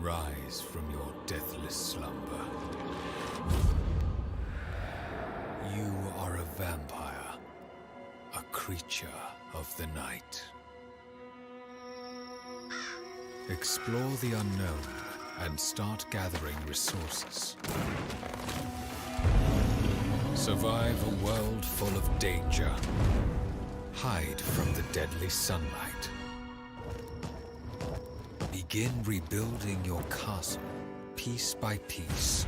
Rise from your deathless slumber. You are a vampire, a creature of the night. Explore the unknown and start gathering resources. Survive a world full of danger. Hide from the deadly sunlight. Begin rebuilding your castle, piece by piece.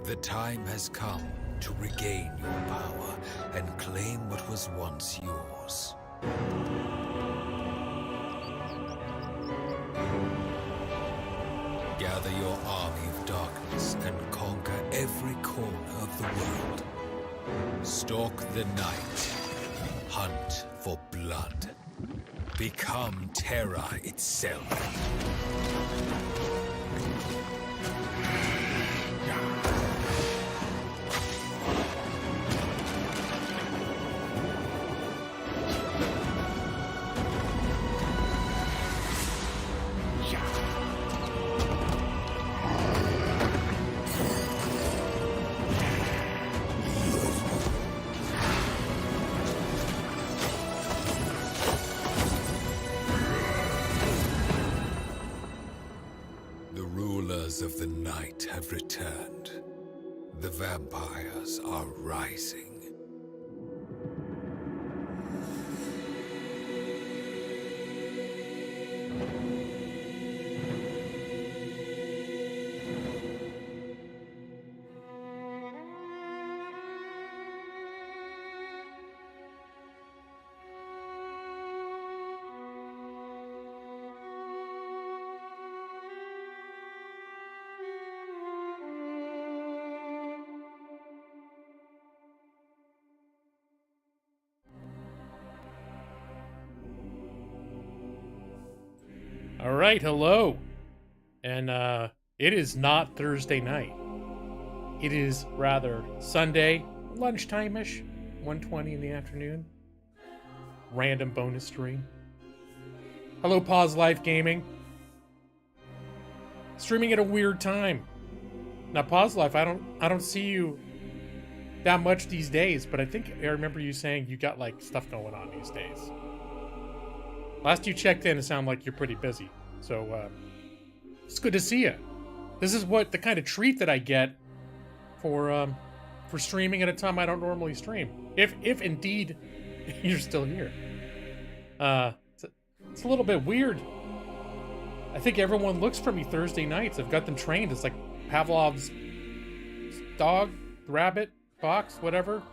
The time has come to regain your power and claim what was once yours. Gather your army of darkness and conquer every corner of the world. Stalk the night. Hunt for blood. Become terror itself. Of the night have returned. The vampires are rising. All right, hello. And it is not Thursday night. It is rather Sunday, lunchtime-ish, 1:20 in the afternoon. Random bonus stream. Hello, Pause Life Gaming. Streaming at a weird time. Now, Pause Life, I don't see you that much these days, but I think I remember you saying you got like stuff going on these days. Last you checked in, it sounded like you're pretty busy. So, it's good to see you. This is what the kind of treat that I get for streaming at a time I don't normally stream. If indeed you're still here. It's a little bit weird. I think everyone looks for me Thursday nights. I've got them trained. It's like Pavlov's dog, rabbit, box, whatever.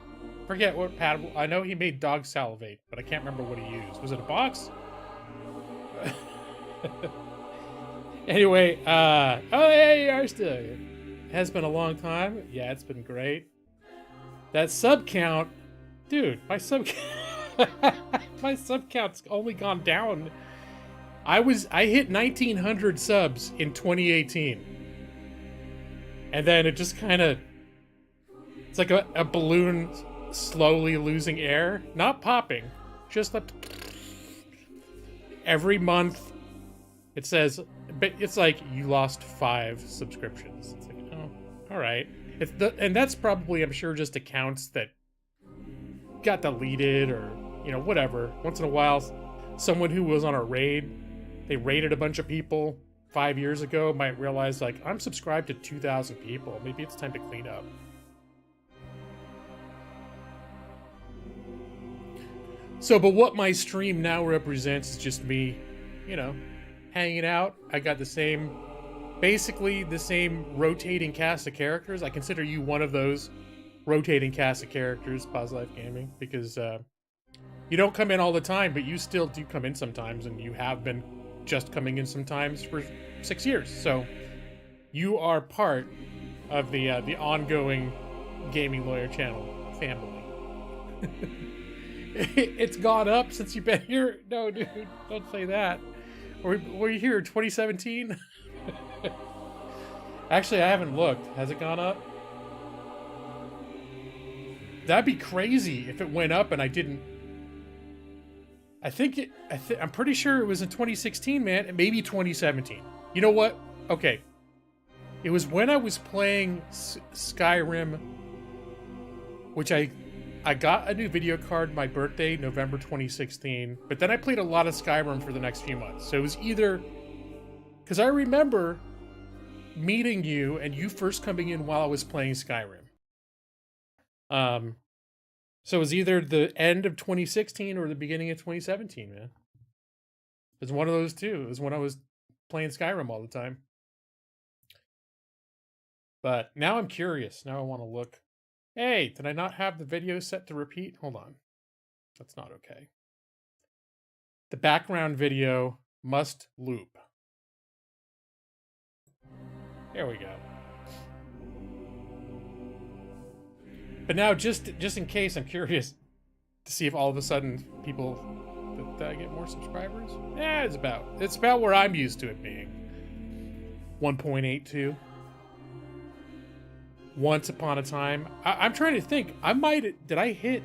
Forget what I know he made dog salivate, but I can't remember what he used. Was it a box? Anyway, oh yeah, you are still here. It has been a long time. Yeah, it's been great. That sub count, dude, my sub count's only gone down. I hit 1,900 subs in 2018. And then it just kind of, it's like a balloon slowly losing air, not popping, just like every month it says, but it's like you lost 5 subscriptions. It's like, oh, all right. And that's probably, I'm sure, just accounts that got deleted or, you know, whatever. Once in a while, someone who was on a raid, they raided a bunch of people 5 years ago, might realize, like, I'm subscribed to 2,000 people. Maybe it's time to clean up. So, but what my stream now represents is just me, you know, hanging out. I got basically the same rotating cast of characters. I consider you one of those rotating cast of characters, Pause Life Gaming, because you don't come in all the time, but you still do come in sometimes, and you have been just coming in sometimes for 6 years. So you are part of the ongoing Gaming Lawyer channel family. It's gone up since you've been here. No, dude, don't say that. Were you here in 2017? Actually, I haven't looked. Has it gone up? That'd be crazy if it went up and I didn't I'm pretty sure it was in 2016, man, and maybe 2017. You know what? Okay. It was when I was playing Skyrim, which I got a new video card my birthday, November 2016, but then I played a lot of Skyrim for the next few months. So it was either, because I remember meeting you and you first coming in while I was playing Skyrim. So it was either the end of 2016 or the beginning of 2017, man. It was one of those two. It was when I was playing Skyrim all the time. But now I'm curious. Now I want to look. Hey, did I not have the video set to repeat? Hold on. That's not okay. The background video must loop. There we go. But now, just in case, I'm curious to see if all of a sudden people that I get more subscribers. Yeah, it's about where I'm used to it being. 1.82. Once upon a time, I'm trying to think. I might have hit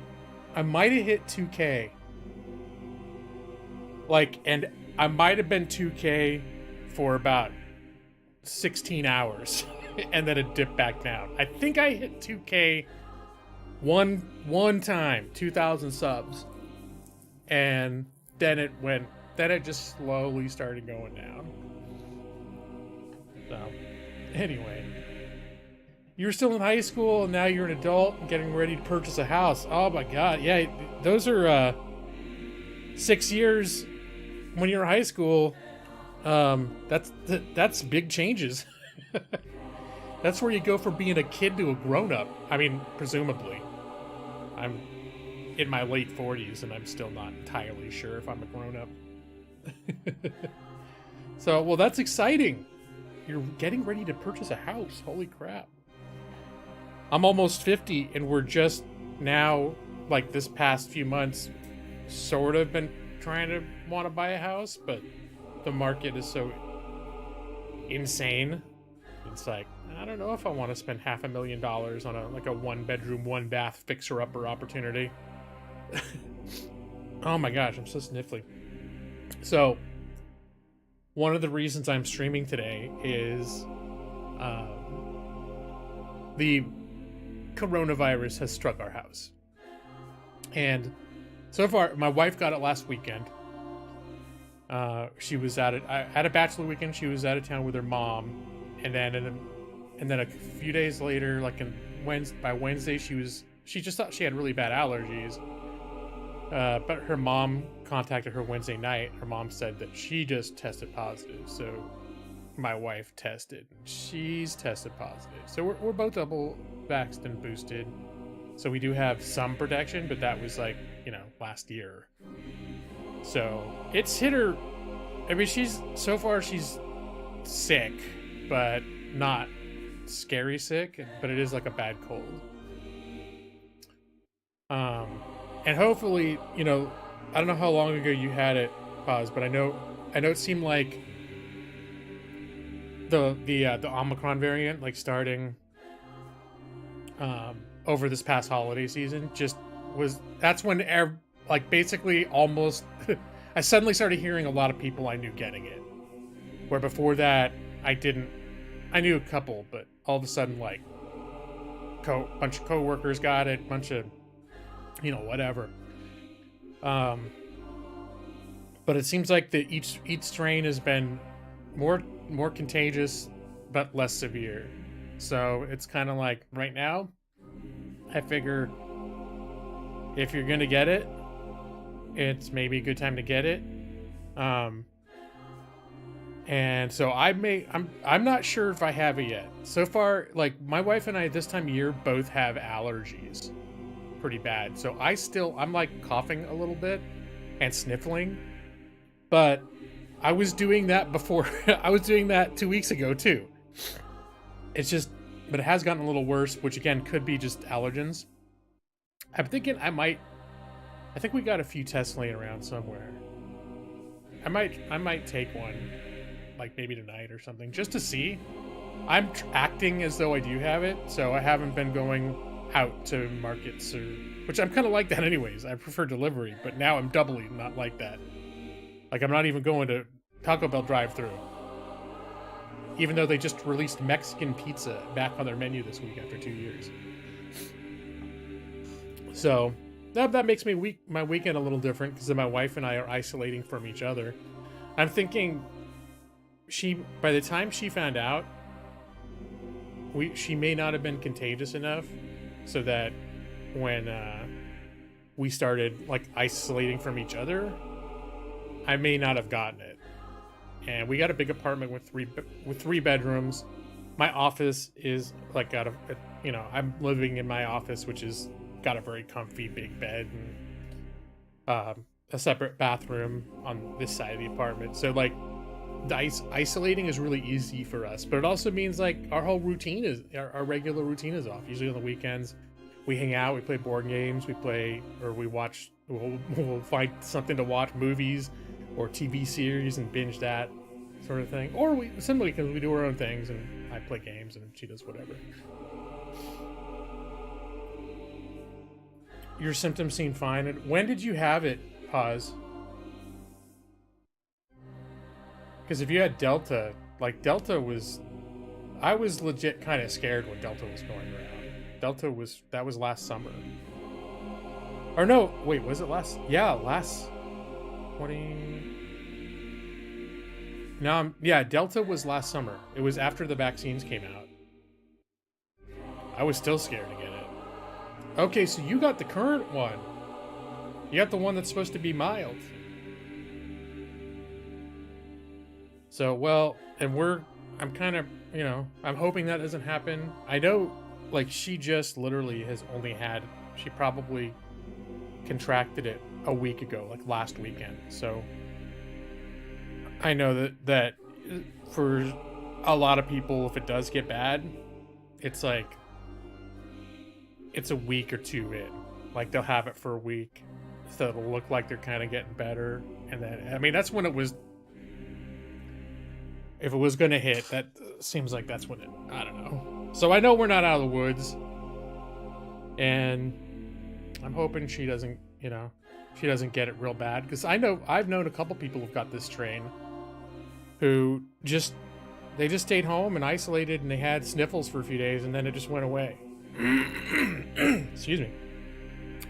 2K. Like, and I might have been 2K for about 16 hours, and then it dipped back down. I think I hit 2K. One time, 2,000 subs, and then it just slowly started going down. So, anyway, you're still in high school, and now you're an adult and getting ready to purchase a house. Oh my God, yeah, those are 6 years when you're in high school. That's big changes. That's where you go from being a kid to a grown-up. I mean, presumably. I'm in my late 40s, and I'm still not entirely sure if I'm a grown-up. So, well, that's exciting. You're getting ready to purchase a house. Holy crap. I'm almost 50, and we're just now, like this past few months, sort of been trying to want to buy a house, but the market is so insane. It's like, I don't know if I want to spend $500,000 on a 1-bedroom, 1-bath fixer-upper opportunity. Oh my gosh, I'm so sniffly. So, one of the reasons I'm streaming today is the coronavirus has struck our house. And so far, my wife got it last weekend. She was at a bachelor weekend. She was out of town with her mom. And then a few days later, by Wednesday, she just thought she had really bad allergies. But her mom contacted her Wednesday night. Her mom said that she just tested positive. So my wife tested. She's tested positive. So we're both double vaxxed and boosted. So we do have some protection, but that was last year. So it's hit her. I mean, she's sick, but not scary sick, but it is like a bad cold. And hopefully, I don't know how long ago you had it, Paz, but I know it seemed like the Omicron variant, starting over this past holiday season, that's when basically almost I suddenly started hearing a lot of people I knew getting it, where before that I knew a couple, but all of a sudden bunch of coworkers got it, bunch of whatever. But it seems like each strain has been more contagious but less severe. So it's kind of like right now, I figure if you're gonna get it, it's maybe a good time to get it. And so I'm not sure if I have it yet. So far, my wife and I this time of year both have allergies pretty bad. So I'm coughing a little bit and sniffling. But I was doing that before. I was doing that 2 weeks ago too. But it has gotten a little worse, which again could be just allergens. I'm thinking I think we got a few tests laying around somewhere. I might take one, maybe tonight or something, just to see. I'm acting as though I do have it, so I haven't been going out to markets or which I'm kind of like that anyways. I prefer delivery, but now I'm doubly not like that. Like, I'm not even going to Taco Bell drive-thru, even though they just released Mexican pizza back on their menu this week after 2 years. So that makes my weekend a little different, because then my wife and I are isolating from each other. I'm thinking by the time she found out, she may not have been contagious enough so that when we started like isolating from each other, I may not have gotten it. And we got a big apartment with three bedrooms. My office is like I'm living in my office, which is got a very comfy big bed and a separate bathroom on this side of the apartment. So like the isolating is really easy for us, but it also means like our whole routine is our regular routine is off. Usually on the weekends we hang out, we play board games, we'll find something to watch, movies or TV series, and binge that sort of thing. Or we simply, because we do our own things, and I play games and she does whatever. Your symptoms seem fine. When did you have it, Pause? Because if you had Delta, like I was legit kind of scared when Delta was going around. That was last summer. Or no, wait, was it last 20? No, yeah, Delta was last summer. It was after the vaccines came out. I was still scared to get it. Okay, so you got the current one. You got the one that's supposed to be mild. So, well, and I'm kind of, I'm hoping that doesn't happen. I know, like, she just literally she probably contracted it a week ago, like last weekend. So I know that for a lot of people, if it does get bad, it's like it's a week or two in. Like they'll have it for a week, so it'll look like they're kind of getting better, and then that's when it was. If it was gonna hit, that seems like that's when I don't know. So I know we're not out of the woods, and I'm hoping she doesn't get it real bad, because I've known a couple people who've got this strain who just stayed home and isolated, and they had sniffles for a few days, and then it just went away. Excuse me.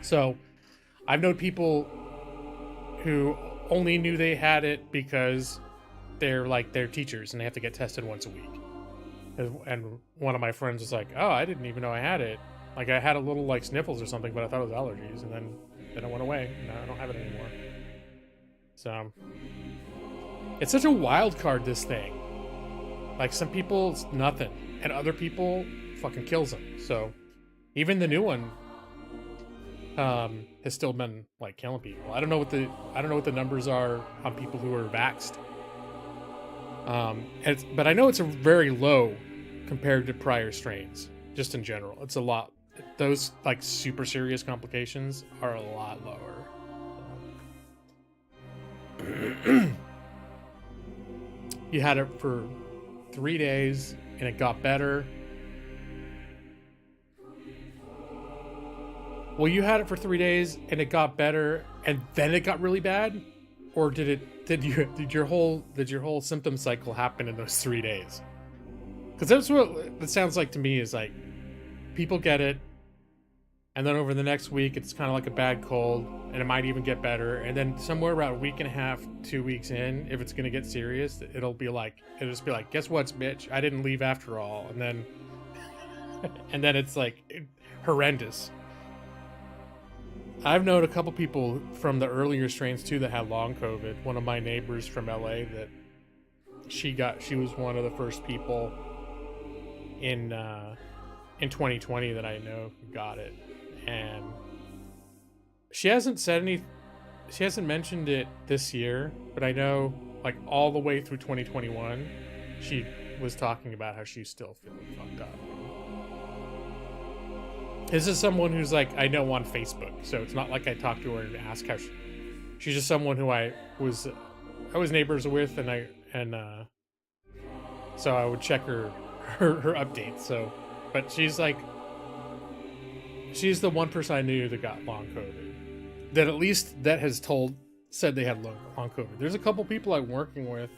So I've known people who only knew they had it because they're teachers and they have to get tested once a week. And one of my friends was like, oh, I didn't even know I had it. Like I had a little like sniffles or something, but I thought it was allergies, and then it went away. No, I don't have it anymore. So it's such a wild card, this thing. Like some people it's nothing, and other people fucking kills them. So even the new one has still been like killing people. I don't know what the numbers are on people who are vaxxed. But I know it's a very low compared to prior strains. Just in general, it's a lot. Those like super serious complications are a lot lower. You had it for 3 days and it got better. Well, you had it for 3 days and it got better, and then it got really bad, or did your whole symptom cycle happen in those 3 days? Because that's what it sounds like to me. Is like people get it, and then over the next week it's kind of like a bad cold, and it might even get better, and then somewhere around a week and a half, 2 weeks in, if it's gonna get serious, it'll just be like, guess what, bitch, I didn't leave after all, and then it's like horrendous. I've known a couple people from the earlier strains too that had long COVID. One of my neighbors from LA that she was one of the first people in 2020 that I know who got it, and she hasn't mentioned it this year, but I know like all the way through 2021 she was talking about how she's still feeling fucked up. This is someone who's like I know on Facebook, so it's not like I talked to her and asked how she's just someone who I was neighbors with, and so I would check her updates. So, but she's like, she's the one person I knew that got long COVID. That at least that has said they had long COVID. There's a couple people I'm working with.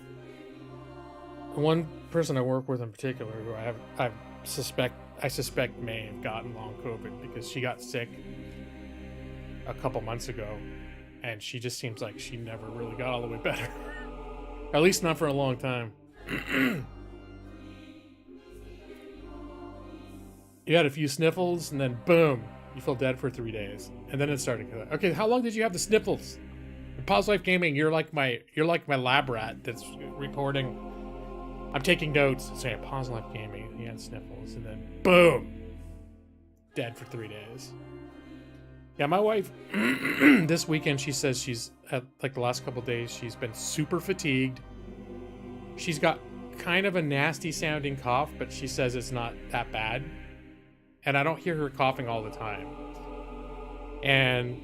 One person I work with in particular who I suspect may have gotten long COVID because she got sick a couple months ago, and she just seems like she never really got all the way better. At least not for a long time. You had a few sniffles, and then boom, you feel dead for 3 days, and then it started. Okay, how long did you have the sniffles? In Pause Life Gaming, you're like my lab rat that's reporting. I'm taking notes, saying Pause Life Gaming. He had sniffles, and then boom, dead for 3 days. Yeah, my wife this weekend, she says she's had, like, the last couple days, she's been super fatigued. She's got kind of a nasty sounding cough, but she says it's not that bad. And I don't hear her coughing all the time. And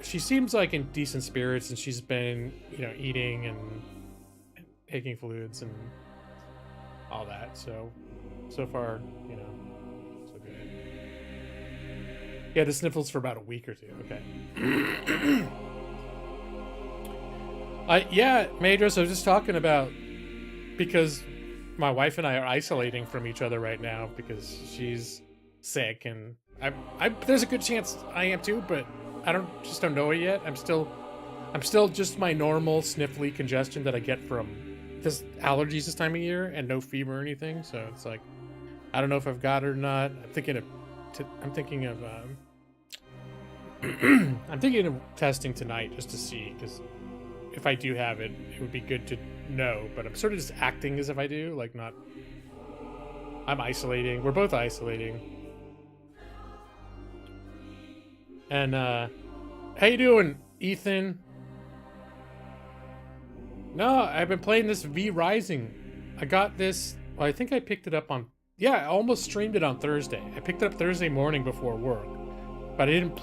she seems like in decent spirits, and she's been, eating and taking fluids and all that. So far, so good. Yeah, the sniffles for about a week or two. Okay. Yeah, Madros, I was just talking about, because my wife and I are isolating from each other right now because she's sick, and there's a good chance I am too, but I don't know it yet. I'm still just my normal sniffly congestion that I get from this allergies this time of year, and no fever or anything. So it's like, I don't know if I've got it or not. I'm thinking of I'm thinking of testing tonight just to see, because if I do have it, it would be good to know. But I'm sort of just acting as if I do, like not. I'm isolating. We're both isolating. And how you doing, Ethan? No, I've been playing this V Rising. I got this. Well, I think I picked it up on. Yeah, I almost streamed it on Thursday. I picked it up Thursday morning before work, but I didn't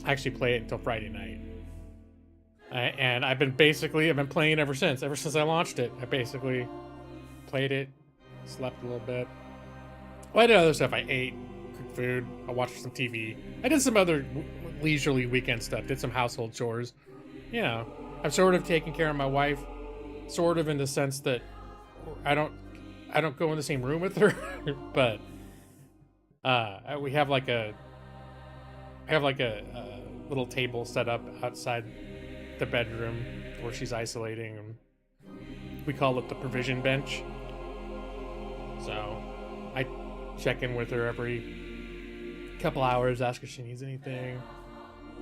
actually play it until Friday night. And I've been playing it ever since I launched it. I basically played it, slept a little bit. Well, I did other stuff. I ate, cooked food, I watched some TV. I did some other leisurely weekend stuff, did some household chores. I'm sort of taking care of my wife, sort of in the sense that I don't go in the same room with her, but we have like a little table set up outside the bedroom where she's isolating, and we call it the provision bench. So I check in with her every couple hours, ask if she needs anything,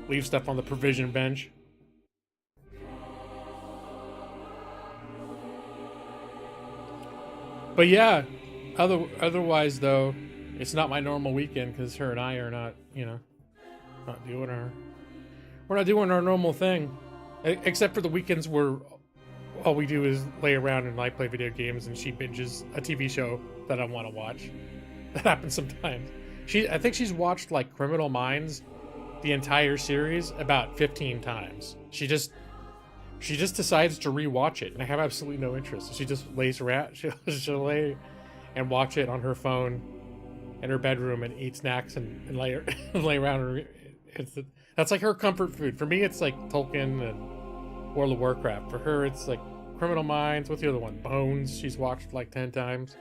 leave stuff on the provision bench. But yeah, otherwise though, it's not my normal weekend because her and I are not, not doing we're not doing our normal thing, except for the weekends where all we do is lay around and play video games, and she binges a TV show that I want to watch. That happens sometimes. I think she's watched like Criminal Minds, the entire series, about 15 times. She just decides to rewatch it, and I have absolutely no interest. She just lays around. She'll lay and watch it on her phone in her bedroom and eat snacks and lay around. That's like her comfort food. For me, it's like Tolkien and World of Warcraft. For her, it's like Criminal Minds. What's the other one? Bones. She's watched like 10 times.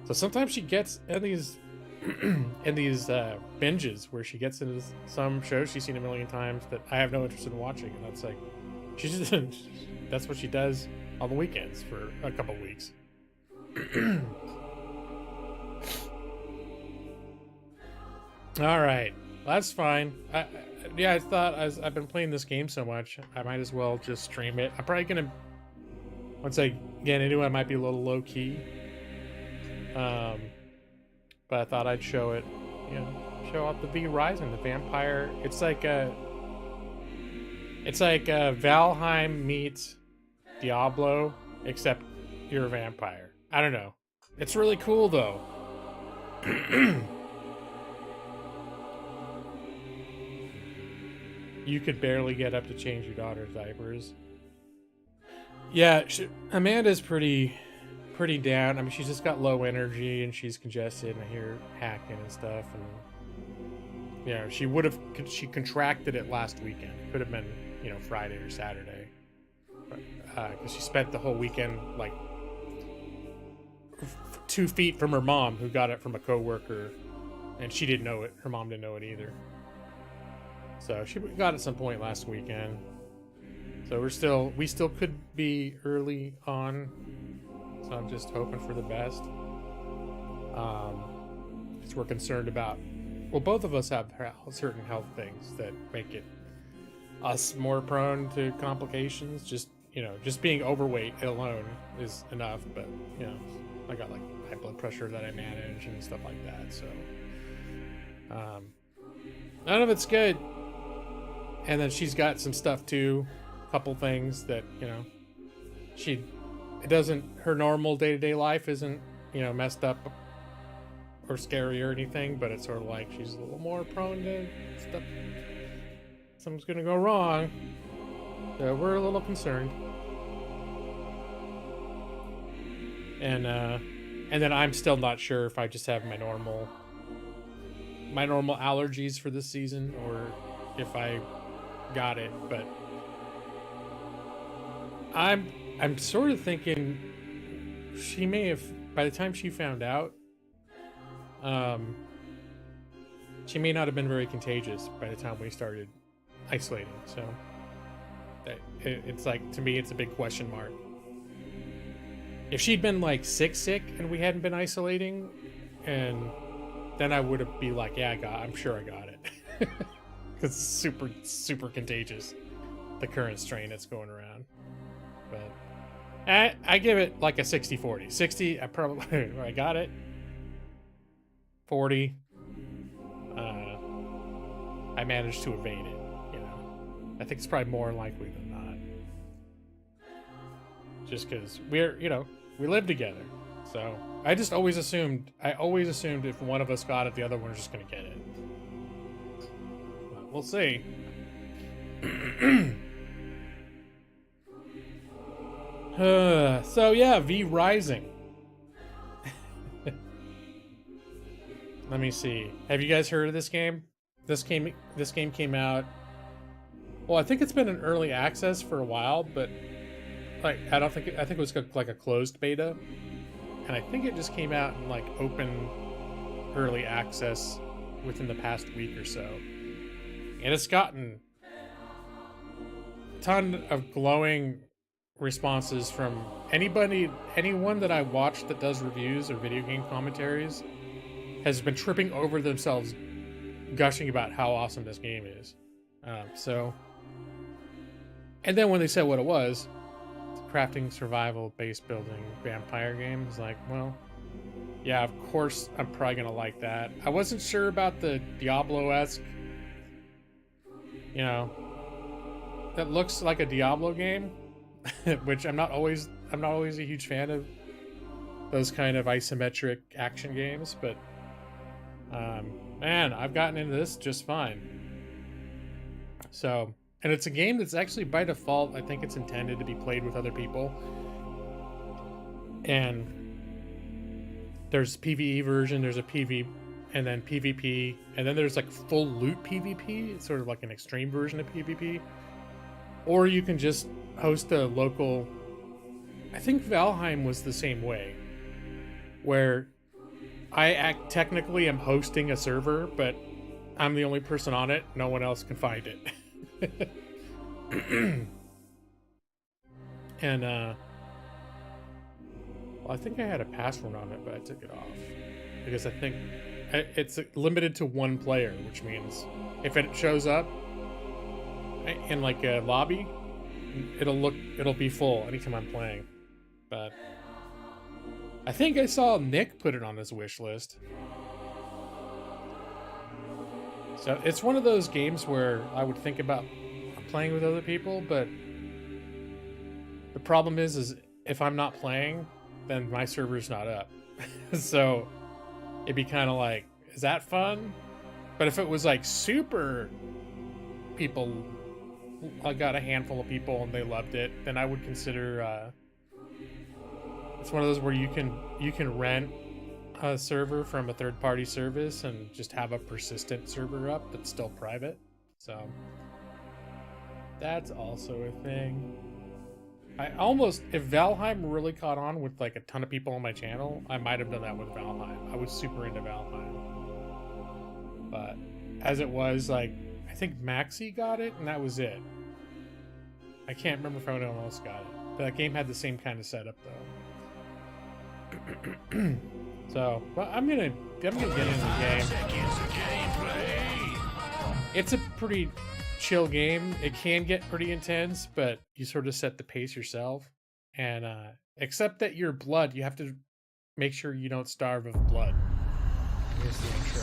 So sometimes she gets in these binges where she gets into some shows she's seen a million times that I have no interest in watching, and that's like. That's what she does on the weekends for a couple weeks. All right, that's fine. I thought I've been playing this game so much, I might as well just stream it. I'm probably gonna, once I get into it, I might be a little low key. But I thought I'd show it, show off the V Rising, the vampire. It's like Valheim meets Diablo, except you're a vampire. I don't know. It's really cool, though. You could barely get up to change your daughter's diapers. Yeah, Amanda's pretty down. I mean, she's just got low energy, and she's congested, and I hear her hacking and stuff, and You know, she contracted it last weekend. Could have been, you know, Friday or Saturday. Because she spent the whole weekend, like, 2 feet from her mom, who got it from a coworker, and she didn't know it. Her mom didn't know it either. So she got it some point last weekend. So we still could be early on. So I'm just hoping for the best. Because we're concerned about, well, both of us have certain health things that make it us more prone to complications. Just, you know, just being overweight alone is enough. But, you know, I got like high blood pressure that I manage and stuff like that. So none of it's good. And then she's got some stuff too. Couple things that, you know, her normal day-to-day life isn't, you know, messed up or scary or anything, but it's sort of like she's a little more prone to stuff. Something's gonna go wrong. So we're a little concerned. And then I'm still not sure if I just have my normal allergies for this season or if I got it, but I'm sort of thinking she may have, by the time she found out, she may not have been very contagious by the time we started isolating. So it's like, to me, it's a big question mark. If she'd been like sick and we hadn't been isolating, and then I would have be like, yeah, I'm sure I got it. Because it's super contagious, the current strain that's going around. But I give it like a 60-40. 60, I got it. 40, I managed to evade it. You know, I think it's probably more likely than not. Just because we live together. So I always assumed if one of us got it, the other one was just gonna get it. But we'll see. So yeah, V Rising. Let me see. Have you guys heard of this game? This game came out. Well, I think it's been in early access for a while, but like I think it was like a closed beta, and I think it just came out in like open early access within the past week or so, and it's gotten a ton of glowing responses from anyone that I watched that does reviews or video game commentaries has been tripping over themselves gushing about how awesome this game is. And then when they said what it was, it's a crafting, survival, base building, vampire game, it's like, well, yeah, of course I'm probably gonna like that. I wasn't sure about the Diablo-esque, you know, that looks like a Diablo game, which I'm not always a huge fan of those kind of isometric action games, but man, I've gotten into this just fine. So, and it's a game that's actually by default, I think it's intended to be played with other people. And there's a PvE version, there's a PvP, and then PvP, and then there's like full loot PvP. It's sort of like an extreme version of PvP. Or you can just host a local, I think Valheim was the same way, where I technically am hosting a server, but I'm the only person on it. No one else can find it. And well, I think I had a password on it, but I took it off because I think it's limited to one player, which means if it shows up in like a lobby, it'll be full anytime I'm playing. But I think I saw Nick put it on his wish list. So it's one of those games where I would think about playing with other people, but the problem is if I'm not playing, then my server's not up. So it'd be kind of like, is that fun? But if it was like super people, I got a handful of people and they loved it, then I would consider it's one of those where you can rent a server from a third-party service and just have a persistent server up that's still private. So that's also a thing. I almost, if Valheim really caught on with like a ton of people on my channel, I might have done that with Valheim. I was super into Valheim. But as it was, like, I think Maxi got it and that was it. I can't remember if anyone else got it. But that game had the same kind of setup though. So, well, I'm gonna get into the game. It's a pretty chill game. It can get pretty intense, but you sort of set the pace yourself. And except that your blood, you have to make sure you don't starve of blood. Here's the intro.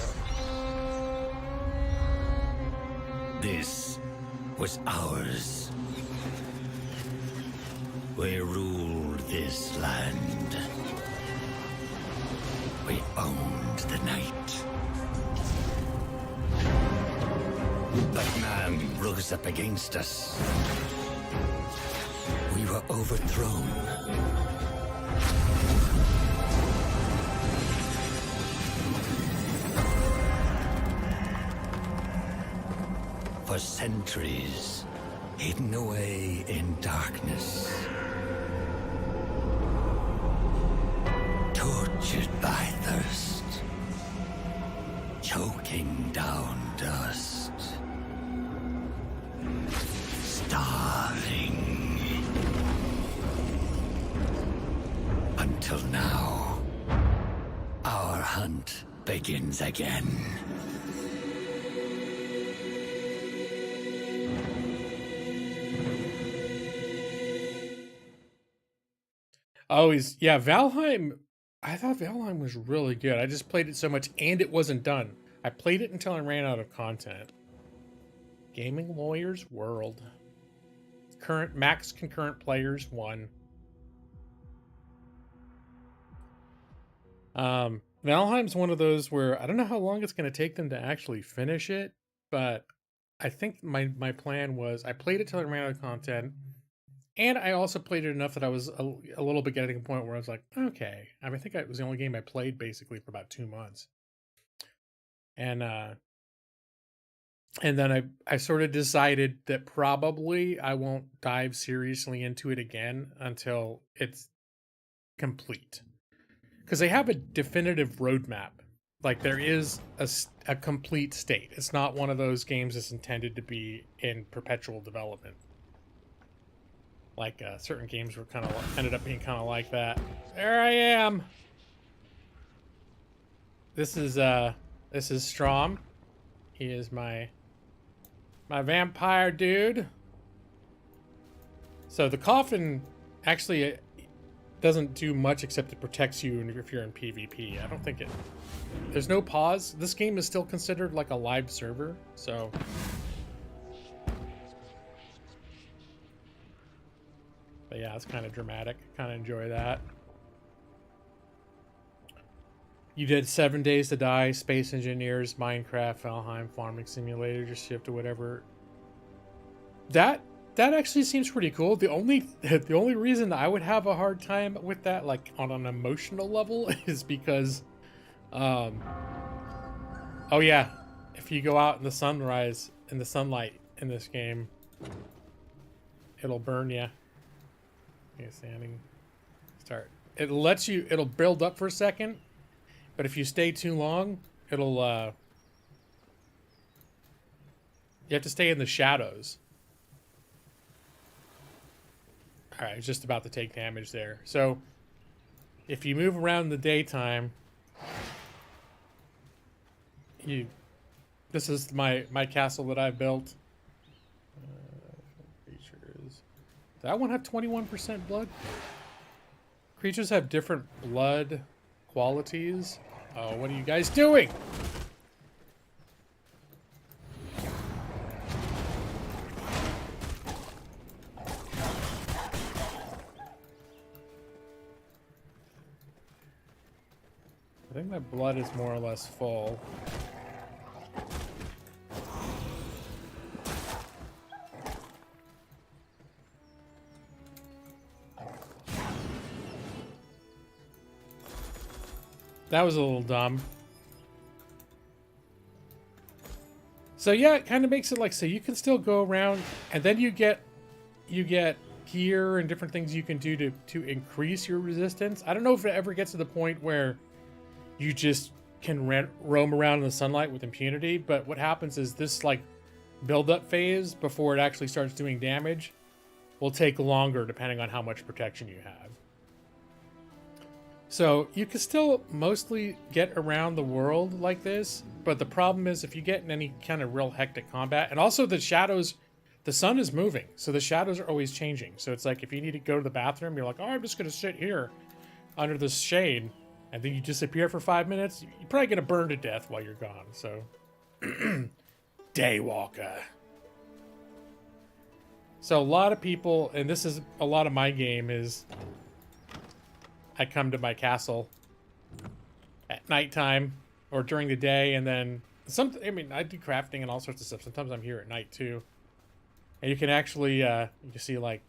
This was ours. We ruled this land. We owned the night. But man rose up against us. We were overthrown. For centuries, hidden away in darkness. Tortured by thirst. Choking down dust. Starving. Until now, our hunt begins again. Always, yeah, Valheim. I thought Valheim was really good. I just played it so much and it wasn't done. I played it until I ran out of content. Gaming Lawyer's World. Current max concurrent players 1. Valheim's one of those where I don't know how long it's going to take them to actually finish it, but I think my plan was I played it till I ran out of content, and I also played it enough that I was a little bit getting to a point where I was like, okay. I mean, I think it was the only game I played basically for about 2 months. And then I sort of decided that probably I won't dive seriously into it again until it's complete. Because they have a definitive roadmap. Like, there is a complete state. It's not one of those games that's intended to be in perpetual development. Like, certain games were kind of ended up being kind of like that. There I am! This is Strom. He is my vampire dude. So the coffin actually doesn't do much except it protects you if you're in PvP. I don't think it... There's no pause. This game is still considered like a live server, so... But yeah, it's kind of dramatic. Kind of enjoy that. You did 7 Days to Die, Space Engineers, Minecraft, Valheim, Farming Simulator, just shift to whatever. That actually seems pretty cool. The only reason I would have a hard time with that, like on an emotional level, is because, oh yeah, if you go out in the sunrise, in the sunlight in this game, it'll burn you. Okay, standing, start. It'll build up for a second. But if you stay too long, it'll, you have to stay in the shadows. Alright, I was just about to take damage there. So, if you move around in the daytime, this is my castle that I built. Creatures. Does that one have 21% blood? Creatures have different blood qualities. Oh, what are you guys doing? I think my blood is more or less full. That was a little dumb. So yeah, it kind of makes it like, so you can still go around, and then you get gear and different things you can do to increase your resistance. I don't know if it ever gets to the point where you just can roam around in the sunlight with impunity, but what happens is this like build-up phase before it actually starts doing damage will take longer depending on how much protection you have. So you can still mostly get around the world like this, but the problem is if you get in any kind of real hectic combat, and also the shadows, the sun is moving, so the shadows are always changing. So it's like if you need to go to the bathroom, you're like, oh, I'm just going to sit here under the shade, and then you disappear for 5 minutes, you're probably going to burn to death while you're gone. So, Daywalker. So a lot of people, and this is a lot of my game, is I come to my castle at nighttime or during the day, and then I mean, I do crafting and all sorts of stuff. Sometimes I'm here at night too. And you can actually, you can see like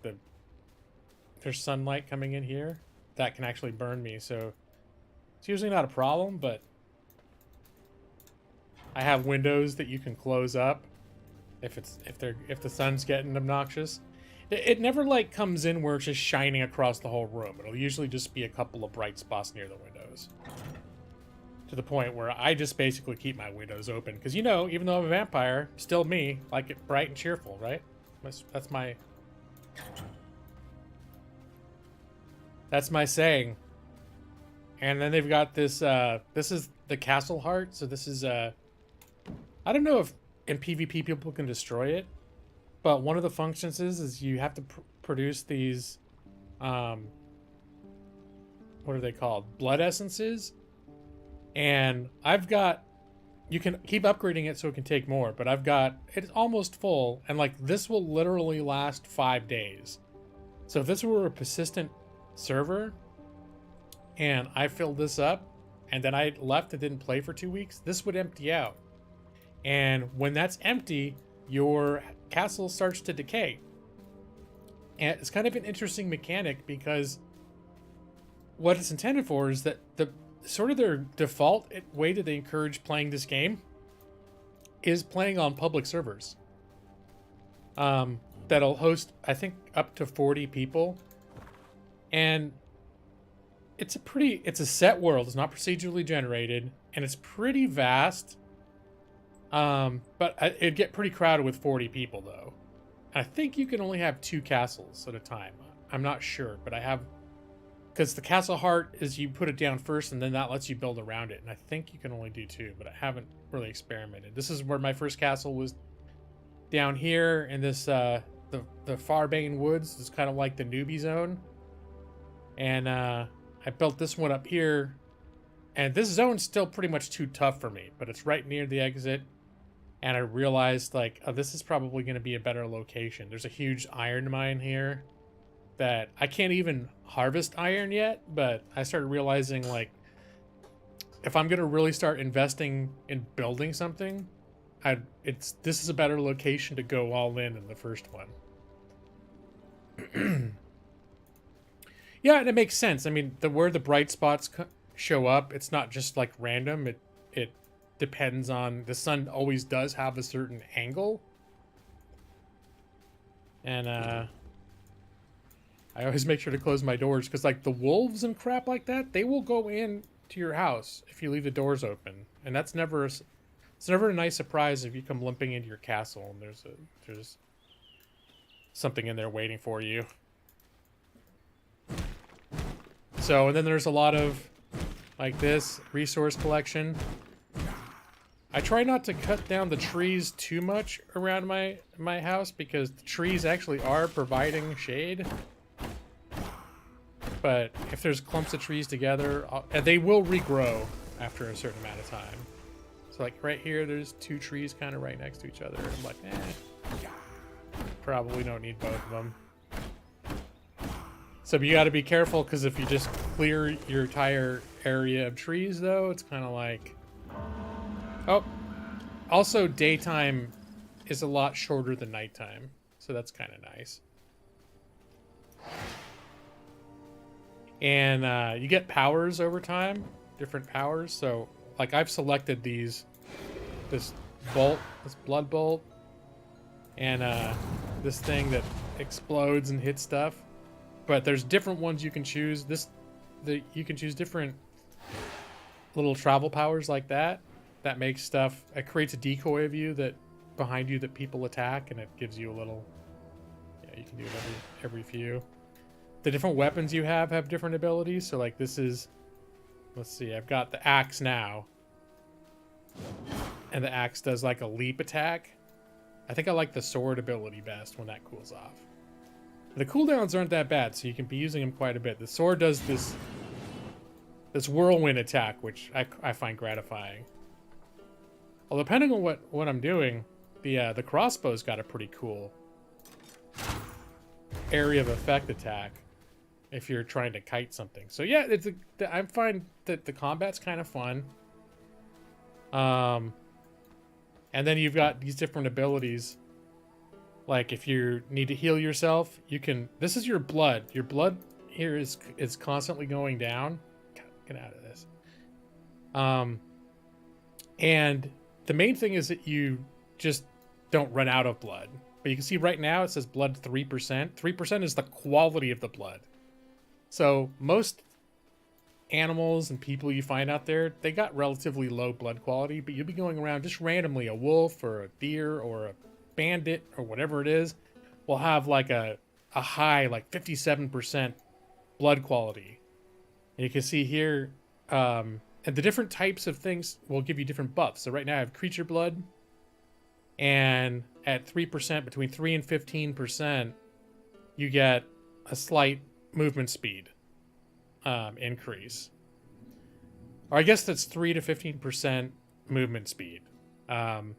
there's sunlight coming in here. That can actually burn me, so it's usually not a problem, but I have windows that you can close up if the sun's getting obnoxious. It never like comes in where it's just shining across the whole room. It'll usually just be a couple of bright spots near the windows. To the point where I just basically keep my windows open. Because, you know, even though I'm a vampire, still me, like it bright and cheerful, right? That's my saying. And then they've got this, this is the castle heart. So this is, I don't know if in PvP people can destroy it. But one of the functions is you have to produce these, what are they called? Blood essences. And I've got, you can keep upgrading it so it can take more, but I've got, it's almost full. And like, this will literally last 5 days. So if this were a persistent server and I filled this up and then I left and didn't play for 2 weeks, this would empty out. And when that's empty, your castle starts to decay. And it's kind of an interesting mechanic because what it's intended for is that the sort of their default way that they encourage playing this game is playing on public servers. That'll host, I think, up to 40 people. And it's a set world. It's not procedurally generated, and it's pretty vast. But it'd get pretty crowded with 40 people, though. I think you can only have 2 castles at a time. I'm not sure, but I have... Because the castle heart is you put it down first, and then that lets you build around it. And I think you can only do 2, but I haven't really experimented. This is where my first castle was, down here in this, the Farbane Woods. It's kind of like the newbie zone. And I built this one up here. And this zone's still pretty much too tough for me, but it's right near the exit. And I realized, like, oh, this is probably going to be a better location. There's a huge iron mine here that I can't even harvest iron yet, but I started realizing, like, if I'm going to really start investing in building something, this is a better location to go all in than the first one. Yeah, and it makes sense. I mean, where the bright spots show up, it's not just like random. It depends on, the sun always does have a certain angle. And I always make sure to close my doors because like the wolves and crap like that, they will go in to your house if you leave the doors open. And that's never it's never a nice surprise if you come limping into your castle and there's something in there waiting for you. So, and then there's a lot of like this resource collection. I try not to cut down the trees too much around my house because the trees actually are providing shade. But if there's clumps of trees together, and they will regrow after a certain amount of time. So like right here, there's 2 trees kind of right next to each other. I'm like, probably don't need both of them. So you got to be careful because if you just clear your entire area of trees, though, it's kind of like... Oh, also daytime is a lot shorter than nighttime, so that's kind of nice. And you get powers over time. different powers. So like I've selected this bolt, this blood bolt, and this thing that explodes and hits stuff. But there's different ones you can choose. You can choose different little travel powers like that. That makes stuff. It creates a decoy of you that behind you that people attack, and it gives you a little. Yeah, you can do it every few. The different weapons you have different abilities. So like this is, let's see, I've got the axe now, and the axe does like a leap attack. I think I like the sword ability best when that cools off. The cooldowns aren't that bad, so you can be using them quite a bit. The sword does this whirlwind attack, which I find gratifying. Well, depending on what I'm doing, the crossbow's got a pretty cool area of effect attack if you're trying to kite something. So yeah, I find that the combat's kind of fun. And then you've got these different abilities. Like if you need to heal yourself, you can. This is your blood. Your blood here is constantly going down. Get out of this. And the main thing is that you just don't run out of blood. But you can see right now it says blood 3%. 3% is the quality of the blood. So most animals and people you find out there, they got relatively low blood quality, but you'll be going around just randomly, a wolf or a deer or a bandit or whatever it is will have like a high, like 57% blood quality. And you can see here, and the different types of things will give you different buffs. So right now I have creature blood, and at 3%, between 3 and 15%, you get a slight movement speed increase. Or I guess that's 3 to 15% movement speed. And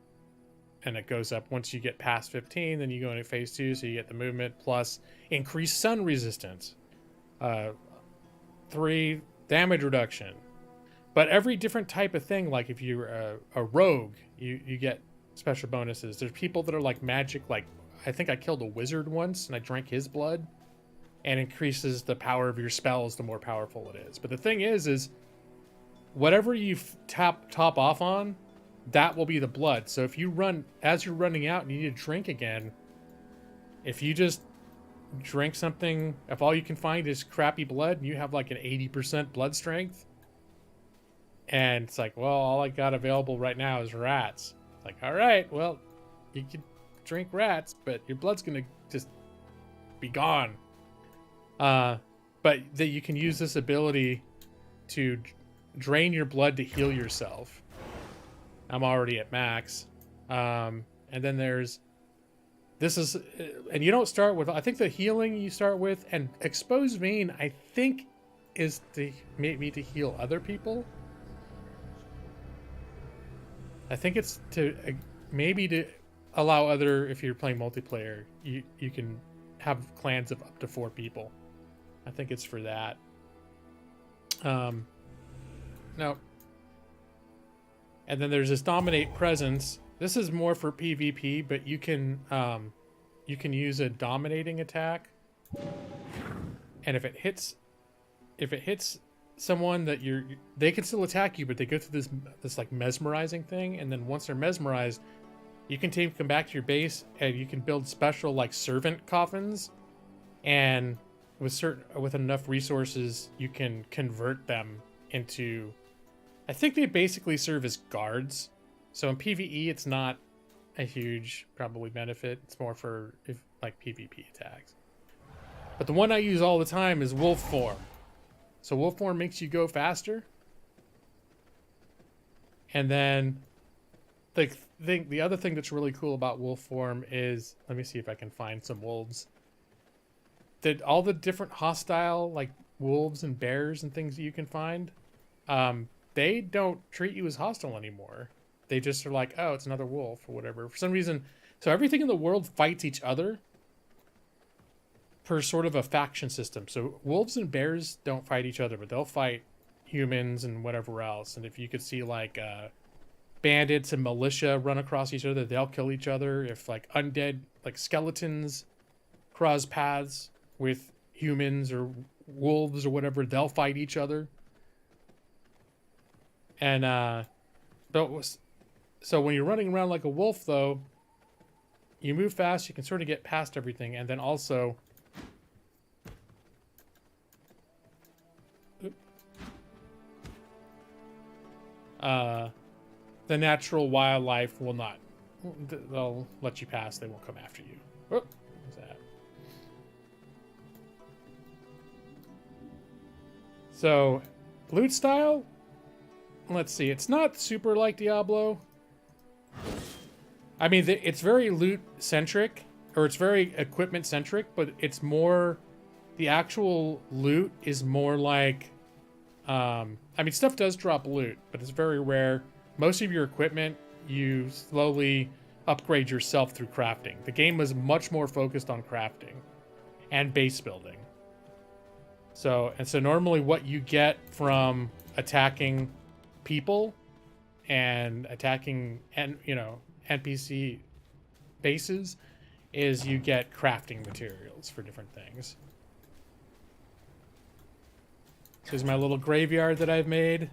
it goes up once you get past 15, then you go into phase 2, so you get the movement plus increased sun resistance. 3, damage reduction. But every different type of thing, like if you're a rogue, you get special bonuses. There's people that are like magic, like I think I killed a wizard once and I drank his blood, and increases the power of your spells the more powerful it is. But the thing is whatever you top off on, that will be the blood. So if you run, as you're running out and you need to drink again, if you just drink something, if all you can find is crappy blood and you have like an 80% blood strength, and it's like, well, all I got available right now is rats. It's like, all right, well, you can drink rats, but your blood's gonna just be gone. But that you can use this ability to drain your blood to heal yourself. I'm already at max. And then there's, and you don't start with, I think the healing you start with, and exposed vein, I think, is to make me to heal other people. I think it's to maybe to allow other, if you're playing multiplayer, you can have clans of up to 4 people. I think it's for that. No. And then there's this dominate presence. This is more for PvP, but you can use a dominating attack, and if it hits someone that they can still attack you, but they go through this like mesmerizing thing, and then once they're mesmerized, you can take them back to your base, and you can build special like servant coffins, and with enough resources, you can convert them into. I think they basically serve as guards. So in PvE, it's not a huge probably benefit. It's more for like PvP attacks. But the one I use all the time is wolf form. So wolf form makes you go faster. And then the other thing that's really cool about wolf form is, let me see if I can find some wolves. That all the different hostile like wolves and bears and things that you can find, they don't treat you as hostile anymore. They just are like, oh, it's another wolf or whatever. For some reason, so everything in the world fights each other per sort of a faction system. So wolves and bears don't fight each other, but they'll fight humans and whatever else. And if you could see like bandits and militia run across each other, they'll kill each other. If like undead, like skeletons cross paths with humans or wolves or whatever, they'll fight each other. And so when you're running around like a wolf, though, you move fast. You can sort of get past everything, and then also. The natural wildlife will not. They'll let you pass. They won't come after you. Oh, what's that? So, loot style. Let's see. It's not super like Diablo. I mean, it's very loot centric, or it's very equipment centric, but it's more. The actual loot is more like. I mean, stuff does drop loot, but it's very rare. Most of your equipment, you slowly upgrade yourself through crafting. The game was much more focused on crafting and base building. So normally what you get from attacking people and attacking NPC bases is you get crafting materials for different things. Here's my little graveyard that I've made.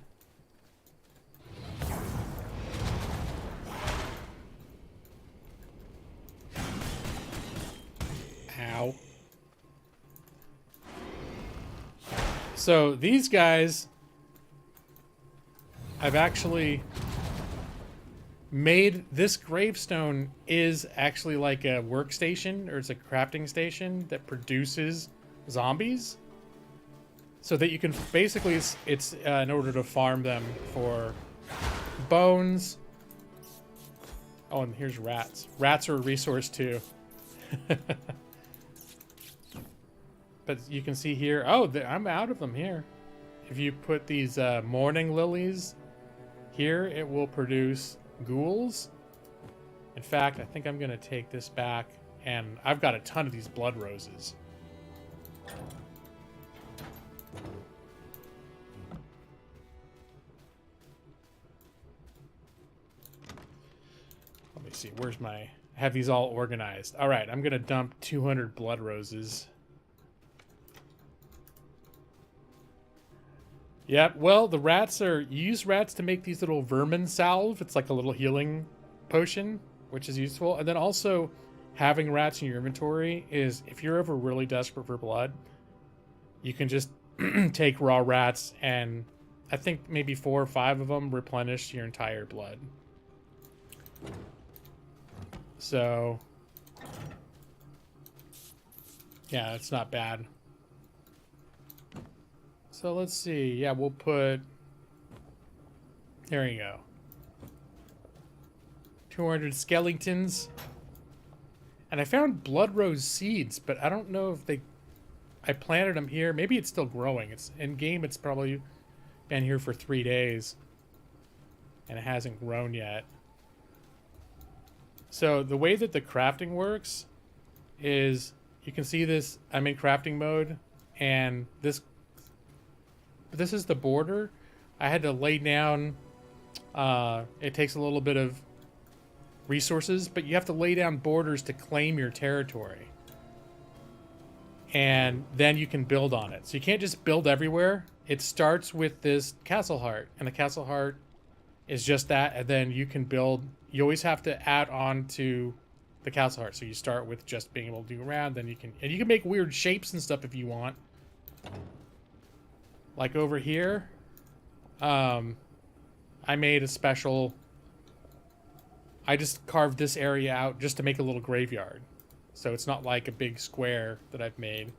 Ow. So these guys, I've actually made this gravestone is actually like a workstation, or it's a crafting station that produces zombies. So that you can basically, it's in order to farm them for bones. Oh, and here's rats. Rats are a resource too. But you can see here, oh, I'm out of them here. If you put these morning lilies here, it will produce ghouls. In fact, I think I'm going to take this back, and I've got a ton of these blood roses. Let me see, where's my... I have these all organized. All right, I'm going to dump 200 blood roses. Yep, well, the rats are... You use rats to make these little vermin salve. It's like a little healing potion, which is useful. And then also, having rats in your inventory is, if you're ever really desperate for blood, you can just take raw rats and I think maybe 4 or 5 of them replenish your entire blood. So, yeah, it's not bad. So let's see. Yeah, we'll put... There you go. 200 skeletons. And I found blood rose seeds, but I don't know if they... I planted them here. Maybe it's still growing. It's in game. It's probably been here for 3 days. And it hasn't grown yet. So the way that the crafting works is... You can see this. I'm in crafting mode. And this is the border. I had to lay down... it takes a little bit of resources, but you have to lay down borders to claim your territory. And then you can build on it. So you can't just build everywhere. It starts with this castle heart, and the castle heart is just that, and then you can build. You always have to add on to the castle heart. So you start with just being able to do around, then you can make weird shapes and stuff if you want. Like over here, I made a special... I just carved this area out just to make a little graveyard. So it's not like a big square that I've made.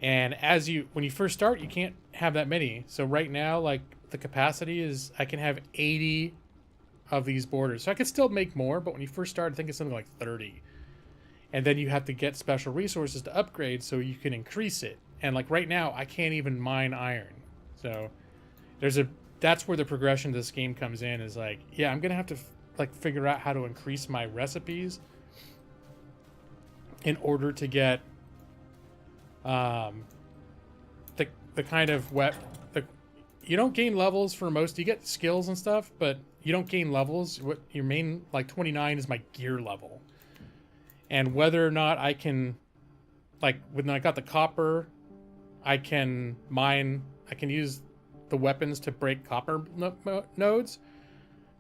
And when you first start, you can't have that many. So right now, like, the capacity is, I can have 80 of these borders. So I could still make more, but when you first start, I think it's something like 30. And then you have to get special resources to upgrade so you can increase it. And like right now, I can't even mine iron. So that's where the progression of this game comes in, is like, yeah, I'm going to have to like figure out how to increase my recipes in order to get the kind of you don't gain levels for most. You get skills and stuff, but you don't gain levels. What your main, like 29 is my gear level. And whether or not I can, like when I got the copper, I can mine, I can use the weapons to break copper nodes.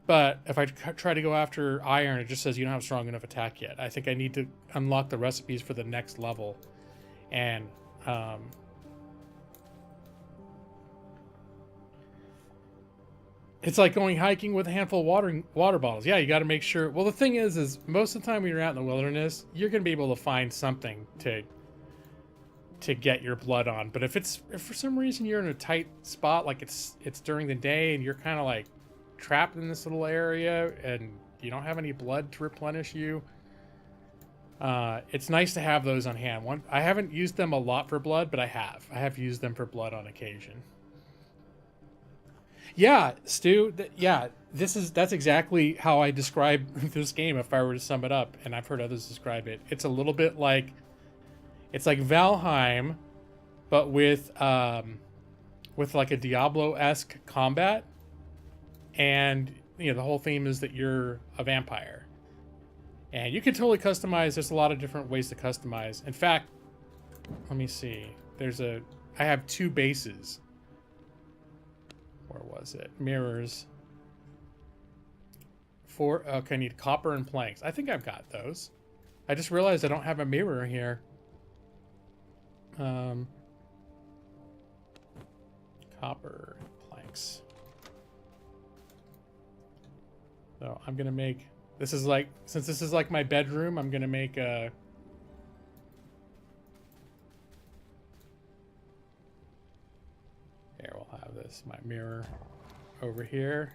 But if I try to go after iron, it just says you don't have strong enough attack yet. I think I need to unlock the recipes for the next level. And it's like going hiking with a handful of water bottles. Yeah, you got to make sure. Well, the thing is most of the time when you're out in the wilderness, you're going to be able to find something to get your blood on. But if for some reason you're in a tight spot, like it's during the day and you're kind of like trapped in this little area and you don't have any blood to replenish you, it's nice to have those on hand. I haven't used them a lot for blood, but I have used them for blood on occasion. Yeah, Stu, that's exactly how I describe this game if I were to sum it up, and I've heard others describe it. It's a little bit like, it's like Valheim, but with like a Diablo-esque combat. And, you know, the whole theme is that you're a vampire. And you can totally customize. There's a lot of different ways to customize. In fact, let me see. I have 2 bases. Where was it? Mirrors. Okay, I need copper and planks. I think I've got those. I just realized I don't have a mirror here. Copper planks. So I'm gonna make, since this is like my bedroom, I'm gonna make a, here, we'll have this, my mirror over here.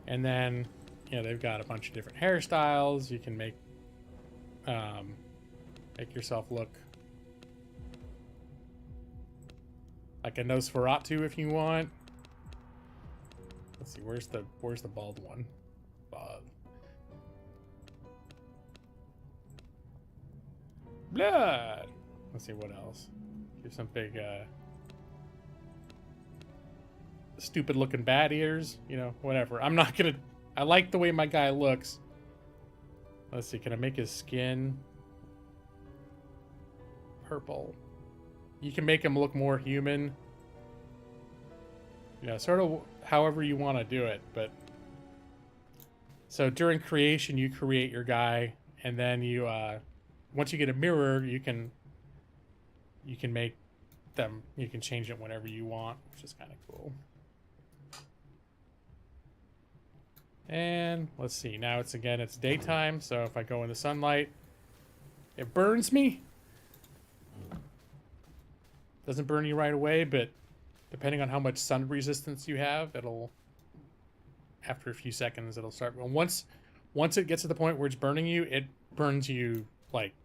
And then, you know, they've got a bunch of different hairstyles. You can make yourself look like a Nosferatu if you want. Let's see, where's the bald one? Bald. Blood. Let's see what else. Here's some big stupid looking bat ears, you know, whatever. I like the way my guy looks. Let's see, can I make his skin purple? You can make him look more human. You know, sort of however you want to do it, but so during creation you create your guy, and then you once you get a mirror, you can make them, you can change it whenever you want, which is kind of cool. And let's see, now it's daytime, so if I go in the sunlight, it burns me. Doesn't burn you right away, but depending on how much sun resistance you have, after a few seconds, it'll start. Well, once it gets to the point where it's burning you, it burns you, like,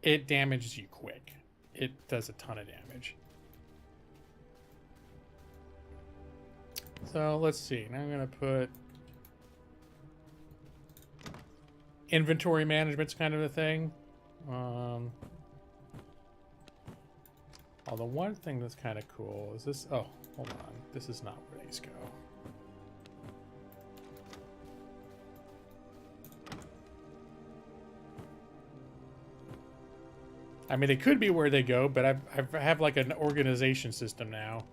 it damages you quick. It does a ton of damage. So let's see. Now I'm gonna put inventory management's kind of a thing. Although one thing that's kind of cool is this. Oh, hold on. This is not where these go. I mean, they could be where they go, but I have like an organization system now.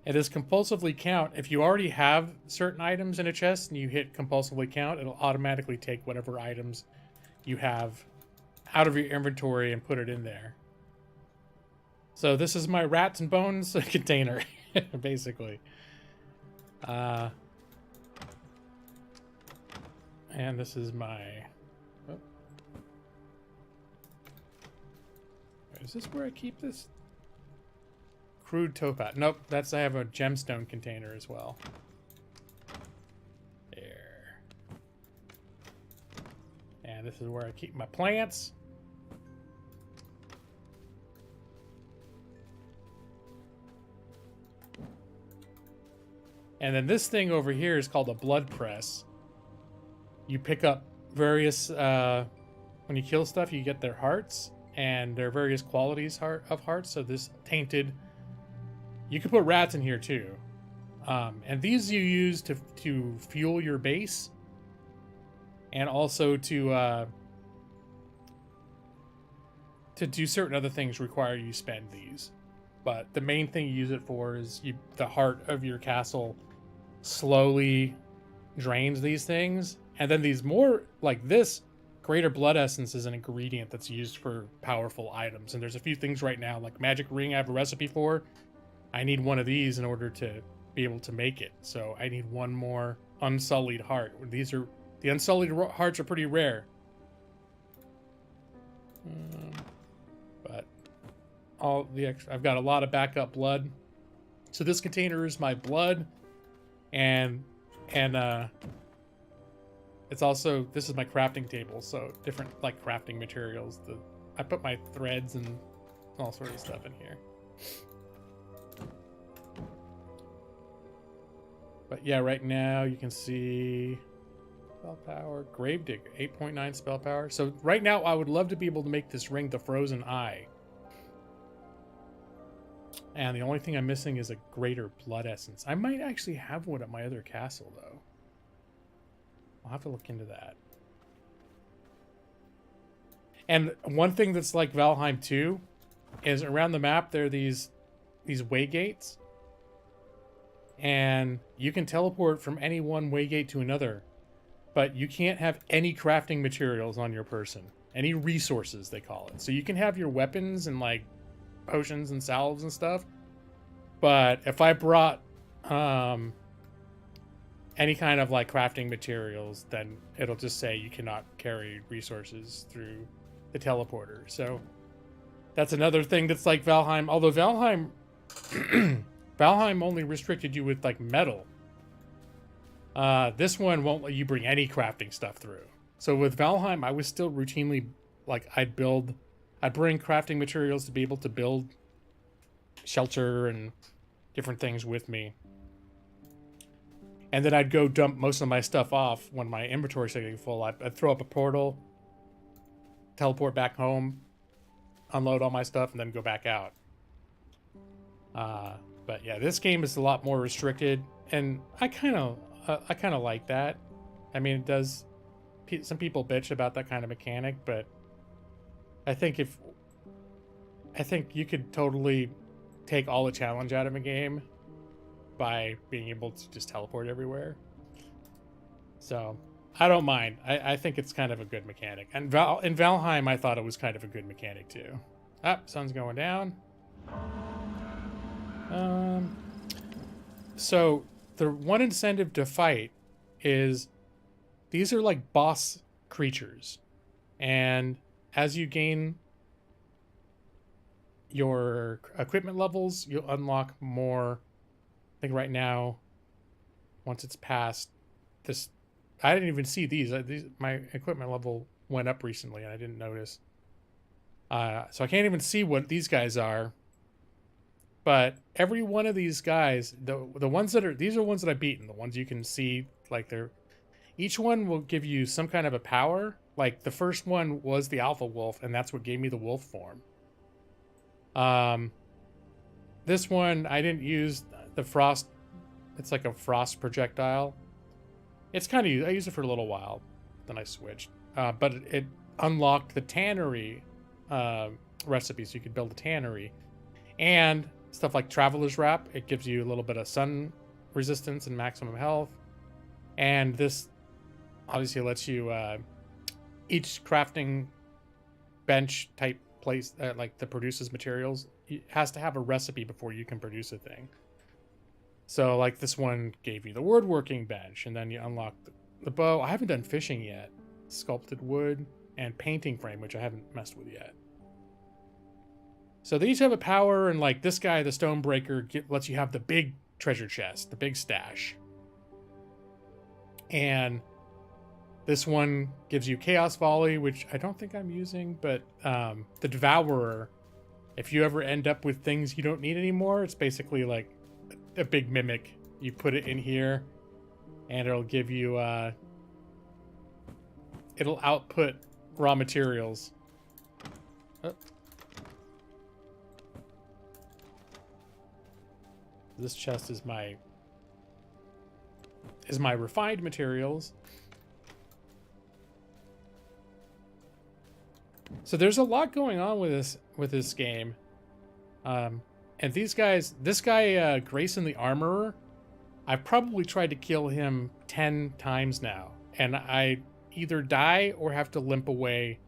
It is compulsively count. If you already have certain items in a chest and you hit compulsively count, it'll automatically take whatever items you have out of your inventory and put it in there. So this is my rats and bones container, basically. And this is my... Oh. Is this where I keep this? Crude topaz. Nope, I have a gemstone container as well. There. And this is where I keep my plants. And then this thing over here is called a blood press. You pick up various, when you kill stuff, you get their hearts, and there are various qualities of hearts. So this tainted, you can put rats in here too. And these you use to fuel your base, and also to to do certain other things require you spend these. But the main thing you use it for is the heart of your castle slowly drains these things. And then these more, like this, greater blood essence is an ingredient that's used for powerful items. And there's a few things right now, like magic ring I have a recipe for. I need one of these in order to be able to make it. So I need one more unsullied heart. The unsullied hearts are pretty rare. But I've got a lot of backup blood. So this container is my blood, and it's also, this is my crafting table. So different like crafting materials. I put my threads and all sorts of stuff in here. But yeah, right now you can see spell power, Gravedigger, 8.9 spell power. So right now I would love to be able to make this ring the Frozen Eye. And the only thing I'm missing is a greater blood essence. I might actually have one at my other castle though. I'll have to look into that. And one thing that's like Valheim 2 is around the map there are these way gates. And you can teleport from any one waygate to another, but you can't have any crafting materials on your person. Any resources, they call it. So you can have your weapons and like potions and salves and stuff, but if I brought any kind of like crafting materials, then it'll just say you cannot carry resources through the teleporter. So that's another thing that's like Valheim, although Valheim Valheim only restricted you with like metal. This one won't let you bring any crafting stuff through. So with Valheim, I was still routinely like I'd bring crafting materials to be able to build shelter and different things with me. And then I'd go dump most of my stuff off when my inventory started getting full. I'd throw up a portal, teleport back home, unload all my stuff, and then go back out. But yeah, this game is a lot more restricted, and I kind of like that. I mean, it does. Some people bitch about that kind of mechanic, but I think you could totally take all the challenge out of a game by being able to just teleport everywhere. So I don't mind. I think it's kind of a good mechanic. And in Valheim, I thought it was kind of a good mechanic too. Sun's going down. So the one incentive to fight is these are like boss creatures, and as you gain your equipment levels, you'll unlock more. I think right now, once it's past this, I didn't even see these. My equipment level went up recently, and I didn't notice. So I can't even see what these guys are. But every one of these guys, the ones that are, these are ones that I've beaten. The ones you can see, like each one will give you some kind of a power. Like the first one was the Alpha Wolf, and that's what gave me the wolf form. This one, I didn't use the frost. It's like a frost projectile. It's kind of, I used it for a little while, then I switched. But it unlocked the tannery recipe, so you could build a tannery. And stuff like Traveler's Wrap, it gives you a little bit of sun resistance and maximum health. And this obviously lets you, each crafting bench type place, like that produces materials, it has to have a recipe before you can produce a thing. So like this one gave you the woodworking bench, and then you unlock the bow. I haven't done fishing yet. Sculpted wood and painting frame, which I haven't messed with yet. So they each have a power, and like this guy, the Stonebreaker, lets you have the big treasure chest, the big stash. And this one gives you Chaos Volley, which I don't think I'm using, but the Devourer, if you ever end up with things you don't need anymore, it's basically like a big mimic. You put it in here, and it'll give you, it'll output raw materials. Oh. This chest is my refined materials. So there's a lot going on with this game. And these guys, this guy, Grayson the Armorer, I've probably tried to kill him 10 times now. And I either die or have to limp away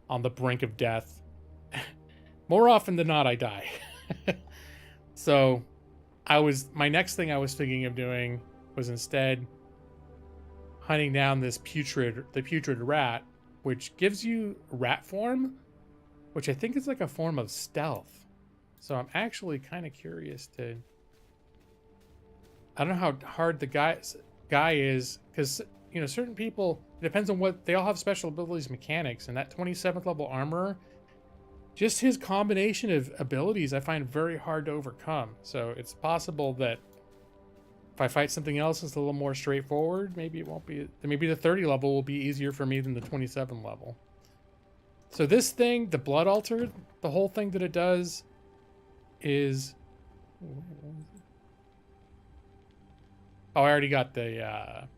on the brink of death. More often than not, I die. So my next thing I was thinking of doing was instead hunting down the putrid rat, which gives you rat form, which I think is like a form of stealth. So I'm actually kind of curious to... I don't know how hard the guy is, because, you know, certain people, it depends on what... They all have special abilities mechanics, and that 27th level armorer, just his combination of abilities I find very hard to overcome. So it's possible that if I fight something else that's a little more straightforward, maybe it won't be... Maybe the 30 level will be easier for me than the 27 level. So this thing, the Blood Altar, the whole thing that it does is... Oh, I already got the...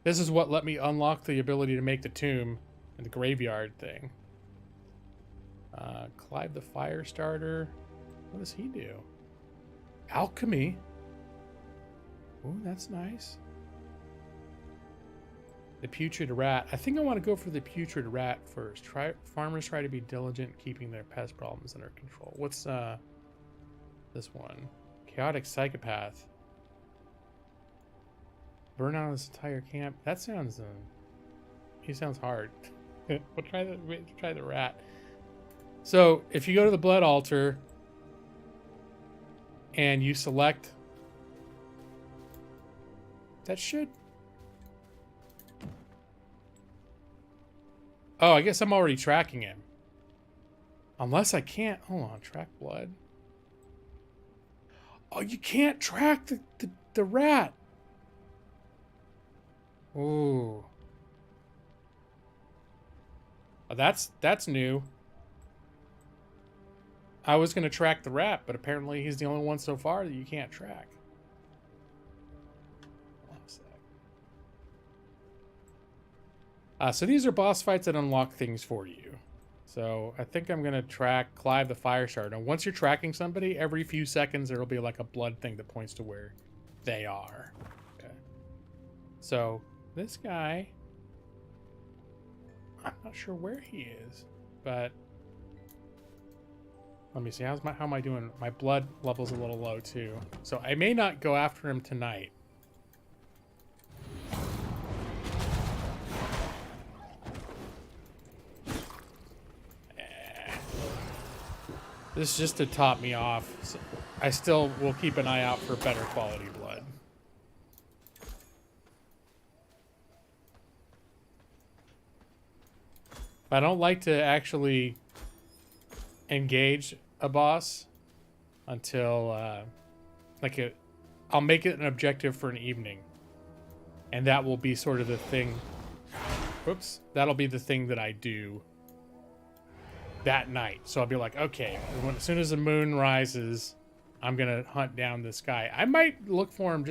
This is what let me unlock the ability to make the tomb and the graveyard thing. Clive the Firestarter. What does he do? Alchemy. Oh, that's nice. The Putrid Rat. I think I want to go for the Putrid Rat first. Farmers try to be diligent, keeping their pest problems under control. What's this one? Chaotic Psychopath. Burn out this entire camp. That sounds he sounds hard. We'll try the rat. So if you go to the Blood Altar and you select, that should... Oh, I guess I'm already tracking him. Unless I can't... Hold on, track blood. Oh, you can't track the rat. Ooh. Oh, that's new. I was going to track the rat, but apparently he's the only one so far that you can't track. Hold on a sec. So these are boss fights that unlock things for you. So I think I'm going to track Clive the Firestarter. Now, once you're tracking somebody, every few seconds there will be like a blood thing that points to where they are. Okay. So this guy, I'm not sure where he is, but let me see. How am I doing? My blood level's a little low too, so I may not go after him tonight. This is just to top me off. So I still will keep an eye out for better quality blood. But I don't like to actually engage a boss until I'll make it an objective for an evening, and that will be sort of the thing. Oops, that'll be the thing that I do that night. So I'll be like, okay, as soon as the moon rises, I'm gonna hunt down this guy. I might look for him.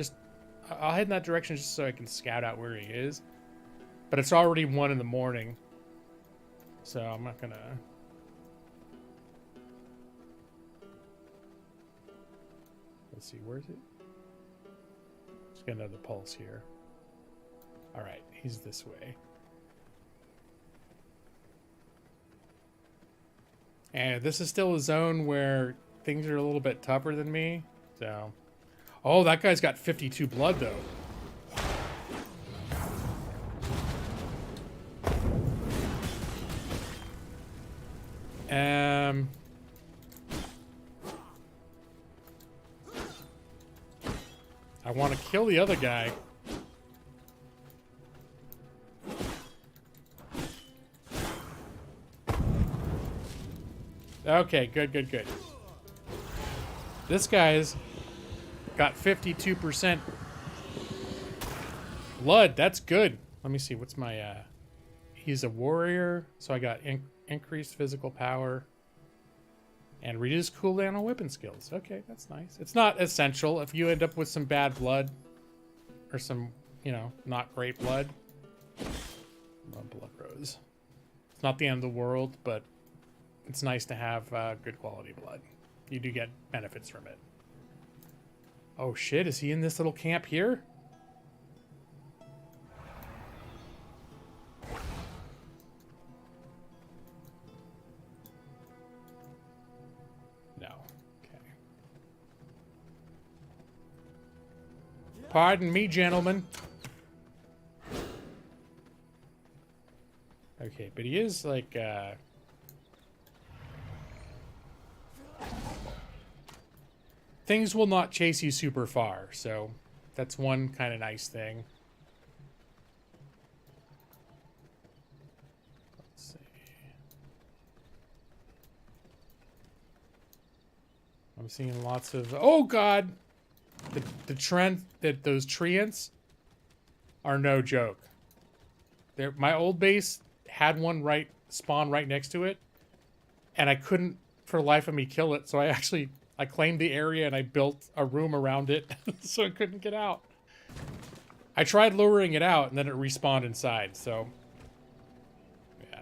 I'll head in that direction just so I can scout out where he is. But it's already 1 in the morning, so I'm not gonna. Let's see, where is it? Just get another pulse here. All right, he's this way. And this is still a zone where things are a little bit tougher than me. So, oh, that guy's got 52 blood though. I want to kill the other guy. Okay, good. This guy's got 52% blood. That's good. Let me see. What's my... He's a warrior, so I got increased physical power and reduced cooldown on weapon skills. Okay, that's nice. It's not essential. If you end up with some bad blood or some, you know, not great blood. Blood rose. It's not the end of the world, but it's nice to have good quality blood. You do get benefits from it. Oh shit, is he in this little camp here? No. Okay. Pardon me, gentlemen. Okay, but he is like, things will not chase you super far, so that's one kind of nice thing. Let's see. I'm seeing lots of... Oh, God! The trend that those treants are no joke. My old base had one spawn right next to it, and I couldn't for the life of me kill it, so I claimed the area and I built a room around it so it couldn't get out. I tried luring it out and then it respawned inside, so yeah.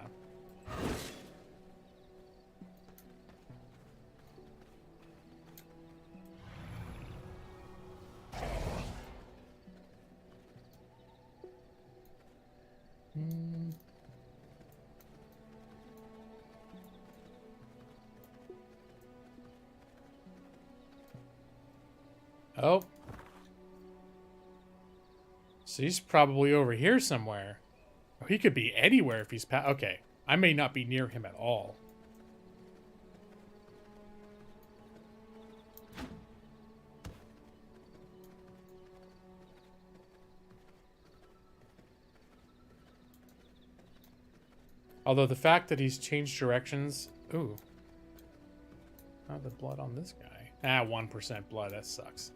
Oh. So he's probably over here somewhere. Oh, he could be anywhere if he's okay. I may not be near him at all. Although the fact that he's changed directions... Ooh. Not the blood on this guy. Ah, 1% blood. That sucks.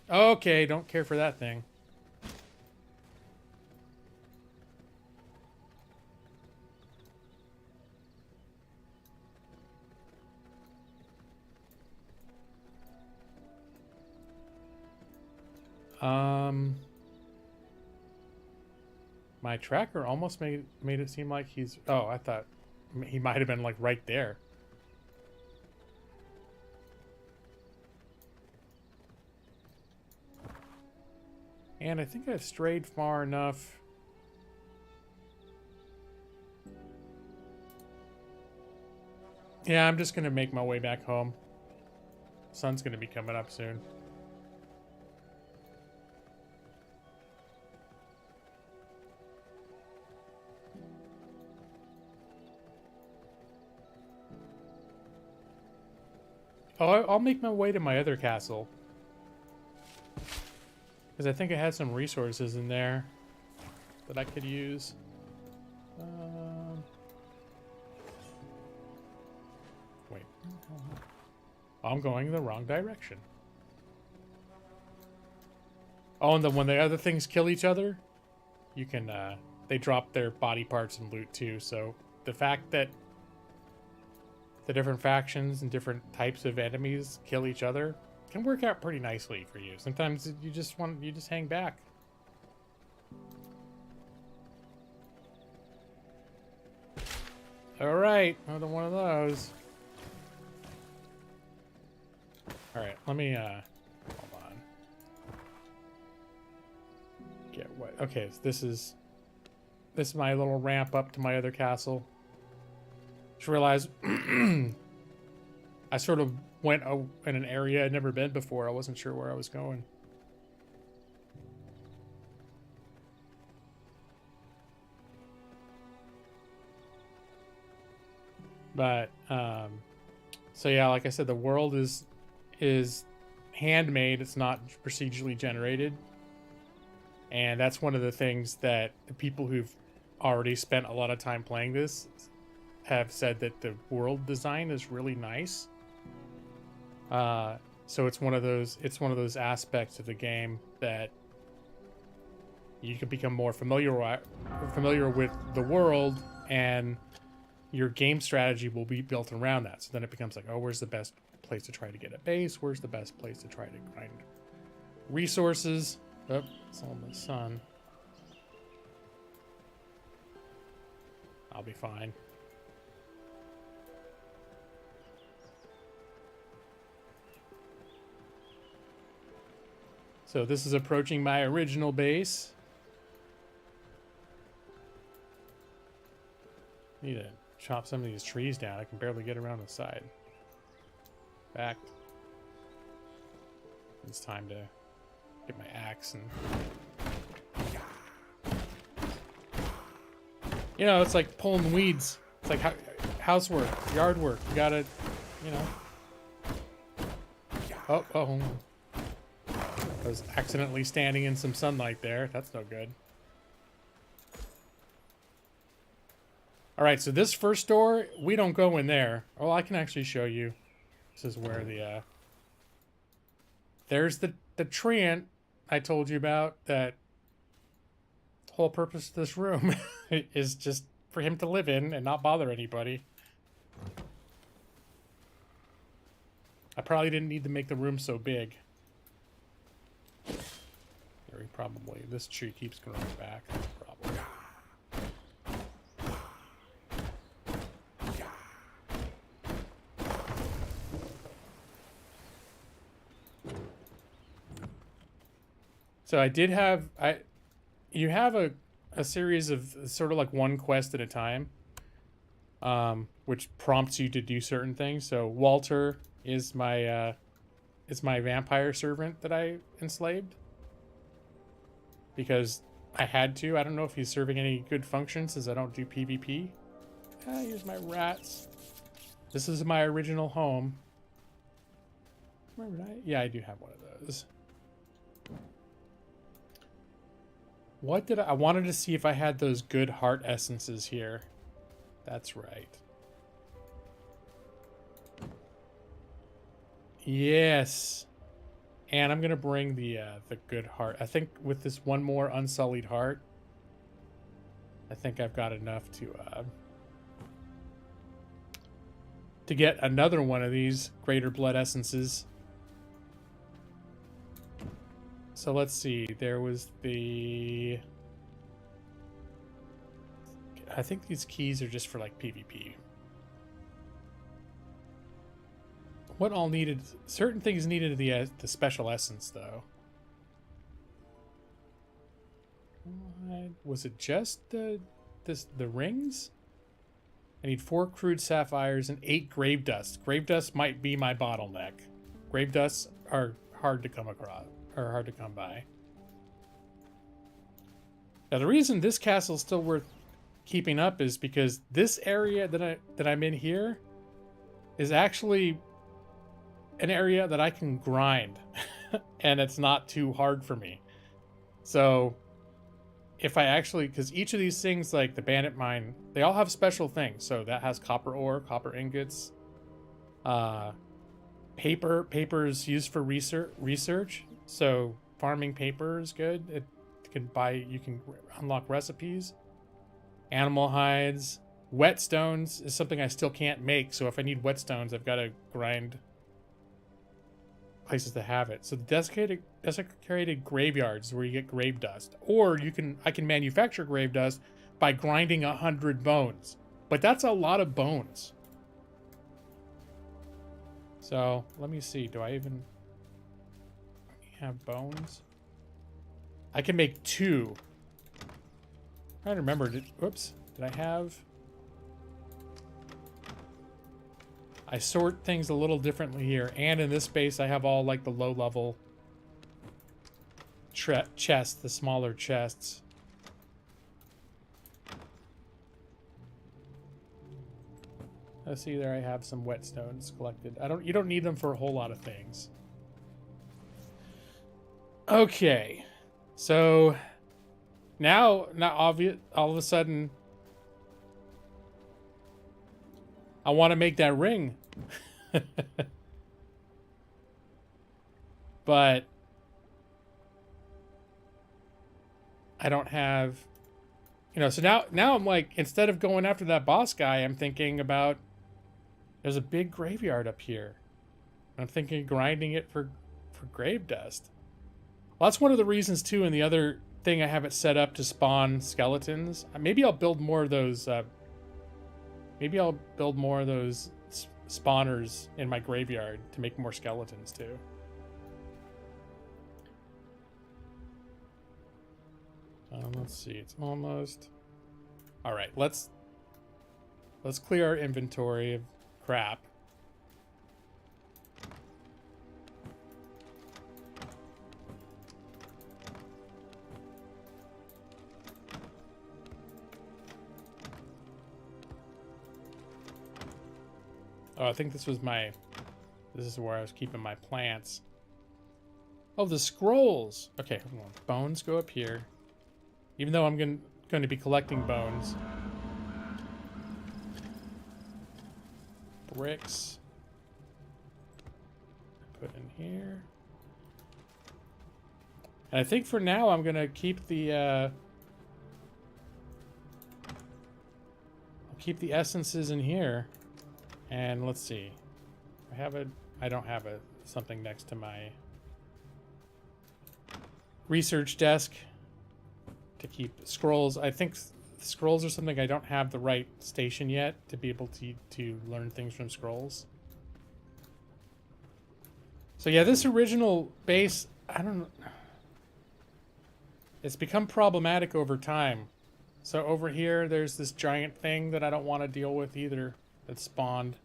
Okay, don't care for that thing. My tracker almost made it seem like he's... Oh, I thought he might have been like right there. And I think I've strayed far enough. Yeah, I'm just going to make my way back home. Sun's going to be coming up soon. Oh, I'll make my way to my other castle. Because I think I had some resources in there that I could use. Wait. I'm going the wrong direction. Oh, and then when the other things kill each other, you can, they drop their body parts and loot too. So the fact that the different factions and different types of enemies kill each other can work out pretty nicely for you. Sometimes you just hang back. All right, another one of those. All right, let me hold on. Get what? Okay, so this is my little ramp up to my other castle. Just realized I sort of went in an area I'd never been before. I wasn't sure where I was going. But so yeah, like I said, the world is handmade. It's not procedurally generated, and that's one of the things that the people who've already spent a lot of time playing this have said, that the world design is really nice. So it's one of those aspects of the game that you can become more familiar with the world, and your game strategy will be built around that. So then it becomes like, oh, where's the best place to try to get a base? Where's the best place to try to Resources. Oh, it's all in the sun. I'll be fine. So this is approaching my original base. Need to chop some of these trees down. I can barely get around the side. Back. It's time to get my axe and... You know, it's like pulling weeds. It's like housework, yard work. You gotta, you know. Oh. I was accidentally standing in some sunlight there. That's no good. All right, so this first door, we don't go in there. Oh, I can actually show you. This is where the, there's the treant I told you about. That whole purpose of this room is just for him to live in and not bother anybody. I probably didn't need to make the room so big. Very probably. This tree keeps growing back. Probably. So I did have you have a series of sort of like one quest at a time, which prompts you to do certain things. So Walter is my vampire servant that I enslaved because I had to. I don't know if he's serving any good functions since I don't do PvP. Here's my rats. This is my original home. Remember that? Yeah, I do have one of those. What did I wanted to see if I had those good heart essences here. That's right. Yes. And I'm going to bring the good heart. I think with this one more unsullied heart, I think I've got enough to get another one of these greater blood essences. So let's see. There was the... I think these keys are just for like PvP. What all needed? Certain things needed the special essence, though. Was it just the rings? I need 4 crude sapphires and 8 grave dust. Grave dust might be my bottleneck. Grave dusts are hard to come across, or hard to come by. Now the reason this castle is still worth keeping up is because this area that I'm in here is actually an area that I can grind and it's not too hard for me. So if I actually, because each of these things, like the bandit mine, they all have special things. So that has copper ore, copper ingots, paper is used for research. So farming paper is good. You can unlock recipes. Animal hides, whetstones is something I still can't make. So if I need whetstones, I've got to grind places to have it. So the desecrated graveyards where you get grave dust, or I can manufacture grave dust by grinding 100 bones, but that's a lot of bones. So let me see. Do I even have bones? I can make 2. I'm trying to remember. Whoops. Did I have? I sort things a little differently here. And in this space, I have all like the low level chests, the smaller chests. Let's see, there I have some whetstones collected. You don't need them for a whole lot of things. Okay. So now obvious, all of a sudden I want to make that ring. But I don't have, so now I'm like, instead of going after that boss guy, I'm thinking about, there's a big graveyard up here. I'm thinking of grinding it for grave dust. Well, that's one of the reasons too. And the other thing, I have it set up to spawn skeletons. Maybe I'll build more of those. Maybe I'll build more of those spawners in my graveyard to make more skeletons too. Let's see. It's almost. All right. Let's clear our inventory of crap. Oh, I think this was my... This is where I was keeping my plants. Oh, the scrolls! Okay, hold on. Bones go up here. Even though I'm going to be collecting bones. Bricks. Put in here. And I think for now I'm going to keep the... I'll keep the essences in here. And let's see. I don't have something next to my research desk to keep scrolls. I think scrolls are something I don't have the right station yet to be able to learn things from scrolls. So yeah, this original base, I don't know. It's become problematic over time. So over here, there's this giant thing that I don't want to deal with either. That spawned,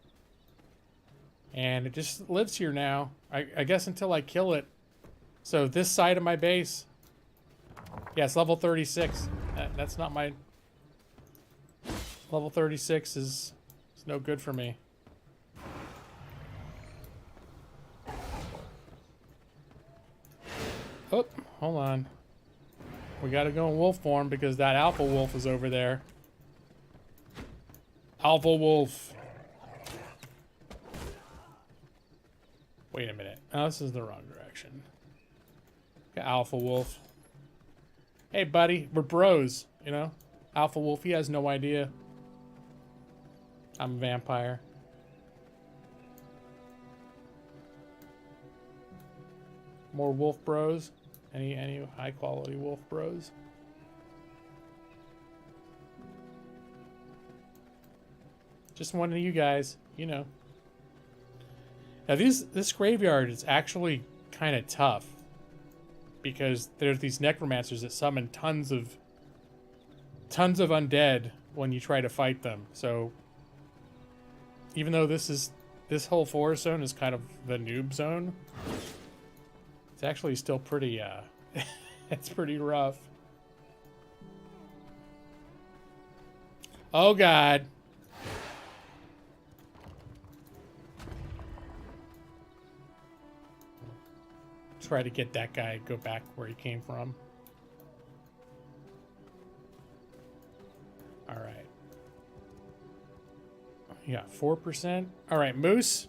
and it just lives here now. I guess until I kill it. So this side of my base, yeah, it's level 36. That's not my level 36 is no good for me. Oh, hold on. We got to go in wolf form because that alpha wolf is over there. Alpha wolf. Wait a minute. Oh, this is the wrong direction. Alpha wolf. Hey, buddy. We're bros, you know? Alpha wolf, he has no idea. I'm a vampire. More wolf bros? Any high quality wolf bros? Just one of you guys, you know. Now this graveyard is actually kind of tough because there's these necromancers that summon tons of undead when you try to fight them. So even though this whole forest zone is kind of the noob zone, it's actually still pretty it's pretty rough. Oh god. Try to get that guy go back where he came from. All right. You got 4%. All right, Moose.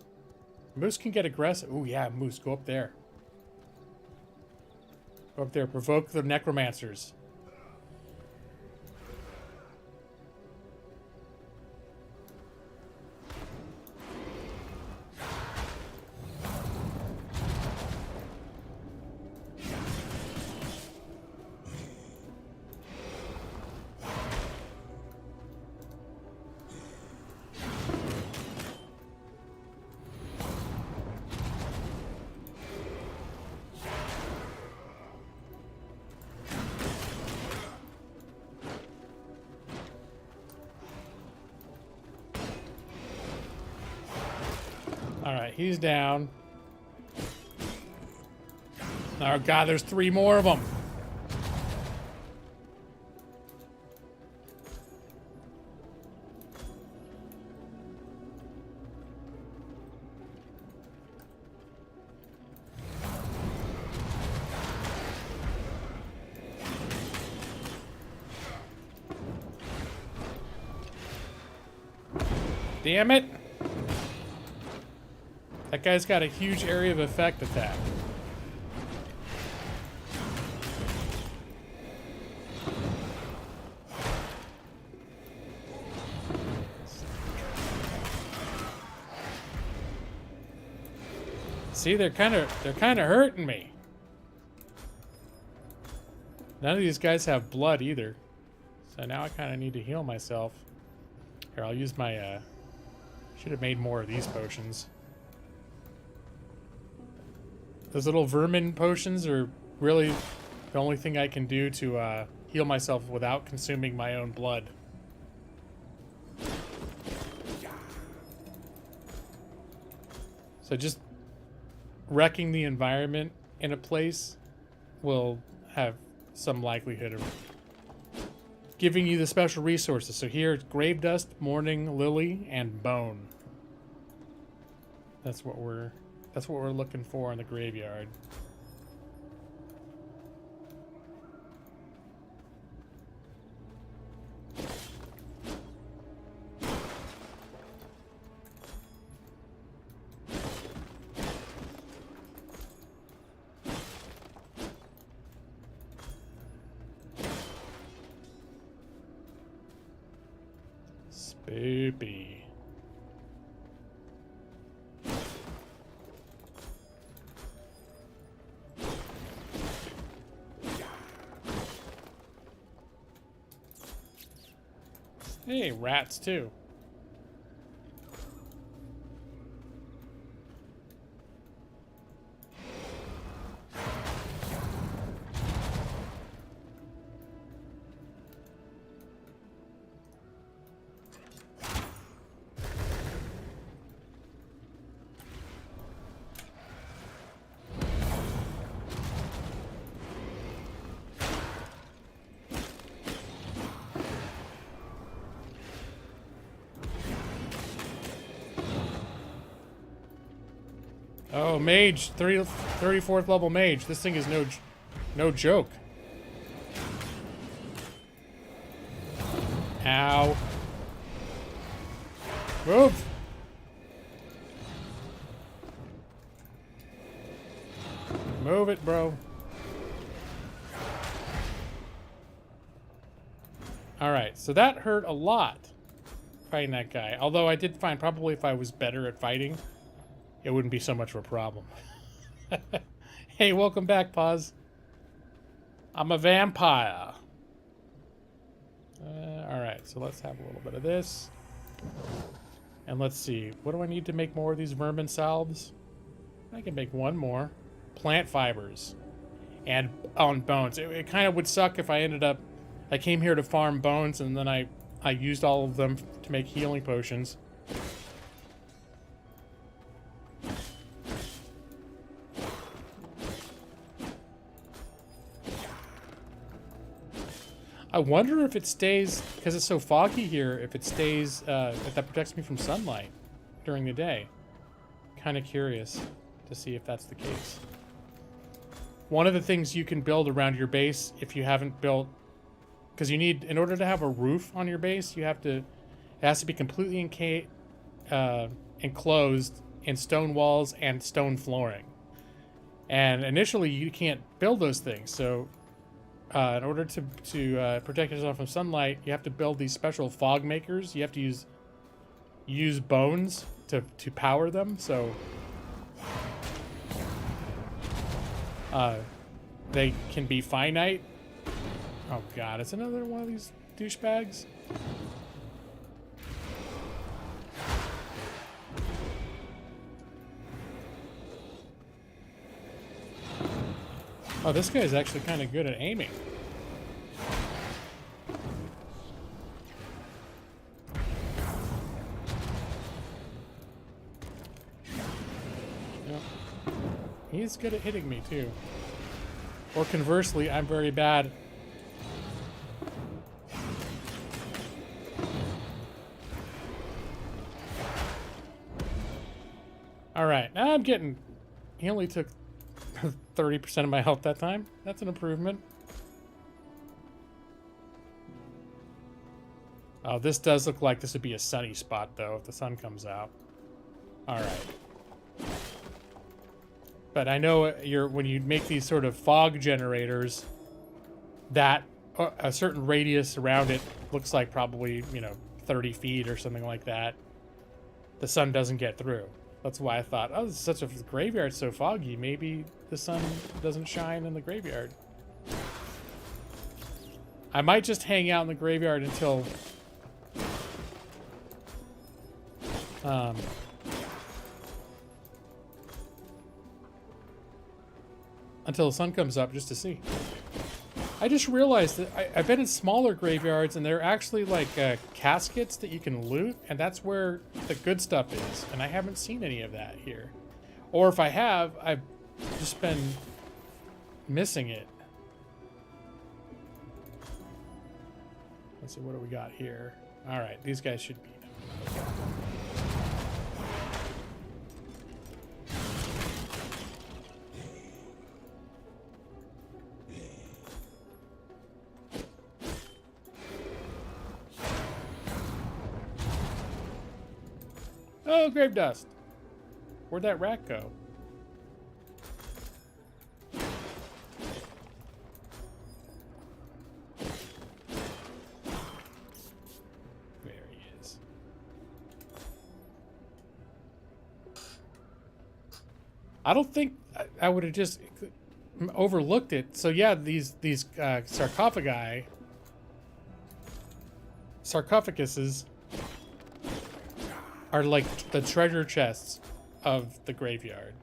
Moose can get aggressive. Oh yeah, Moose, go up there. Go up there. Provoke the necromancers. Alright, he's down. Oh god, there's 3 more of them. Damn it. That guy's got a huge area of effect attack. See, they're kind of hurting me. None of these guys have blood either. So now I kind of need to heal myself. Here, I'll use my, should have made more of these potions. Those little vermin potions are really the only thing I can do to heal myself without consuming my own blood. So just wrecking the environment in a place will have some likelihood of giving you the special resources. So here it's grave dust, morning lily, and bone. That's what we're looking for in the graveyard. Spoopy. Hey, rats too. Oh, mage, 34th level mage. This thing is no joke. Ow. Move. Move it, bro. Alright, so that hurt a lot, fighting that guy. Although I did find probably if I was better at fighting, it wouldn't be so much of a problem. Hey, welcome back, Paz. I'm a vampire. Alright, so let's have a little bit of this. And let's see. What do I need to make more of these vermin salves? I can make one more. Plant fibers. And on bones. It kind of would suck if I ended up... I came here to farm bones and then I used all of them to make healing potions. I wonder if it stays, because it's so foggy here, if it stays, if that protects me from sunlight during the day. Kind of curious to see if that's the case. One of the things you can build around your base, if you haven't built, because you need, in order to have a roof on your base, you have to, it has to be completely enclosed in stone walls and stone flooring. And initially you can't build those things, so in order to protect yourself from sunlight, you have to build these special fog makers. You have to use bones to power them. So they can be finite. Oh god, it's another one of these douchebags. Oh, this guy's actually kind of good at aiming. Yep. He's good at hitting me, too. Or conversely, I'm very bad. Alright, now I'm getting... He only took 30% of my health that time. That's an improvement. Oh, this does look like this would be a sunny spot, though, if the sun comes out. Alright. But I know when you make these sort of fog generators, that a certain radius around it looks like probably, 30 feet or something like that. The sun doesn't get through. That's why I thought, oh, this is such a graveyard, so foggy. Maybe the sun doesn't shine in the graveyard. I might just hang out in the graveyard until the sun comes up, just to see. I just realized that I've been in smaller graveyards, and they're actually like caskets that you can loot, and that's where the good stuff is. And I haven't seen any of that here. Or if I have, I've just been missing it. Let's see, what do we got here? All right, these guys should be. Oh, grave dust. Where'd that rat go? There he is. I don't think I would have just overlooked it. So yeah, these sarcophaguses are like the treasure chests of the graveyard.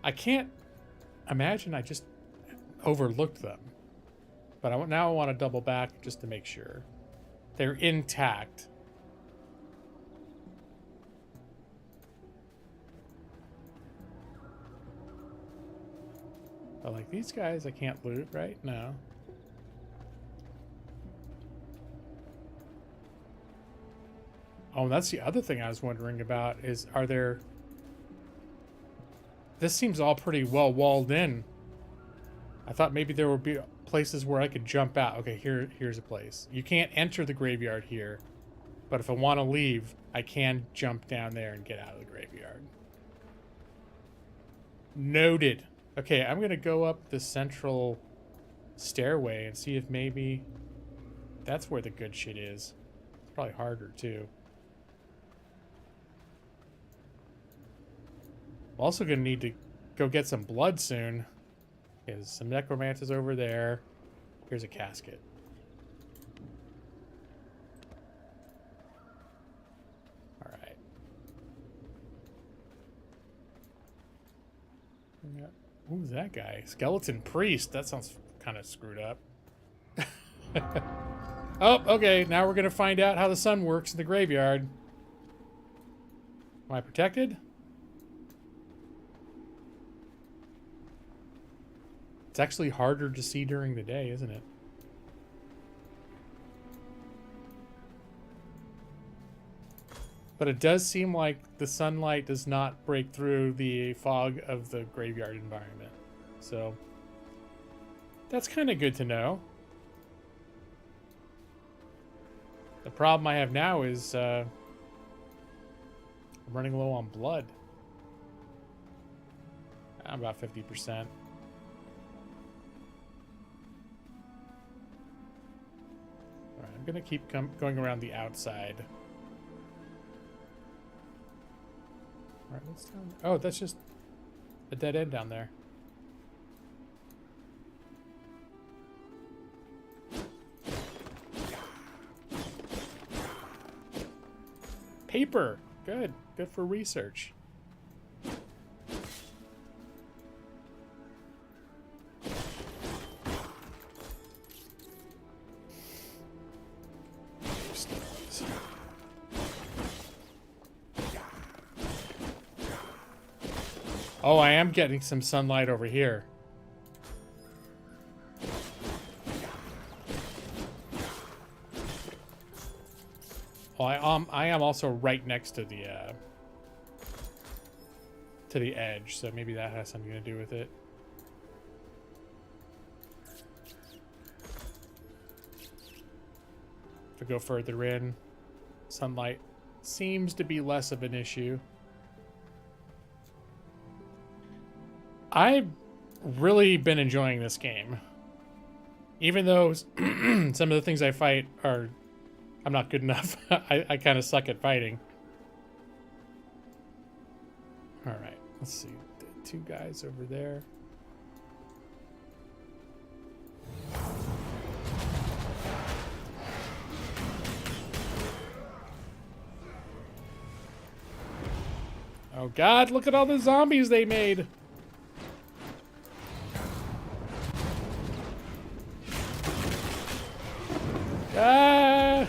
I can't imagine I just overlooked them. But now I want to double back just to make sure. They're intact. But like these guys, I can't loot, right? No. Oh, that's the other thing I was wondering about is, are there... This seems all pretty well walled in. I thought maybe there would be places where I could jump out. Okay, here's a place. You can't enter the graveyard here, but if I want to leave, I can jump down there and get out of the graveyard. Noted. Okay, I'm going to go up the central stairway and see if maybe that's where the good shit is. It's probably harder, too. I'm also going to need to go get some blood soon. There's some necromancers over there. Here's a casket. All right. Who's that guy? Skeleton priest. That sounds kind of screwed up. Oh, okay. Now we're going to find out how the sun works in the graveyard. Am I protected? It's actually harder to see during the day, isn't it? But it does seem like the sunlight does not break through the fog of the graveyard environment. So that's kind of good to know. The problem I have now is I'm running low on blood. I'm about 50%. Alright, I'm gonna keep going around the outside. Alright, what's down there? Oh, that's just a dead end down there. Paper! Good. Good for research. Oh, I am getting some sunlight over here. Well, I am also right next to the edge, so maybe that has something to do with it. If I go further in, sunlight seems to be less of an issue. I've really been enjoying this game. Even though some of the things I fight are... I'm not good enough. I kind of suck at fighting. Alright, let's see. The two guys over there. Oh god, look at all the zombies they made! Ah!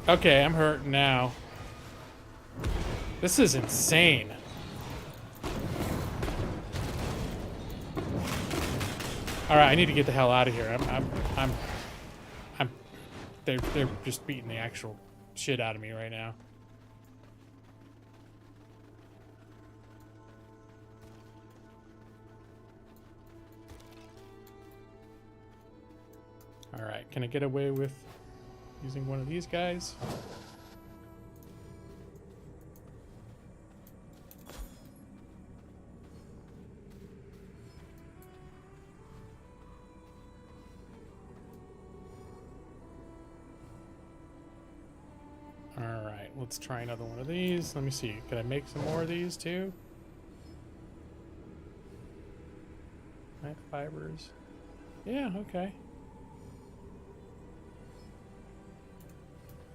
Okay, I'm hurt now. This is insane. All right, I need to get the hell out of here. They're just beating the actual shit out of me right now. All right, can I get away with using one of these guys? Alright, let's try another one of these. Let me see. Can I make some more of these too? Plant fibers. Yeah, okay.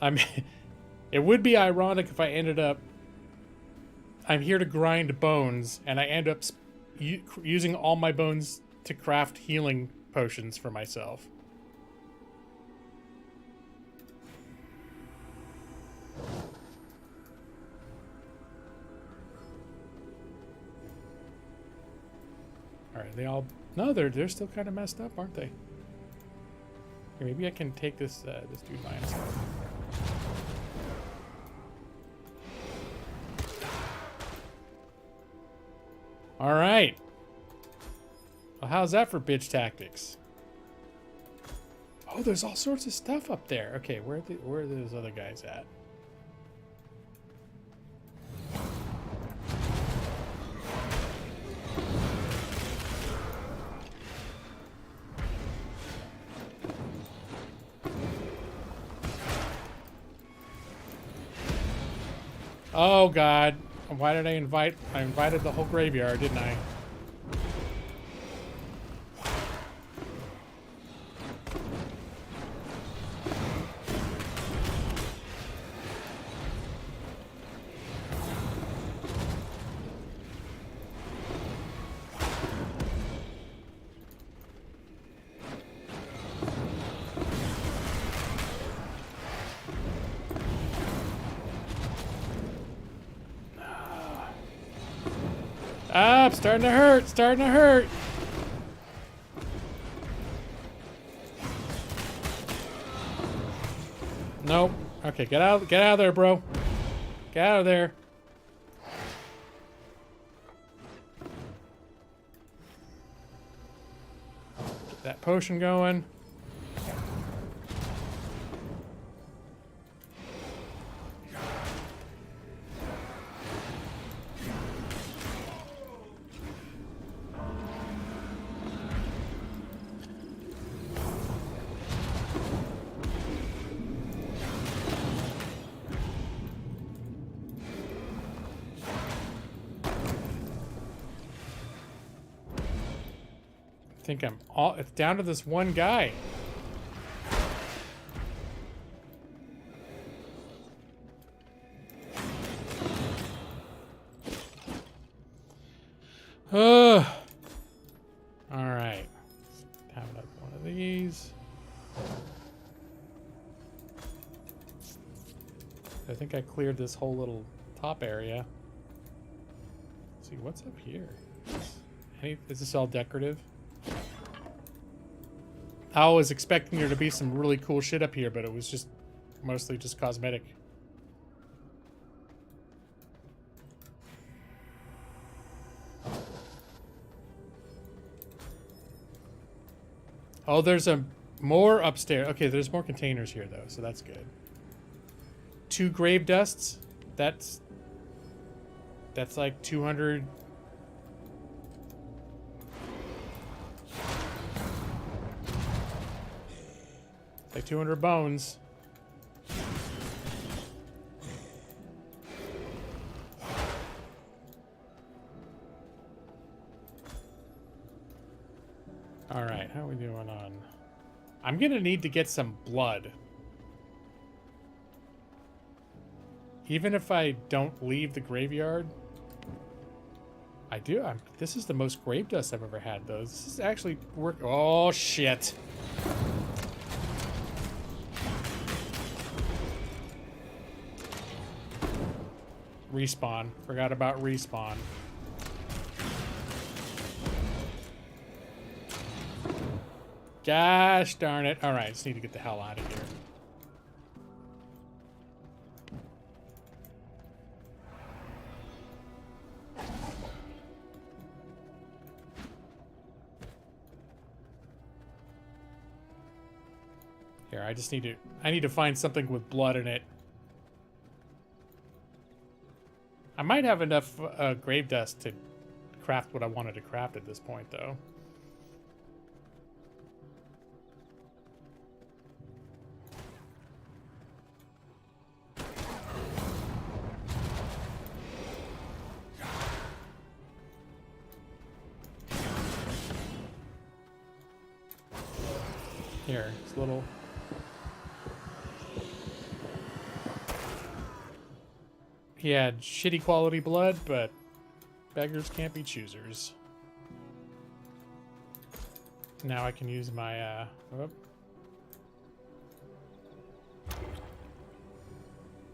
I mean, it would be ironic if I ended up... I'm here to grind bones, and I end up using all my bones to craft healing potions for myself. Alright, they all... No, they're still kind of messed up, aren't they? Here, maybe I can take this this dude by himself. All right. Well, how's that for bitch tactics? Oh, there's all sorts of stuff up there. Okay, where are those other guys at? Oh God. Why did I invite... I invited the whole graveyard, didn't I? Ah, it's starting to hurt, starting to hurt. Nope. Okay, get out of there, bro. Get out of there. Get that potion going. I think it's down to this one guy. All right. Have another one of these. I think I cleared this whole little top area. Let's see what's up here. Is this all decorative? I was expecting there to be some really cool shit up here, but it was just mostly just cosmetic. Oh, there's more upstairs. Okay, there's more containers here though, so that's good. 2 grave dusts. That's That's like 200. Like 200 bones. All right, how are we doing on? I'm gonna need to get some blood. Even if I don't leave the graveyard. I do. This is the most grave dust I've ever had, though. This is actually work. Oh, shit. Respawn. Forgot about respawn. Gosh darn it. All right, just need to get the hell out of here. Here, I need to find something with blood in it. I might have enough grave dust to craft what I wanted to craft at this point, though. Here, it's a little... He had shitty quality blood, but beggars can't be choosers. Now I can use my,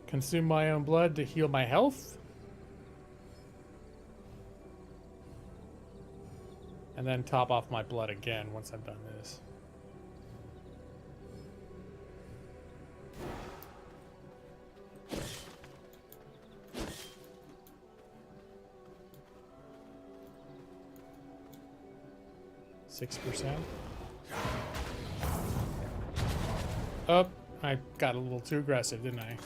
consume my own blood to heal my health. And then top off my blood again once I've done this. %. Oh, I got a little too aggressive, didn't I?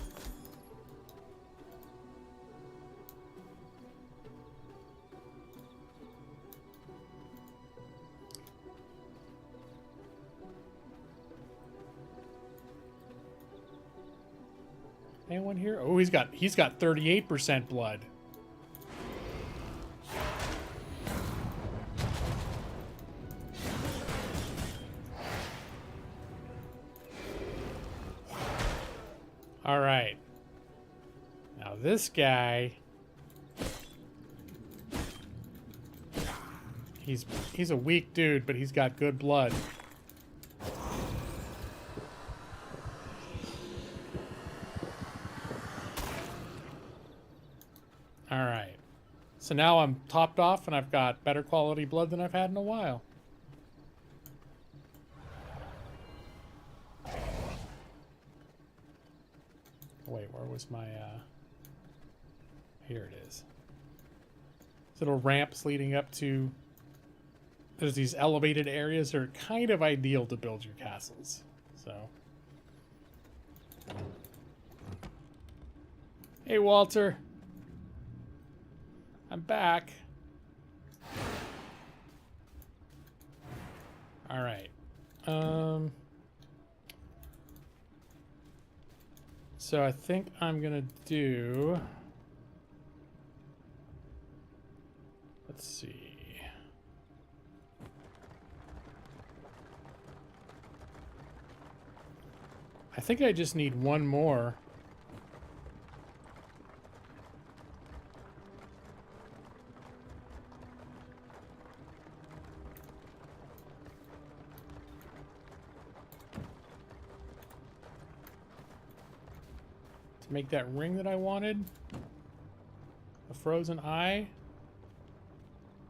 Anyone here? Oh, he's got 38% blood. All right. Now this guy, he's a weak dude, but he's got good blood. All right. So now I'm topped off and I've got better quality blood than I've had in a while. Wait, where was my, here it is. These little ramps leading up to, there's these elevated areas that are kind of ideal to build your castles, so. Hey, Walter. I'm back. All right. So I think I'm gonna do, let's see. I think I just need one more. Make that ring that I wanted. A frozen eye.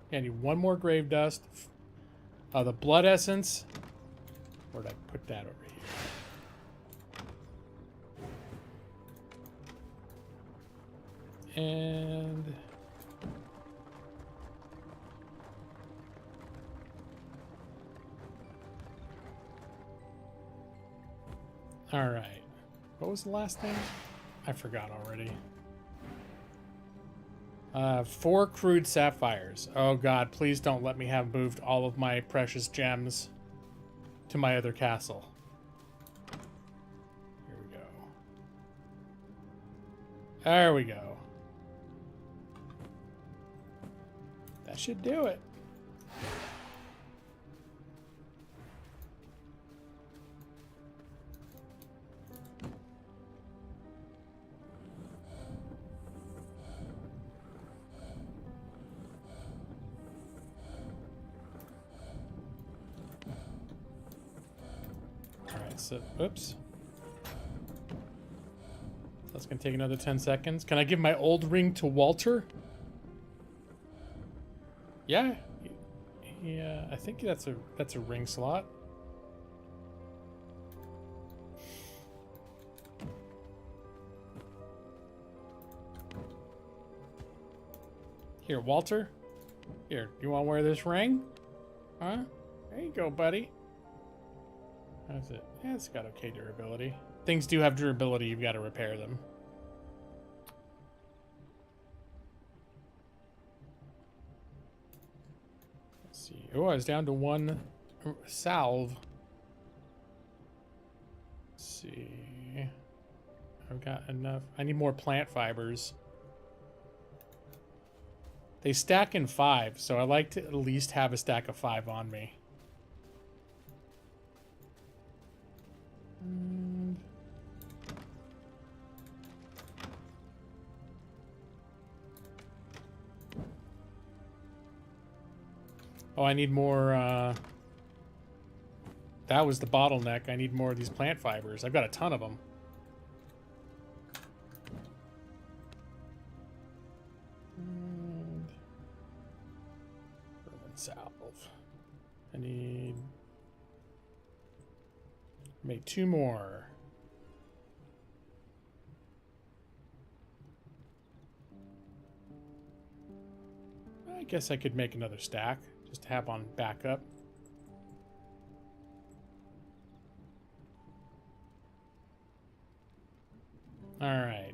Yeah, I need one more grave dust. The blood essence. Where'd I put that over here? And all right. What was the last thing? I forgot already. 4 crude sapphires. Oh god, please don't let me have moved all of my precious gems to my other castle. Here we go. There we go. That should do it. So, oops. That's gonna take another 10 seconds. Can I give my old ring to Walter? Yeah. Yeah, I think that's a ring slot. Here, Walter. Here, you want to wear this ring? Huh? There you go, buddy. How's it? Yeah, it's got okay durability. Things do have durability, you've got to repair them. Let's see. Oh, I was down to 1 salve. Let's see. I've got enough. I need more plant fibers. They stack in 5, so I like to at least have a stack of 5 on me. Oh, I need more, that was the bottleneck. I need more of these plant fibers. I've got a ton of them. And Berlin salve. I need... Make 2 more. I guess I could make another stack just to have on backup. All right.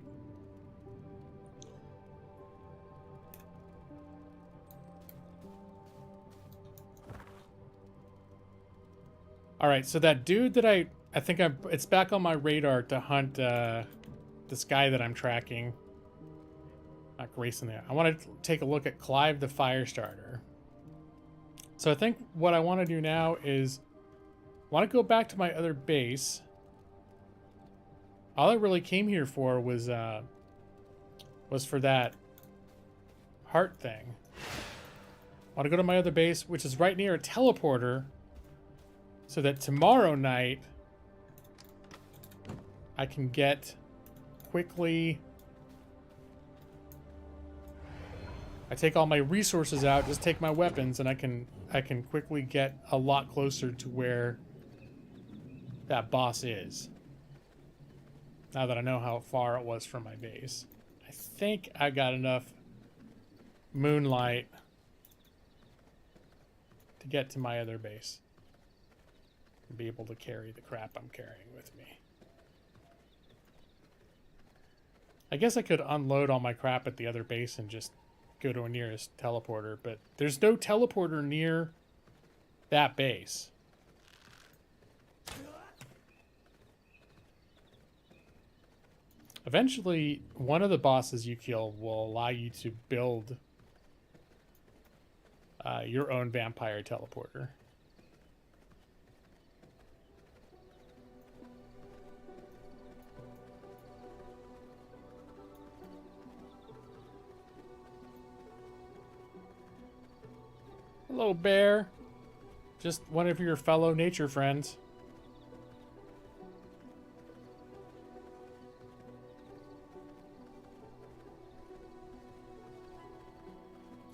All right, so that dude that I think it's back on my radar to hunt this guy that I'm tracking. Not Grayson there. I want to take a look at Clive the Firestarter. So I think what I want to do now is I want to go back to my other base. All I really came here for was for that heart thing. I want to go to my other base, which is right near a teleporter, so that tomorrow night I can get quickly... I take all my resources out, just take my weapons, and I can quickly get a lot closer to where that boss is. Now that I know how far it was from my base. I think I got enough moonlight to get to my other base. And be able to carry the crap I'm carrying with me. I guess I could unload all my crap at the other base and just go to a nearest teleporter, but there's no teleporter near that base. Eventually, one of the bosses you kill will allow you to build your own vampire teleporter. Hello, bear. Just one of your fellow nature friends.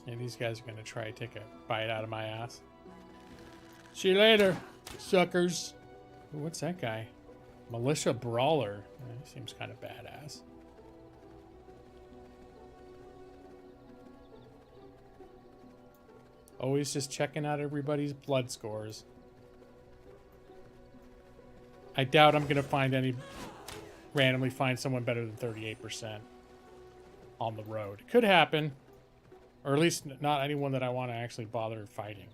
And these guys are going to try to take a bite out of my ass. See you later, suckers. Ooh, what's that guy? Militia Brawler. He seems kind of badass. Always just checking out everybody's blood scores. I doubt I'm going to randomly find someone better than 38% on the road. It could happen. Or at least not anyone that I want to actually bother fighting.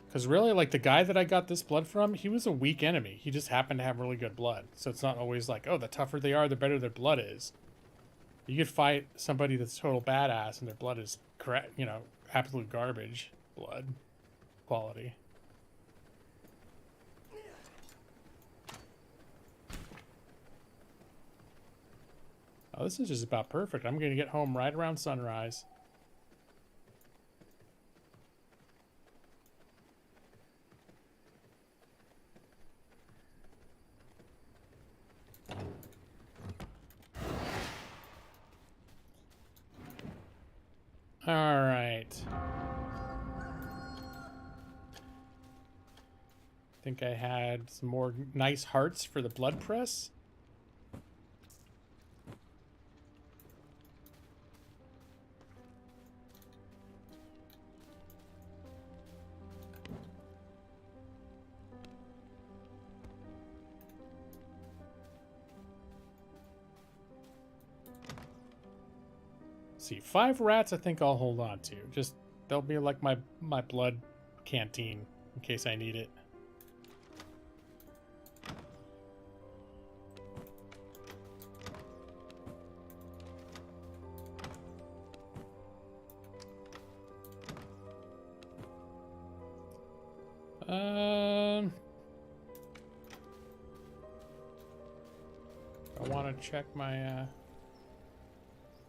Because really, like, the guy that I got this blood from, he was a weak enemy. He just happened to have really good blood. So it's not always like, oh, the tougher they are, the better their blood is. You could fight somebody that's total badass and their blood is, correct, you know, absolute garbage blood quality. Oh, this is just about perfect. I'm going to get home right around sunrise. All right. I think I had some more nice hearts for the blood press. See, 5 rats I think I'll hold on to. Just, they'll be like my blood canteen in case I need it. I want to check my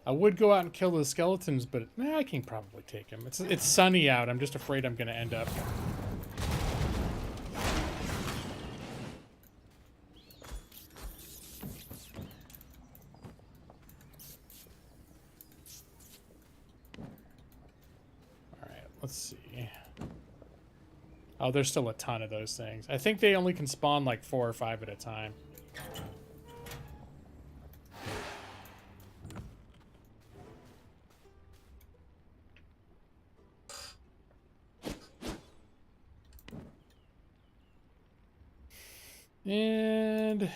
I would go out and kill the skeletons, but I can probably take him. It's sunny out. I'm just afraid I'm going to end up. All right, let's see. Oh, there's still a ton of those things. I think they only can spawn like 4 or 5 at a time. And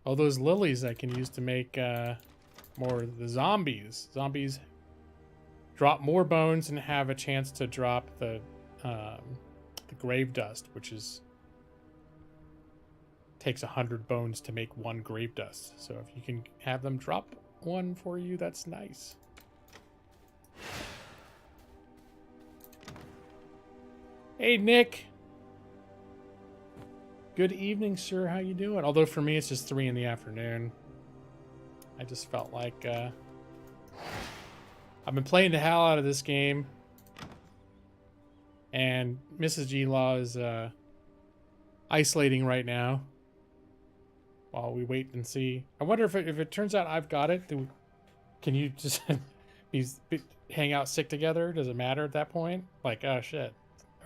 all those lilies I can use to make more of the zombies. Zombies drop more bones and have a chance to drop the grave dust, which is takes 100 bones to make 1 grave dust. So if you can have them drop 1 for you, that's nice. Hey, Nick. Good evening, sir. How you doing? Although for me, it's just 3 in the afternoon. I just felt like I've been playing the hell out of this game, and Mrs. G-Law is isolating right now while we wait and see. I wonder if it turns out I've got it. Can you just hang out sick together? Does it matter at that point? Like, oh shit,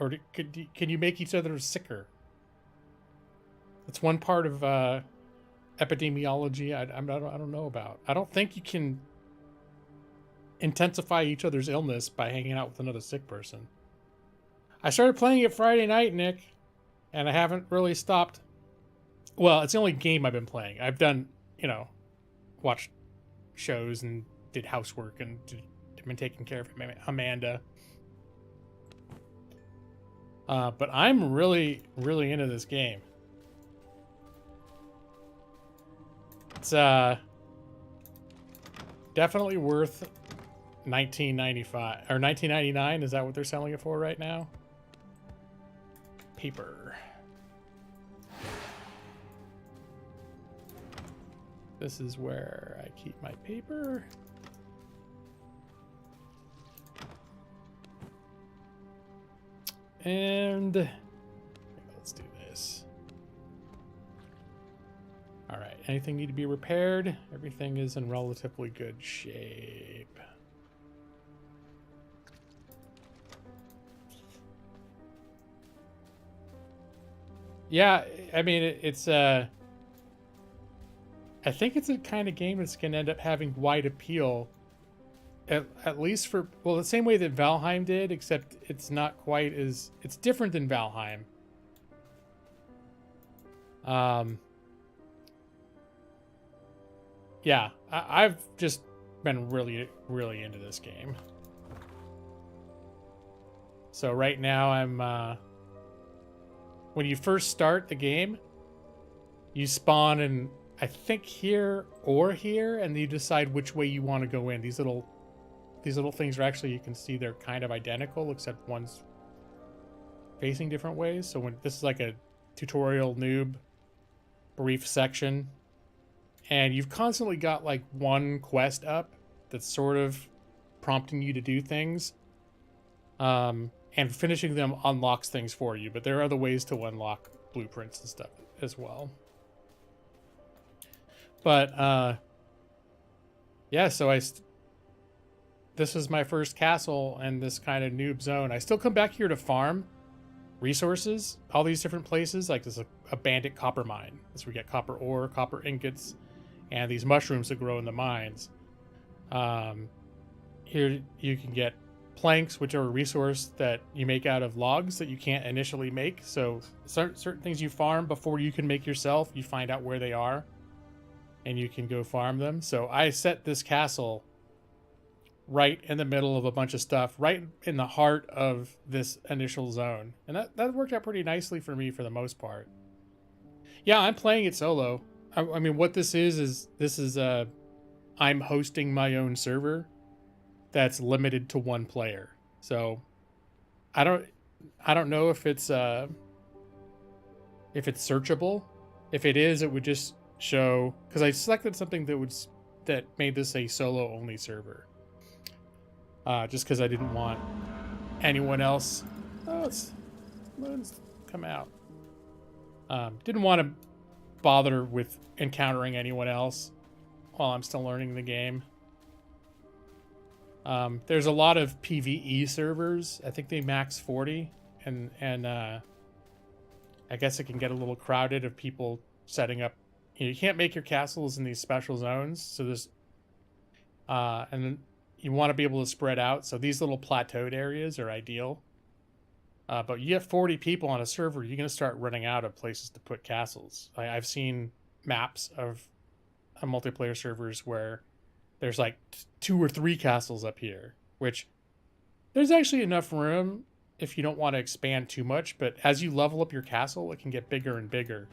or can you make each other sicker? It's one part of epidemiology I don't know about. I don't think you can intensify each other's illness by hanging out with another sick person. I started playing it Friday night, Nick, and I haven't really stopped. Well, it's the only game I've been playing. I've done, watched shows and did housework and been taking care of Amanda. But I'm really, really into this game. It's definitely worth $19.95 or $19.99. Is that what they're selling it for right now? Paper. This is where I keep my paper. And let's do this. All right, anything need to be repaired? Everything is in relatively good shape. Yeah, I mean, it's I think it's a kind of game that's going to end up having wide appeal, at least for, well, the same way that Valheim did, except it's not quite as, it's different than Valheim. Yeah, I've just been really, really into this game. So right now I'm, when you first start the game, you spawn in, I think here or here, and you decide which way you want to go in. These little things are actually, you can see they're kind of identical, except one's facing different ways. So when this is like a tutorial noob brief section, and you've constantly got like one quest up that's sort of prompting you to do things, and finishing them unlocks things for you, but there are other ways to unlock blueprints and stuff as well. But yeah, so this is my first castle in this kind of noob zone. I still come back here to farm resources, all these different places. Like there's a bandit copper mine. That's where we get copper ore, copper ingots, and these mushrooms that grow in the mines. Here you can get planks, which are a resource that you make out of logs that you can't initially make. So certain things you farm before you can make yourself, you find out where they are, and you can go farm them. So I set this castle right in the middle of a bunch of stuff, right in the heart of this initial zone. And that worked out pretty nicely for me for the most part. Yeah, I'm playing it solo. I mean, what this is I'm hosting my own server that's limited to one player. So I don't know if it's searchable. If it is, it would just show, because I selected something that made this a solo only server. Just because I didn't want anyone else. Oh, let's come out. Didn't want to bother with encountering anyone else while I'm still learning the game. There's a lot of PvE servers. I think they max 40, and I guess it can get a little crowded of people setting up. You can't make your castles in these special zones, so there's and then you want to be able to spread out. So these little plateaued areas are ideal. But you get 40 people on a server, you're going to start running out of places to put castles. I've seen maps of multiplayer servers where there's like 2 or 3 castles up here, which there's actually enough room if you don't want to expand too much. But as you level up your castle, it can get bigger and bigger.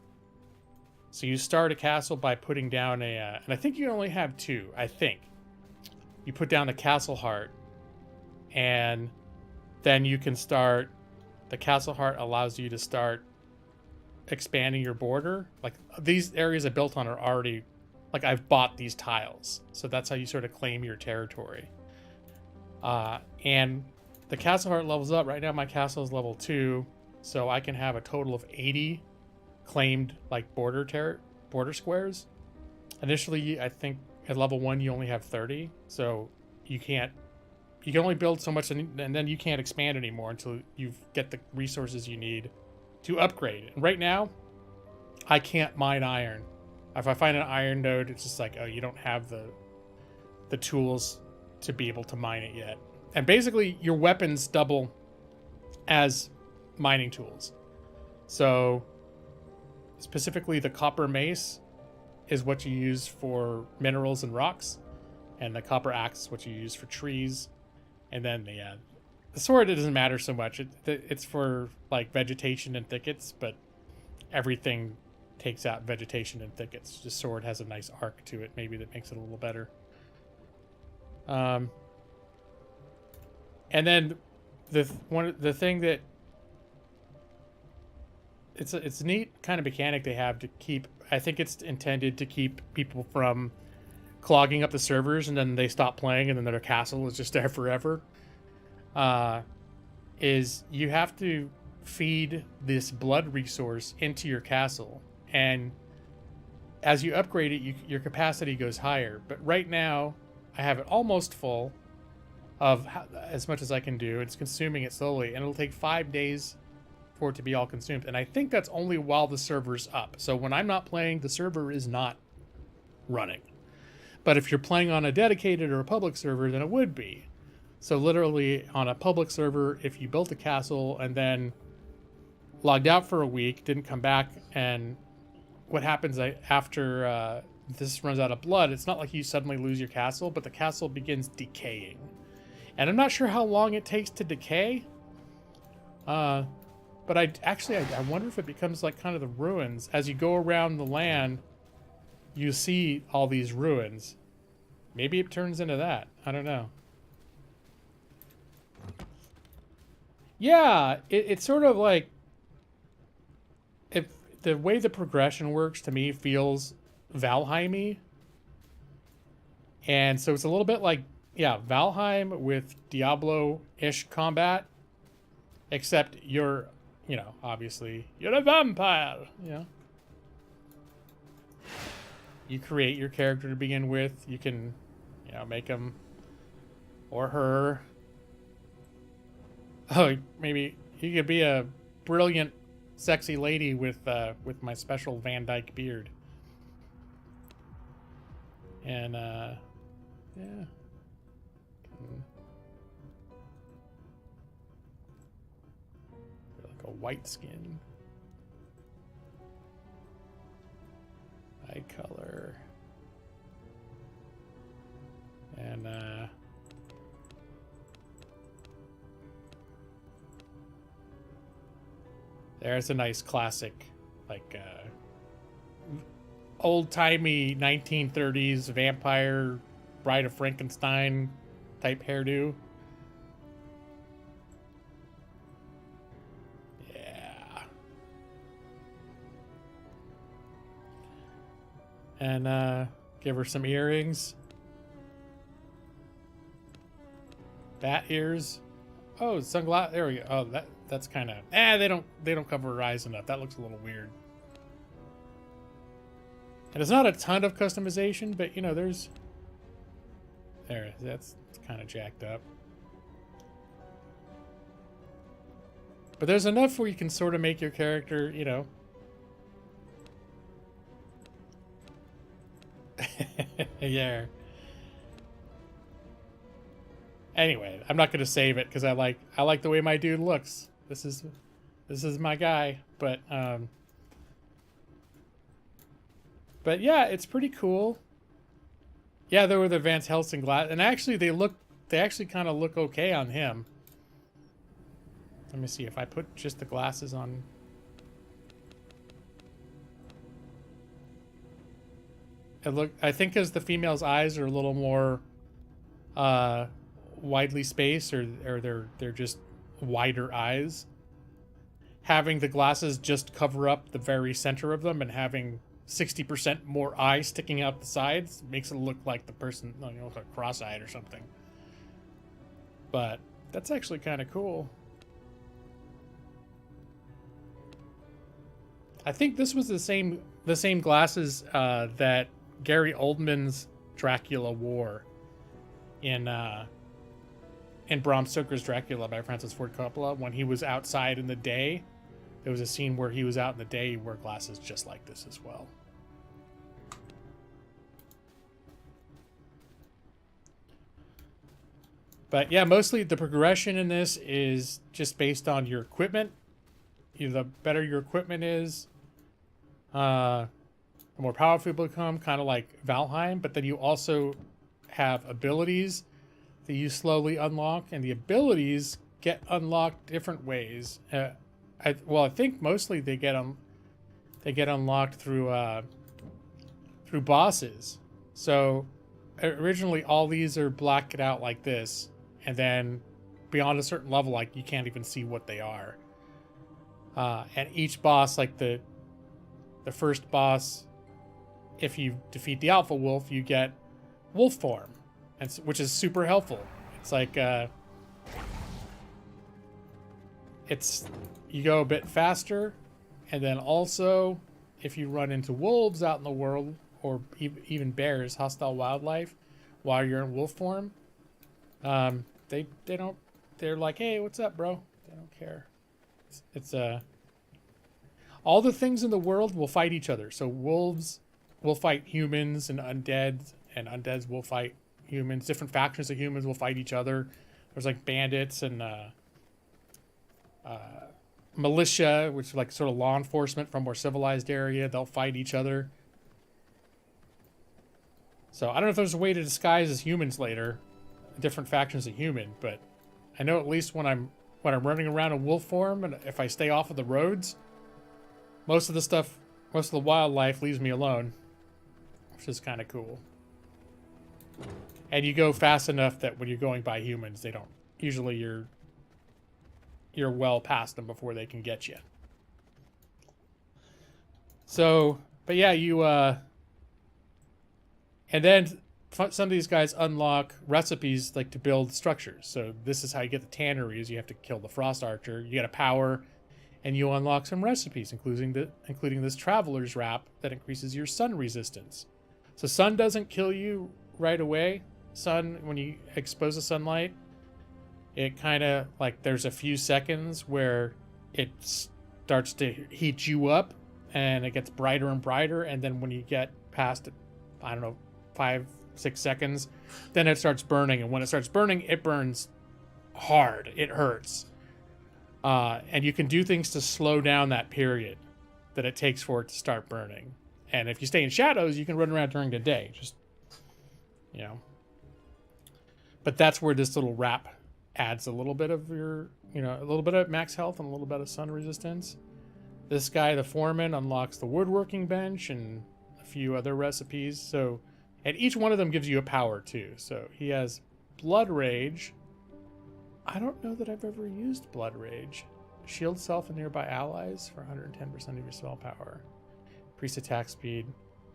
So you start a castle by putting down and I think you only have 2, I think. You put down the castle heart, and then you can start. The castle heart allows you to start expanding your border. Like these areas I built on are already, like I've bought these tiles, so that's how you sort of claim your territory. And the castle heart levels up. Right now my castle is level 2, so I can have a total of 80 claimed like border squares. Initially, I think at level 1 you only have 30, so you can only build so much, and then you can't expand anymore until you get the resources you need to upgrade. And right now, I can't mine iron. If I find an iron node, it's just like, oh, you don't have the tools to be able to mine it yet. And basically, your weapons double as mining tools. So, specifically the copper mace is what you use for minerals and rocks, and the copper axe is what you use for trees. And then the sword, it doesn't matter so much. It's for like vegetation and thickets, but everything takes out vegetation and thickets. The sword has a nice arc to it, maybe, that makes it a little better. And then the thing that it's a neat kind of mechanic they have to keep. I think it's intended to keep people from clogging up the servers, and then they stop playing, and then their castle is just there forever. Is you have to feed this blood resource into your castle, and as you upgrade it, your capacity goes higher. But right now, I have it almost full of as much as I can do. It's consuming it slowly, and it'll take 5 days for it to be all consumed. And I think that's only while the server's up. So when I'm not playing, the server is not running. But if you're playing on a dedicated or a public server, then it would be. So literally on a public server, if you built a castle and then logged out for a week, didn't come back, and what happens after if this runs out of blood, it's not like you suddenly lose your castle, but the castle begins decaying. And I'm not sure how long it takes to decay. But I wonder if it becomes like kind of the ruins. As you go around the land, you see all these ruins. Maybe it turns into that. I don't know. Yeah, it's sort of like, if the way the progression works to me feels Valheim-y. And so it's a little bit like, yeah, Valheim with Diablo-ish combat, except you're, you know, obviously you're a vampire, you know. You create your character to begin with. You can, you know, make him or her. Oh, maybe you could be a brilliant, sexy lady with my special Van Dyke beard. And yeah. Like a white skin. Eye color. And there's a nice classic, like old-timey 1930s vampire Bride of Frankenstein type hairdo. Yeah. And give her some earrings. Bat ears. Oh, sunglasses. There we go. Oh, that's kind of they don't cover her eyes enough. That looks a little weird. And it's not a ton of customization, but you know, that's kind of jacked up. But there's enough where you can sort of make your character, you know. Yeah. Anyway, I'm not gonna save it because I like the way my dude looks. This is my guy. But yeah, it's pretty cool. Yeah, there were the Van Helsing glass, and actually they actually kind of look okay on him. Let me see if I put just the glasses on. I think as the female's eyes are a little more widely spaced, or they're just wider eyes. Having the glasses just cover up the very center of them and having 60% more eye sticking out the sides makes it look like the person, you know, like cross-eyed or something. But that's actually kind of cool. I think this was the same glasses that Gary Oldman's Dracula wore in Bram Stoker's Dracula by Francis Ford Coppola when he was outside in the day. There was a scene where he was out in the day. He wore glasses just like this as well. But yeah, mostly the progression in this is just based on your equipment. You know, the better your equipment is, the more powerful you become, kind of like Valheim. But then you also have abilities that you slowly unlock, and the abilities get unlocked different ways. I think mostly they get unlocked through bosses. So originally all these are blacked out like this, and then beyond a certain level, like you can't even see what they are. And each boss, like the first boss, if you defeat the Alpha Wolf, you get wolf form, and which is super helpful. It's like you go a bit faster, and then also if you run into wolves out in the world, or even bears, hostile wildlife, while you're in wolf form, they're like, hey, what's up, bro? They don't care. It's all the things in the world will fight each other. So wolves will fight humans and undeads will fight humans. Different factions of humans will fight each other. There's like bandits and militia, which is like sort of law enforcement from more civilized area. They'll fight each other. So I don't know if there's a way to disguise as humans later, different factions of human, but I know at least when I'm running around in wolf form, and if I stay off of the roads, most of the wildlife leaves me alone, which is kind of cool. And you go fast enough that when you're going by humans, they don't. Usually you're well past them before they can get you. So, but yeah, and then some of these guys unlock recipes like to build structures. So this is how you get the tanneries. You have to kill the frost archer. You get a power, and you unlock some recipes, including this traveler's wrap that increases your sun resistance. So sun doesn't kill you right away. Sun, when you expose the sunlight, it kind of like there's a few seconds where it starts to heat you up, and it gets brighter and brighter. And then when you get past, I don't know, 5-6 seconds, then it starts burning. And when it starts burning, it burns hard. It hurts. And you can do things to slow down that period that it takes for it to start burning. And if you stay in shadows, you can run around during the day. Just, you know. But that's where this little wrap adds a little bit of your, a little bit of max health and a little bit of sun resistance. This guy, the foreman, unlocks the woodworking bench and a few other recipes. So, and each one of them gives you a power too. So he has Blood Rage. I don't know that I've ever used Blood Rage. Shield self and nearby allies for 110% of your spell power. Increased attack speed.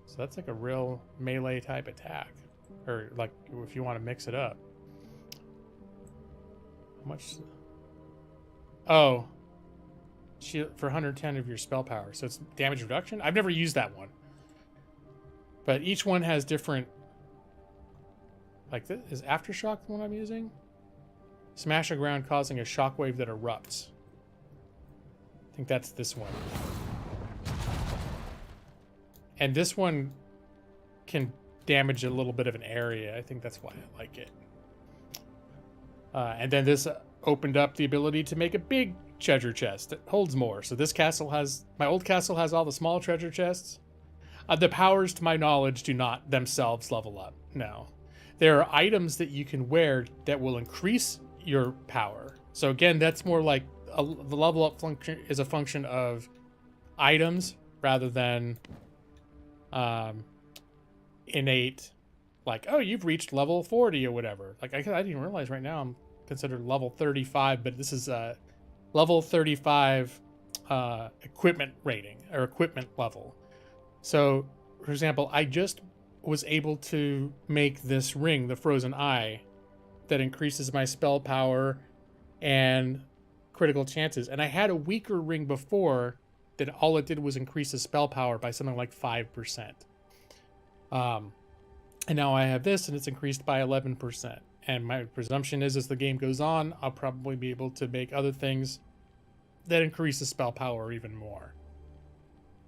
So that's like a real melee type attack. Or like if you want to mix it up. How much? Oh. Shield for 110 of your spell power. So it's damage reduction? I've never used that one. But each one has different... Like this is Aftershock the one I'm using? Smash the ground causing a shockwave that erupts. I think that's this one. And this one can damage a little bit of an area. I think that's why I like it. And then this opened up the ability to make a big treasure chest that holds more. So this castle has... My old castle has all the small treasure chests. The powers, to my knowledge, do not themselves level up. No. There are items that you can wear that will increase your power. So again, that's more like the level up function is a function of items rather than innate, like, oh, you've reached level 40 or whatever. Like I didn't realize right now I'm considered level 35, but this is level 35 equipment rating or equipment level. So, for example, I just was able to make this ring, the Frozen Eye, that increases my spell power and critical chances. And I had a weaker ring before that all it did was increase the spell power by something like 5%. And now I have this, and it's increased by 11%. And my presumption is as the game goes on, I'll probably be able to make other things that increase the spell power even more.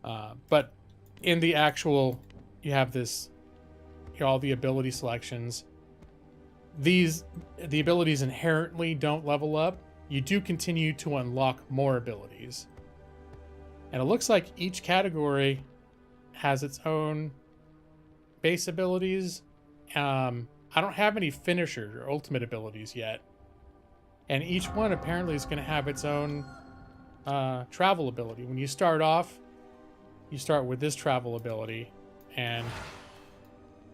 But in the actual, you have this, all the ability selections. The abilities inherently don't level up. You do continue to unlock more abilities. And it looks like each category has its own base abilities. I don't have any finisher or ultimate abilities yet. And each one apparently is going to have its own travel ability. When you start off, you start with this travel ability, and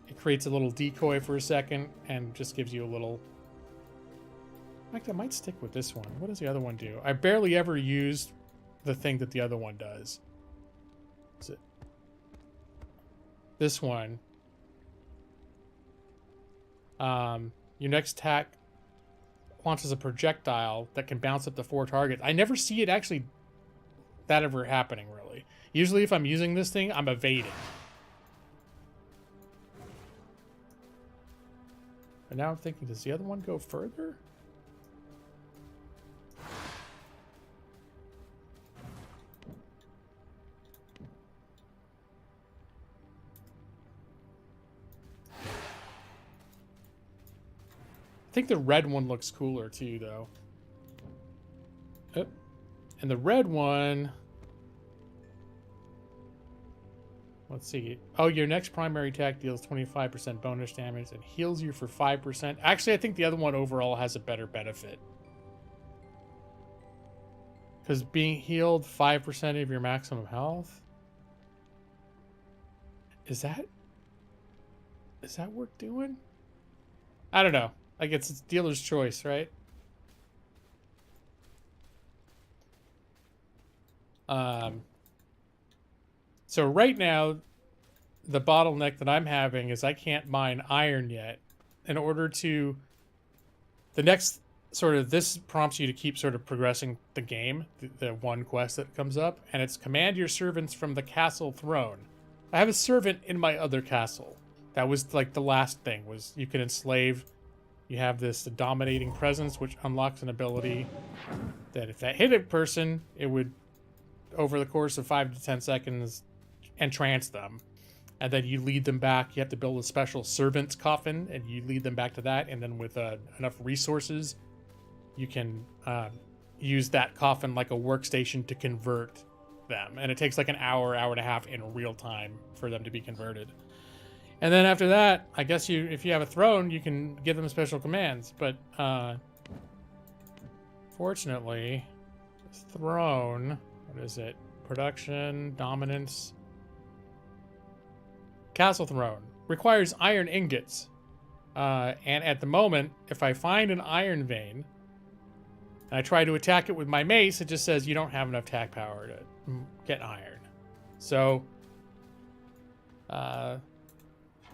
it creates a little decoy for a second and just gives you a little... In fact, I might stick with this one. What does the other one do? I barely ever used the thing that the other one does. Is it this one? Your next attack launches a projectile that can bounce up to 4 targets. I never see it actually that ever happening, really. Usually if I'm using this thing, I'm evading. But now I'm thinking, does the other one go further? I think the red one looks cooler too, though. Oh. And the red one... Let's see. Oh, your next primary attack deals 25% bonus damage and heals you for 5%. Actually, I think the other one overall has a better benefit. Because being healed 5% of your maximum health? Is that worth doing? I don't know. Like, it's dealer's choice, right? So right now, the bottleneck that I'm having is I can't mine iron yet. In order to... The next sort of... This prompts you to keep sort of progressing the game. The one quest that comes up. And it's command your servants from the castle throne. I have a servant in my other castle. That was like the last thing, was you can enslave. You have this dominating presence, which unlocks an ability that if that hit a person, it would, over the course of 5 to 10 seconds, entrance them. And then you lead them back. You have to build a special servant's coffin, and you lead them back to that. And then with enough resources, you can use that coffin like a workstation to convert them. And it takes like an hour, hour and a half in real time for them to be converted. And then after that, I guess if you have a throne, you can give them special commands. But fortunately, this throne, what is it? Production, dominance, castle throne requires iron ingots. And at the moment, if I find an iron vein and I try to attack it with my mace, it just says you don't have enough attack power to get iron. So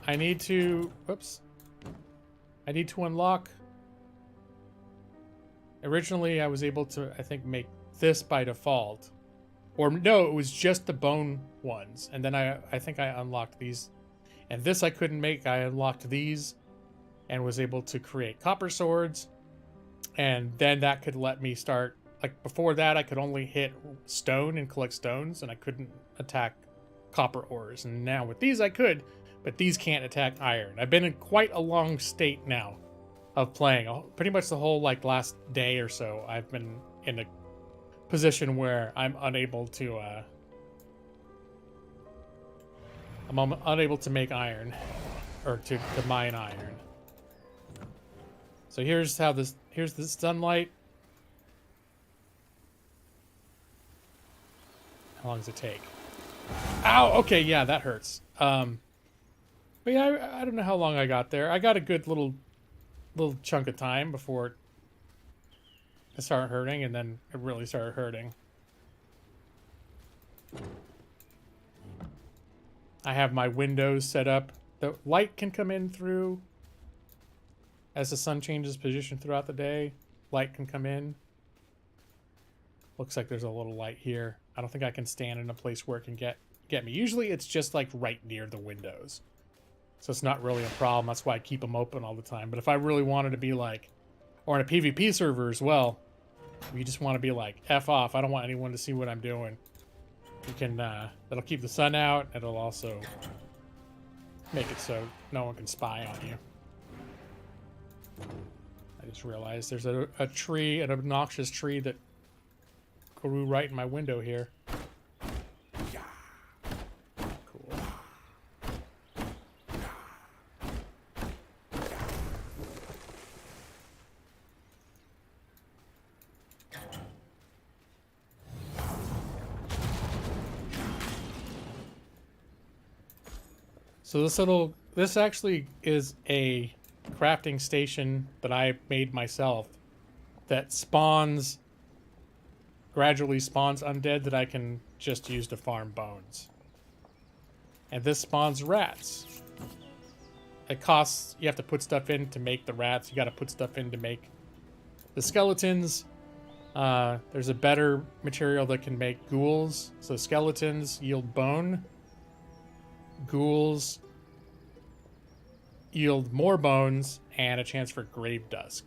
I need to, I need to unlock. Originally, I was able to, I think, make this by default. Or no, it was just the bone ones. And then I think I unlocked these. And this I couldn't make. I unlocked these and was able to create copper swords. And then that could let me start, like before that, I could only hit stone and collect stones, and I couldn't attack copper ores. And now with these I could, but these can't attack iron. I've been in quite a long state now of playing. Pretty much the whole like last day or so, I've been in a position where I'm unable to I'm unable to make iron, or to mine iron. So here's how this, here's the sunlight. How long does it take? Ow, okay, yeah, that hurts. But yeah, I don't know how long I got there. I got a good little chunk of time before it started hurting, and then it really started hurting. I have my windows set up. The light can come in through as the sun changes position throughout the day. Light can come in. Looks like there's a little light here. I don't think I can stand in a place where it can get me. Usually it's just like right near the windows. So it's not really a problem. That's why I keep them open all the time. But if I really wanted to be like, or in a PvP server as well, you just want to be like, F off. I don't want anyone to see what I'm doing. You can, that'll keep the sun out. It'll also make it so no one can spy on you. I just realized there's a tree, an obnoxious tree that grew right in my window here. Cool. So this actually is a crafting station that I made myself that gradually spawns undead that I can just use to farm bones. And this spawns rats. It costs, you have to put stuff in to make the rats. You got to put stuff in to make the skeletons. There's a better material that can make ghouls. So skeletons yield bone. Ghouls yield more bones and a chance for grave dusk.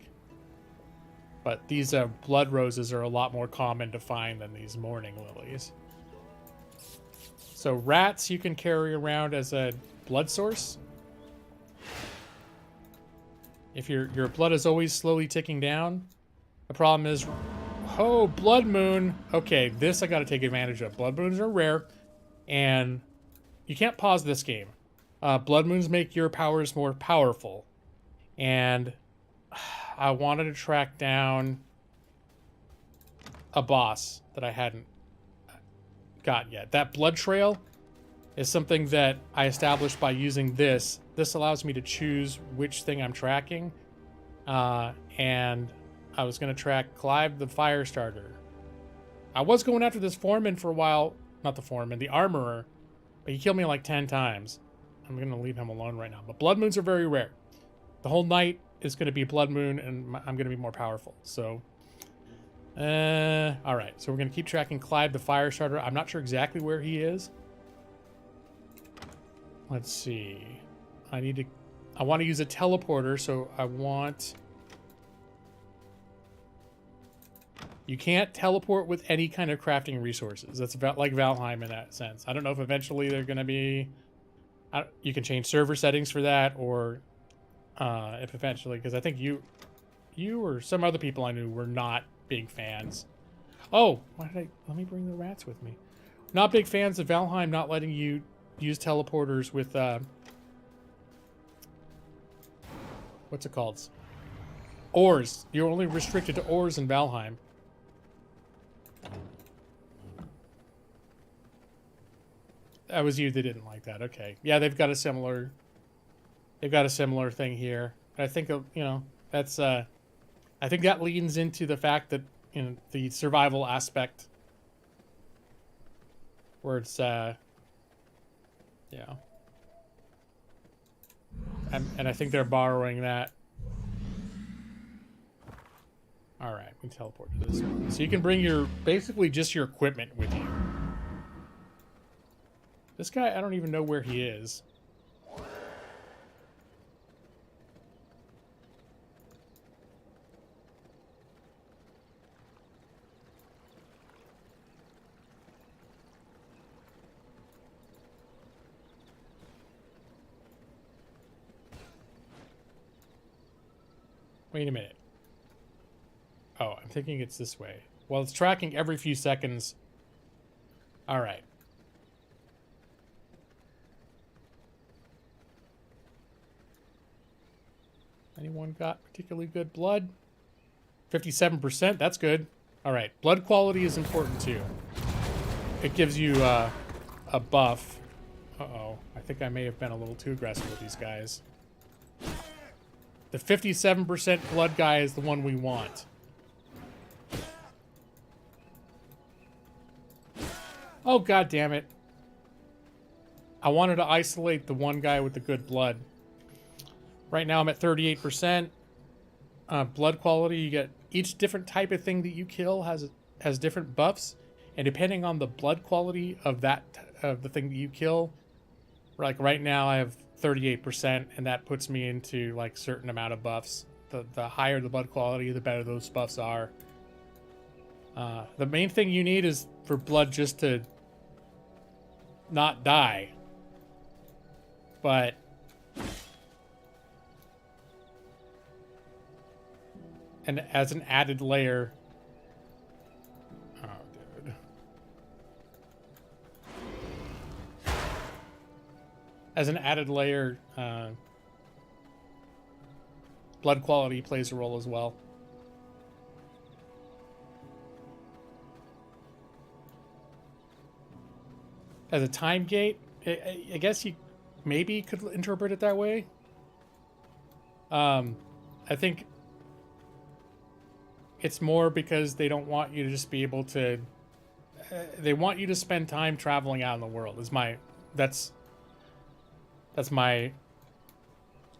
But these blood roses are a lot more common to find than these morning lilies. So rats you can carry around as a blood source. If your blood is always slowly ticking down, the problem is, oh, blood moon. Okay, this I got to take advantage of. Blood moons are rare, and you can't pause this game. Blood moons make your powers more powerful. And I wanted to track down a boss that I hadn't got yet. That blood trail is something that I established by using this. This allows me to choose which thing I'm tracking. And I was going to track Clive the Firestarter. I was going after this foreman for a while. Not the foreman, the armorer. But he killed me like 10 times. I'm going to leave him alone right now. But blood moons are very rare. The whole night is going to be blood moon, and I'm going to be more powerful. So, all right. So we're going to keep tracking Clive the Firestarter. I'm not sure exactly where he is. Let's see. I want to use a teleporter, so I want... You can't teleport with any kind of crafting resources. That's about like Valheim in that sense. I don't know if eventually they're going to be... you can change server settings for that, or if eventually... Because I think you or some other people I knew were not big fans. Oh, why did I... Let me bring the rats with me. Not big fans of Valheim not letting you use teleporters with... what's it called? Ores. You're only restricted to ores in Valheim. That was you that didn't like that. Okay. Yeah, they've got a similar thing here. I think, you know, that's I think that leans into the fact that, you know, the survival aspect where it's you know, and I think they're borrowing that. All right, we can teleport to this one. So you can bring your basically just your equipment with you. This guy, I don't even know where he is. Wait a minute. Oh, I'm thinking it's this way. Well, it's tracking every few seconds. All right. Anyone got particularly good blood? 57%, that's good. All right, blood quality is important too. It gives you a buff. Uh-oh, I think I may have been a little too aggressive with these guys. The 57% blood guy is the one we want. Oh, god damn it. I wanted to isolate the one guy with the good blood. Right now I'm at 38%. Blood quality, you get each different type of thing that you kill has different buffs, and depending on the blood quality of the thing that you kill, like right now I have 38%, and that puts me into like certain amount of buffs. The higher the blood quality, the better those buffs are. The main thing you need is for blood just to not die. But and as an added layer, oh dude, as an added layer, blood quality plays a role as well. As a time gate, I guess you maybe could interpret it that way. I think it's more because they don't want you to just be able to... they want you to spend time traveling out in the world. That's my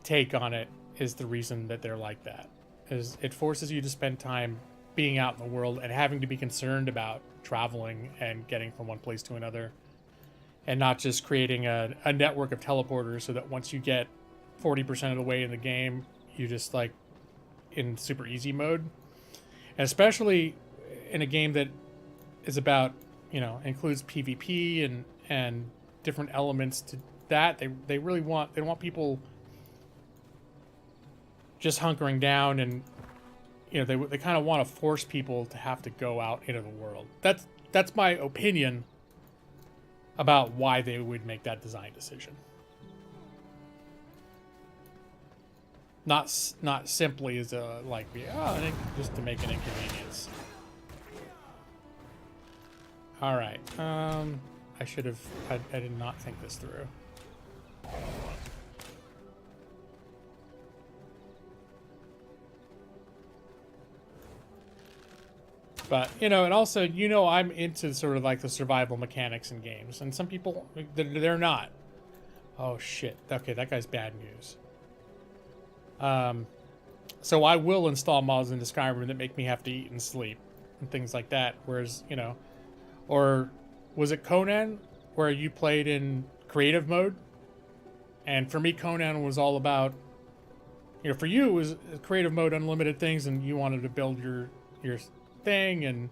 take on it, is the reason that they're like that. Is it forces you to spend time being out in the world and having to be concerned about traveling and getting from one place to another. And not just creating a network of teleporters so that once you get 40% of the way in the game, you just like in super easy mode. And especially in a game that is about, you know, includes PvP and different elements to that. They really want, they don't want people just hunkering down, and you know, they kind of want to force people to have to go out into the world. That's my opinion. about why they would make that design decision. Not simply as a just to make an inconvenience. All right. I should have. I did not think this through. But, you know, and also, you know, I'm into sort of like the survival mechanics in games. And some people, they're not. Oh, shit. Okay, that guy's bad news. So I will install mods into Skyrim that make me have to eat and sleep and things like that. Whereas, you know, or was it Conan where you played in creative mode? And for me, Conan was all about, you know, for you, it was creative mode, unlimited things, and you wanted to build your thing and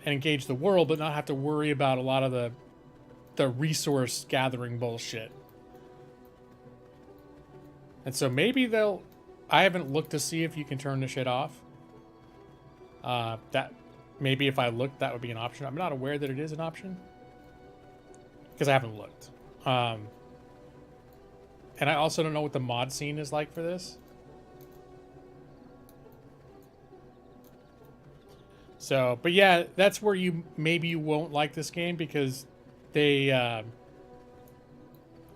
engage the world, but not have to worry about a lot of the resource gathering bullshit. And so maybe I haven't looked to see if you can turn the shit off. That maybe if I looked, that would be an option. I'm not aware that it is an option because I haven't looked. And I also don't know what the mod scene is like for this. So, but yeah, that's where maybe you won't like this game because they're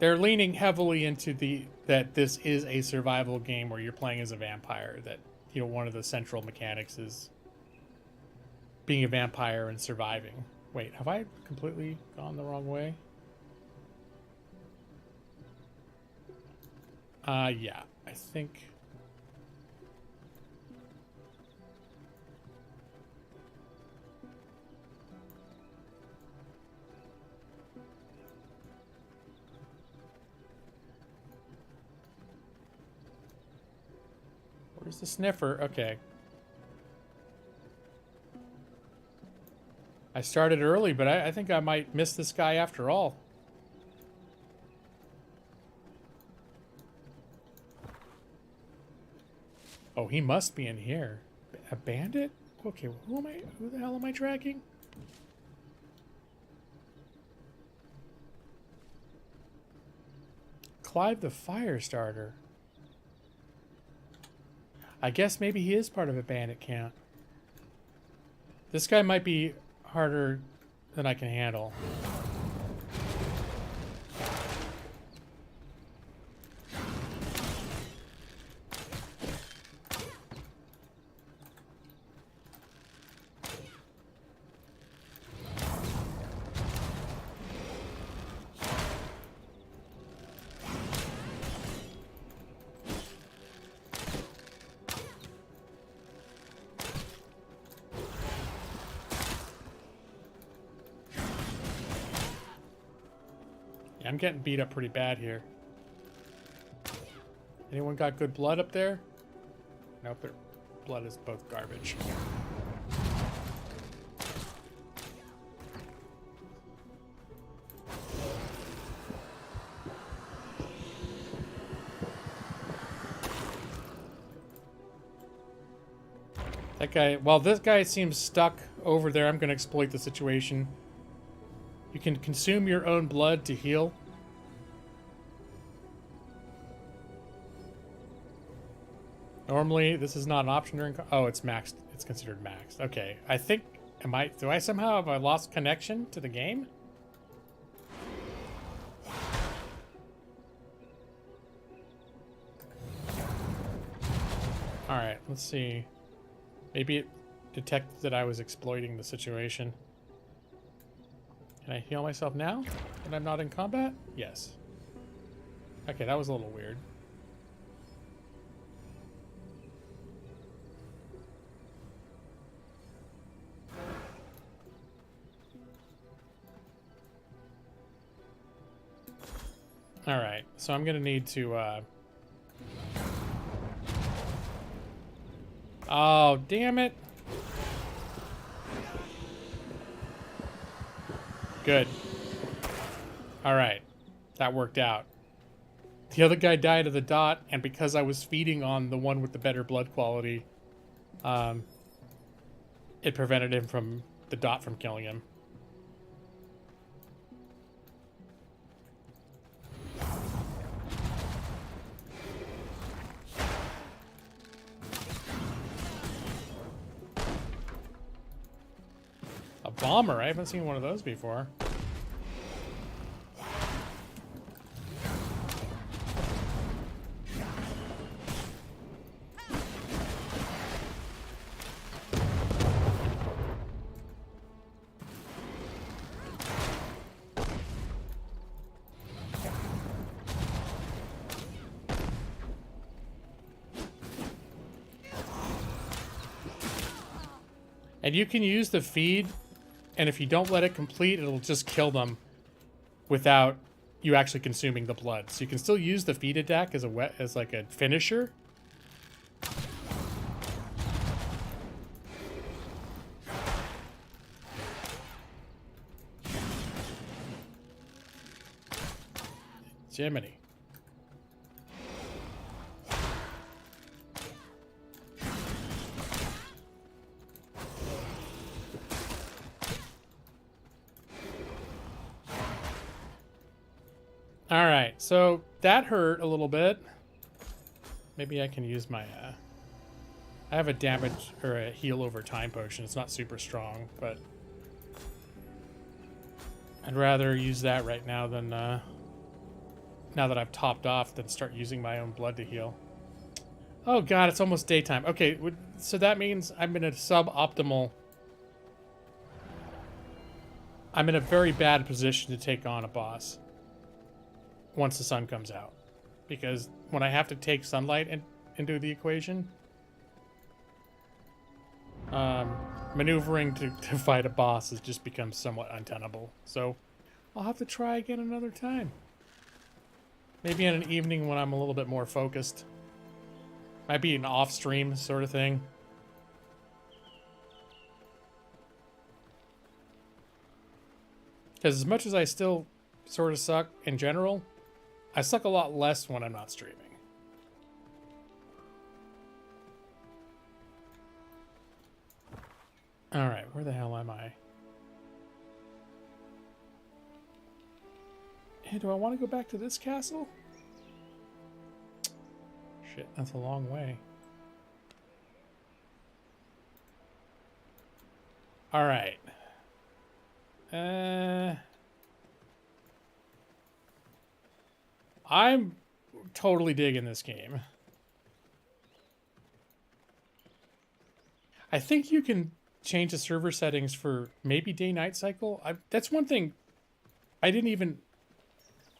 leaning heavily into that this is a survival game where you're playing as a vampire. That, you know, one of the central mechanics is being a vampire and surviving. Wait, have I completely gone the wrong way? Yeah, I think. Where's the sniffer? Okay. I started early, but I think I might miss this guy after all. Oh, he must be in here. A bandit? Okay, who the hell am I tracking? Clive the Firestarter. I guess maybe he is part of a bandit camp. This guy might be harder than I can handle. I'm getting beat up pretty bad here. Anyone got good blood up there? Nope, their blood is both garbage. That guy, well, this guy seems stuck over there. I'm going to exploit the situation. You can consume your own blood to heal. Normally, this is not an option during... Oh, it's maxed. It's considered maxed. Okay, I think... Do I somehow have I lost connection to the game? Alright, let's see. Maybe it detected that I was exploiting the situation. Can I heal myself now? And I'm not in combat? Yes. Okay, that was a little weird. Alright, so I'm gonna need to, Oh, damn it! Good. Alright, that worked out. The other guy died of the dot, and because I was feeding on the one with the better blood quality, it prevented him from, the dot from killing him. bomber. I haven't seen one of those before. And you can use the feed, and if you don't let it complete, it'll just kill them without you actually consuming the blood. So you can still use the feed attack as like a finisher. Jiminy. All right, so that hurt a little bit. Maybe I can use my... I have a damage or a heal over time potion. It's not super strong, but I'd rather use that right now than now that I've topped off, than start using my own blood to heal. Oh god, it's almost daytime. Okay, so that means I'm in a suboptimal... I'm in a very bad position to take on a boss once the sun comes out, because when I have to take sunlight into the equation, maneuvering to fight a boss has just become somewhat untenable. So I'll have to try again another time. Maybe in an evening when I'm a little bit more focused. Might be an off-stream sort of thing. Because as much as I still sort of suck in general, I suck a lot less when I'm not streaming. Alright, where the hell am I? Hey, do I want to go back to this castle? Shit, that's a long way. Alright. I'm totally digging this game. I think you can change the server settings for maybe day-night cycle. That's one thing I didn't even...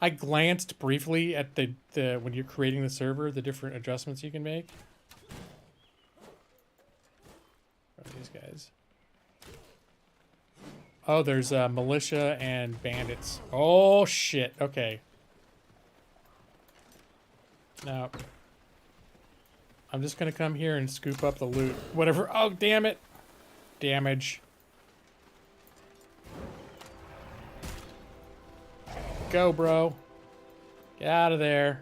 I glanced briefly at the when you're creating the server, the different adjustments you can make. What are these guys? Oh, there's militia and bandits. Oh, shit. Okay. Now, I'm just going to come here and scoop up the loot. Whatever. Oh, damn it. Damage. Go, bro. Get out of there.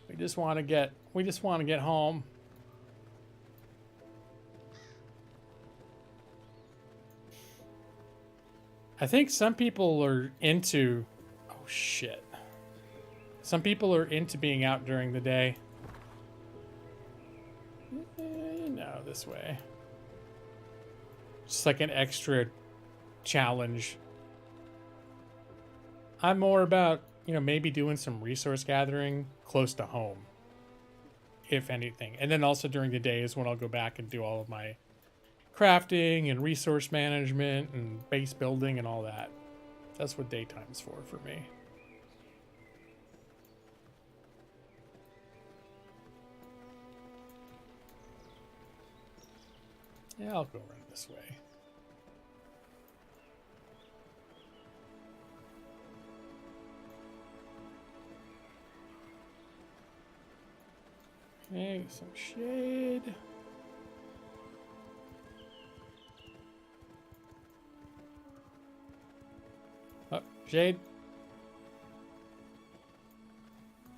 We just want to get home. I think some people are into... Oh, shit. Some people are into being out during the day. No, this way. Just like an extra challenge. I'm more about, you know, maybe doing some resource gathering close to home, if anything. And then also during the day is when I'll go back and do all of my crafting and resource management and base building and all that. That's what daytime's for me. Yeah, I'll go around this way. Okay, some shade. Oh, shade.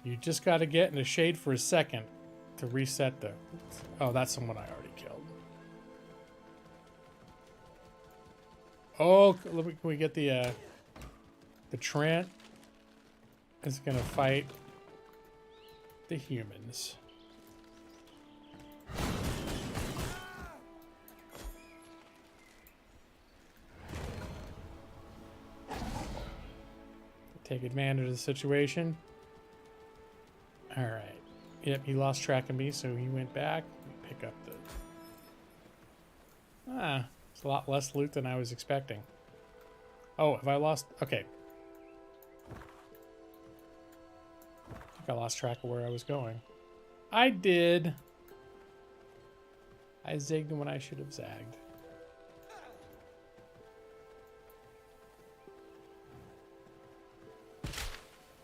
You just got to get in the shade for a second to reset the... Oh, that's someone I already killed. Oh, can we get the Trent is gonna fight the humans. Take advantage of the situation. All right. Yep, he lost track of me, so he went back. Pick up the... Ah, it's a lot less loot than I was expecting. Oh, have I lost... Okay. I think I lost track of where I was going. I did. I zigged when I should have zagged.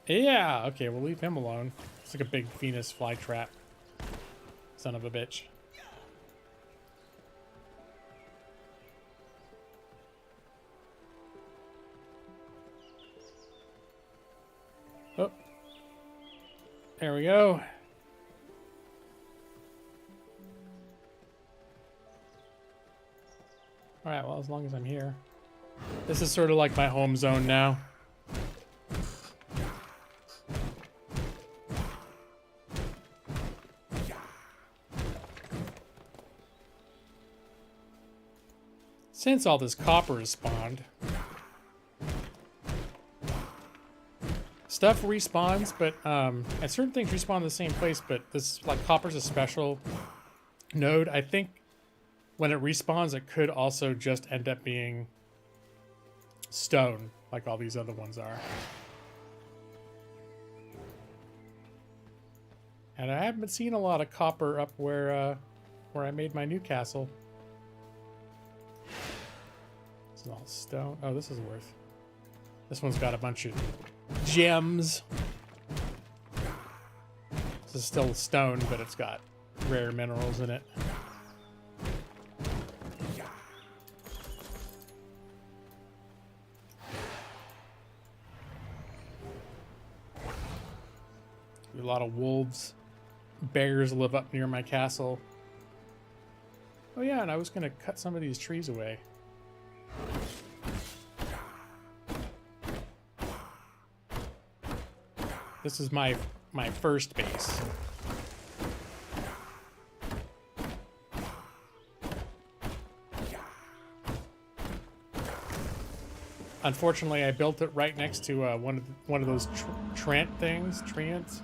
Yeah, okay, we'll leave him alone. It's like a big Venus flytrap. Son of a bitch. Oh. There we go. Alright, well, as long as I'm here. This is sort of like my home zone now. Since all this copper is spawned, stuff respawns, but and certain things respawn in the same place, but this, like, copper's a special node. I think when it respawns, it could also just end up being stone, like all these other ones are. And I haven't seen a lot of copper up where I made my new castle. This is all stone. Oh, this is worth. This one's got a bunch of gems. This is still stone, but it's got rare minerals in it. A lot of wolves. Bears live up near my castle. Oh yeah, and I was gonna cut some of these trees away. This is my first base. Unfortunately, I built it right next to one of those Trent things, Treants.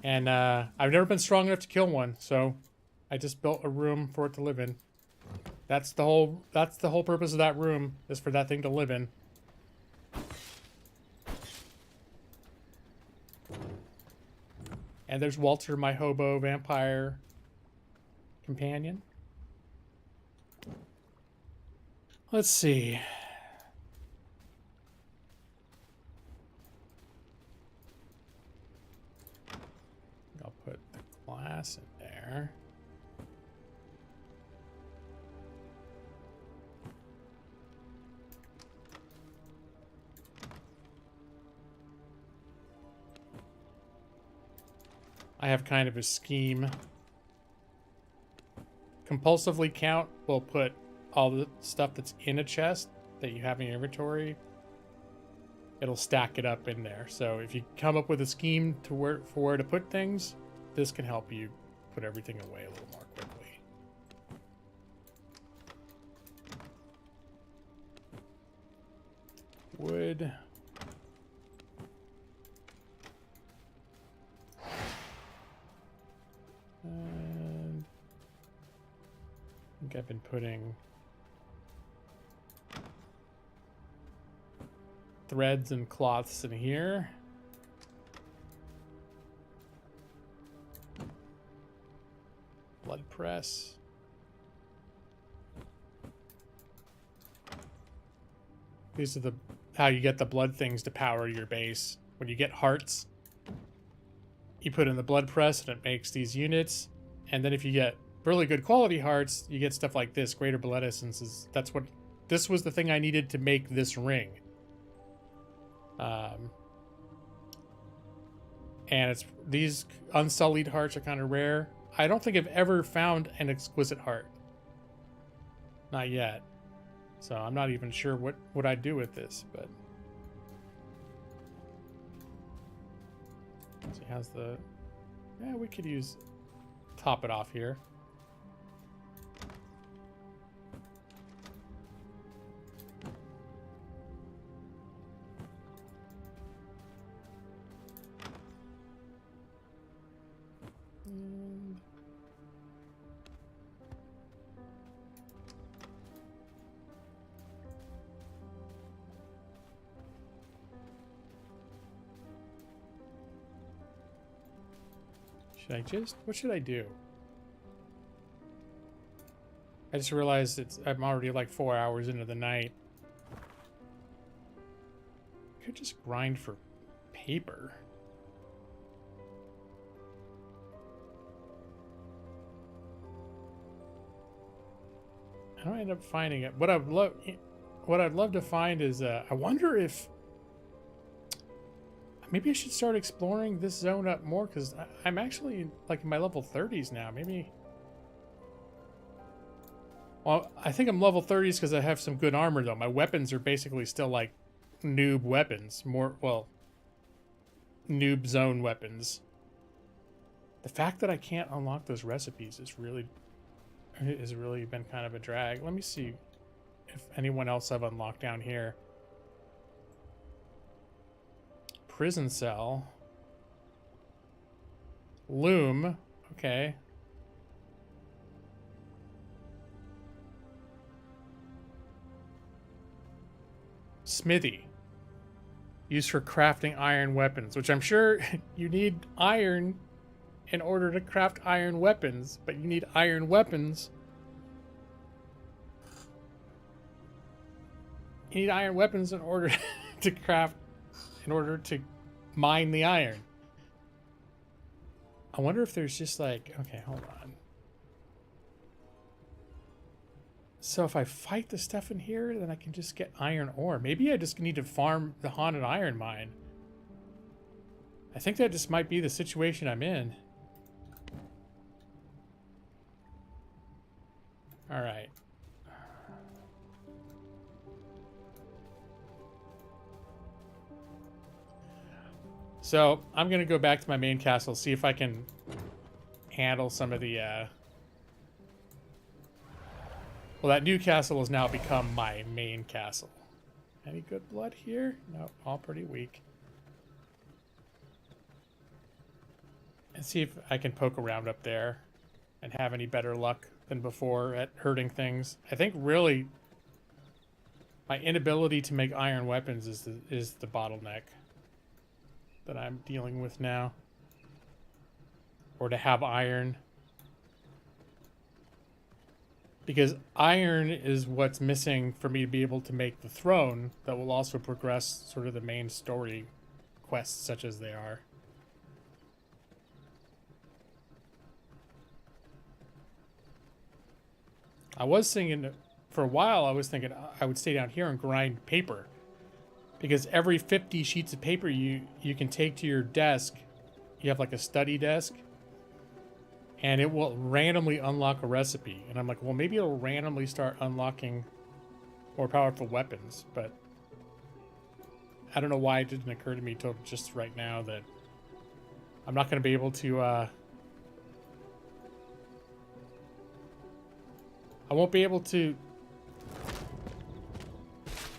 And I've never been strong enough to kill one, so I just built a room for it to live in. That's the whole purpose of that room, is for that thing to live in. And there's Walter, my hobo vampire companion. Let's see. I'll put the glass in there. I have kind of a scheme. Compulsively count will put all the stuff that's in a chest that you have in your inventory. It'll stack it up in there. So if you come up with a scheme to where to put things, this can help you put everything away a little more quickly. Wood. And I think I've been putting threads and cloths in here. Blood press. These are how you get the blood things to power your base. When you get hearts, you put in the blood press and it makes these units. And then if you get really good quality hearts, you get stuff like this, greater blood essences. This was the thing I needed to make this ring. And these unsullied hearts are kind of rare. I don't think I've ever found an exquisite heart. Not yet. So I'm not even sure what I'd do with this, but See, how's the... Yeah, we could use... Top it off here. And... what should I do? I just realized I'm already like 4 hours into the night. I could just grind for paper. How do I end up finding it? What I'd love to find is I wonder if maybe I should start exploring this zone up more, because I'm actually like in my level 30s now. Maybe. Well, I think I'm level 30s because I have some good armor, though. My weapons are basically still like noob weapons. Noob zone weapons. The fact that I can't unlock those recipes has really been kind of a drag. Let me see if anyone else I've unlocked down here. Prison cell. Loom. Okay. Smithy. Used for crafting iron weapons, which I'm sure you need iron in order to craft iron weapons, but you need iron weapons. You need iron weapons in order to craft, in order to mine the iron. I wonder if there's just like, okay, hold on. So if I fight the stuff in here, then I can just get iron ore. Maybe I just need to farm the haunted iron mine. I think that just might be the situation I'm in. All right. So I'm going to go back to my main castle, see if I can handle some of the... Well, that new castle has now become my main castle. Any good blood here? No, all pretty weak. And see if I can poke around up there and have any better luck than before at hurting things. I think really my inability to make iron weapons is the bottleneck that I'm dealing with now. Or to have iron. Because iron is what's missing for me to be able to make the throne that will also progress sort of the main story quests such as they are. I was thinking, for a while, I was thinking I would stay down here and grind paper. Because every 50 sheets of paper you can take to your desk, you have like a study desk, and it will randomly unlock a recipe. And I'm like, well, maybe it'll randomly start unlocking more powerful weapons, but I don't know why it didn't occur to me till just right now that I'm not going to be able to, I won't be able to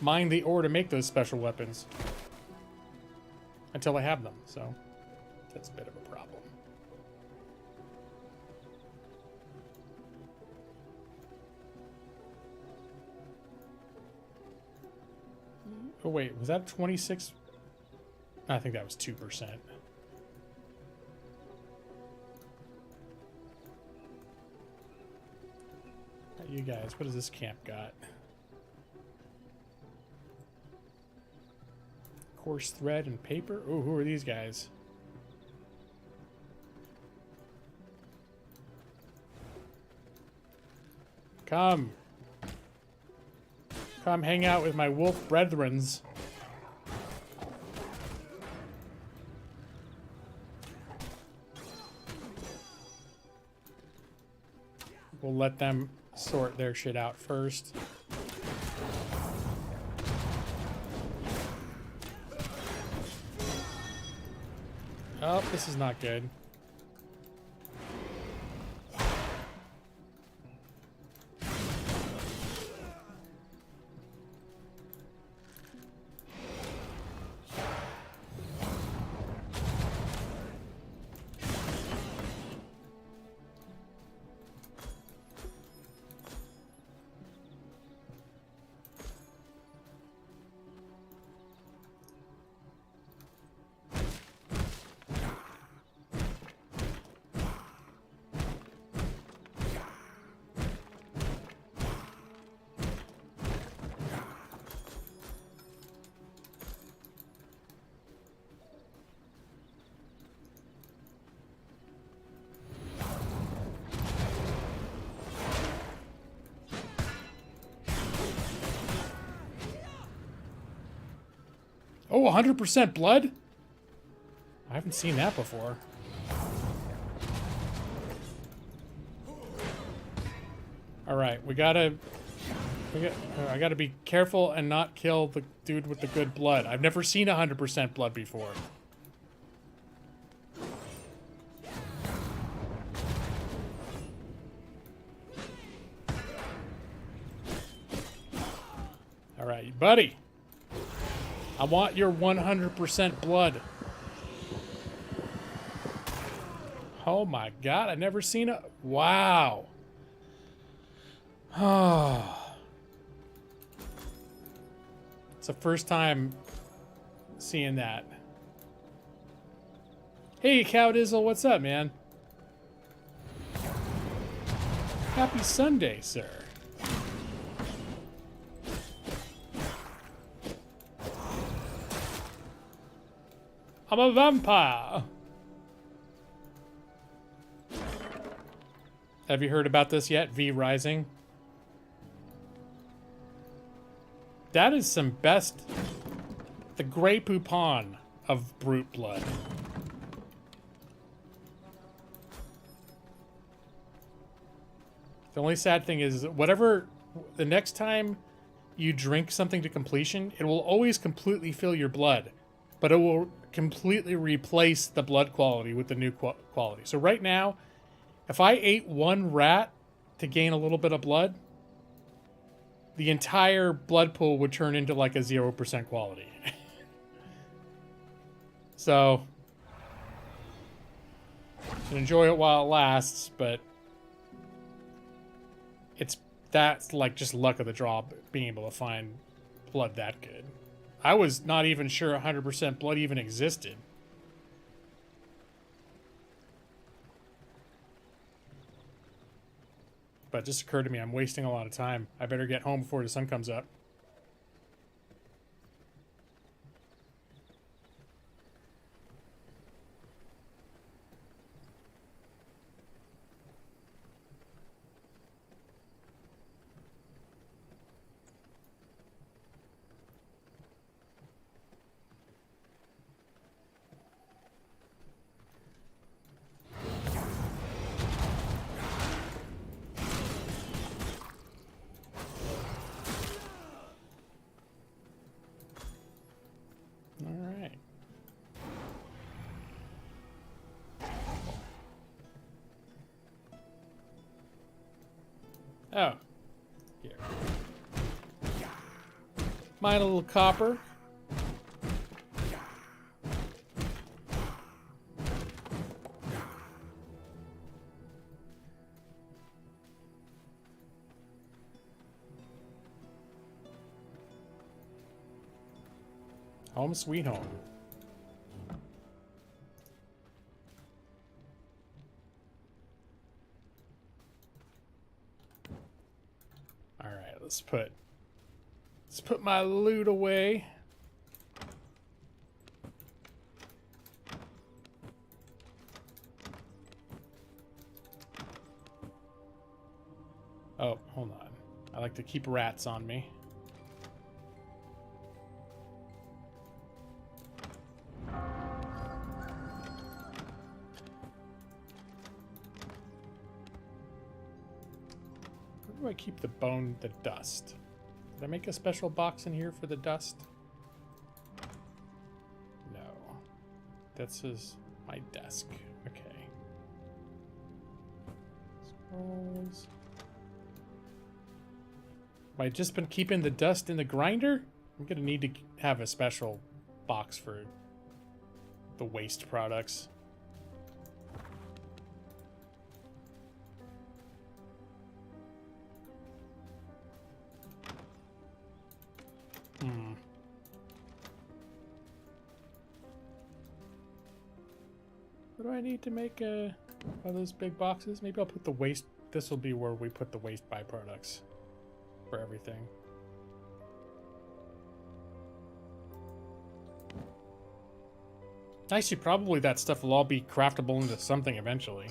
mine the ore to make those special weapons until I have them, so that's a bit of a problem. Oh wait, was that 26? I think that was 2%. You guys, what does this camp got? Coarse thread and paper? Oh, who are these guys? Come. Come hang out with my wolf brethrens. We'll let them sort their shit out first. Oh, this is not good. Oh, 100% blood? I haven't seen that before. Alright, I gotta be careful and not kill the dude with the good blood. I've never seen 100% blood before. Alright, buddy. I want your 100% blood. Oh my god, I've never seen a... Wow. Oh. It's the first time seeing that. Hey, Cow Dizzle, what's up, man? Happy Sunday, sir. I'm a vampire. Have you heard about this yet? V Rising? That is some best... The Grey Poupon of Brute Blood. The only sad thing is, whatever... The next time you drink something to completion, it will always completely fill your blood. But it will completely replace the blood quality with the new quality. So right now, if I ate one rat to gain a little bit of blood, the entire blood pool would turn into like a 0% quality. So, you can enjoy it while it lasts, but that's like just luck of the draw, being able to find blood that good. I was not even sure 100% blood even existed. But it just occurred to me, I'm wasting a lot of time. I better get home before the sun comes up. Alright. Oh. Here. Mine a little copper. Home sweet home. All right, let's put my loot away. Oh, hold on. I like to keep rats on me. Where do I keep the dust? Did I make a special box in here for the dust? No. That says My desk. Okay. Scrolls. Have I just been keeping the dust in the grinder? I'm gonna need to have a special box for the waste products. What do I need to make one of those big boxes? Maybe I'll put the waste. This will be where we put the waste byproducts for everything. Actually, probably that stuff will all be craftable into something eventually.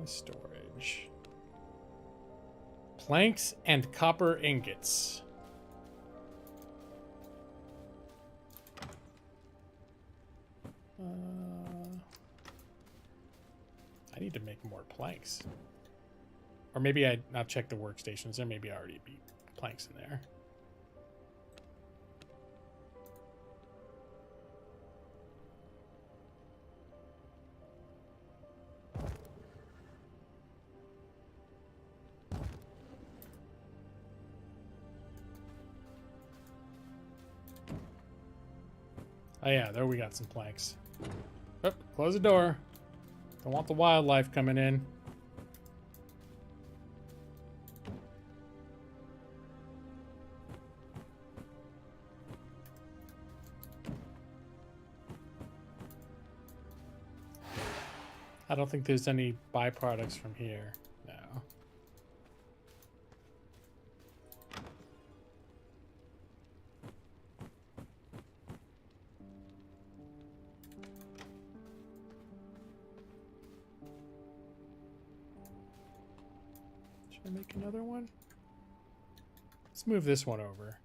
Storage. Planks and copper ingots. I need to make more planks. Or maybe I'll check the workstations. There maybe already be planks in there. Oh yeah, there we got some planks. Oh, close the door. Don't want the wildlife coming in. I don't think there's any byproducts from here. No. Should I make another one? Let's move this one over.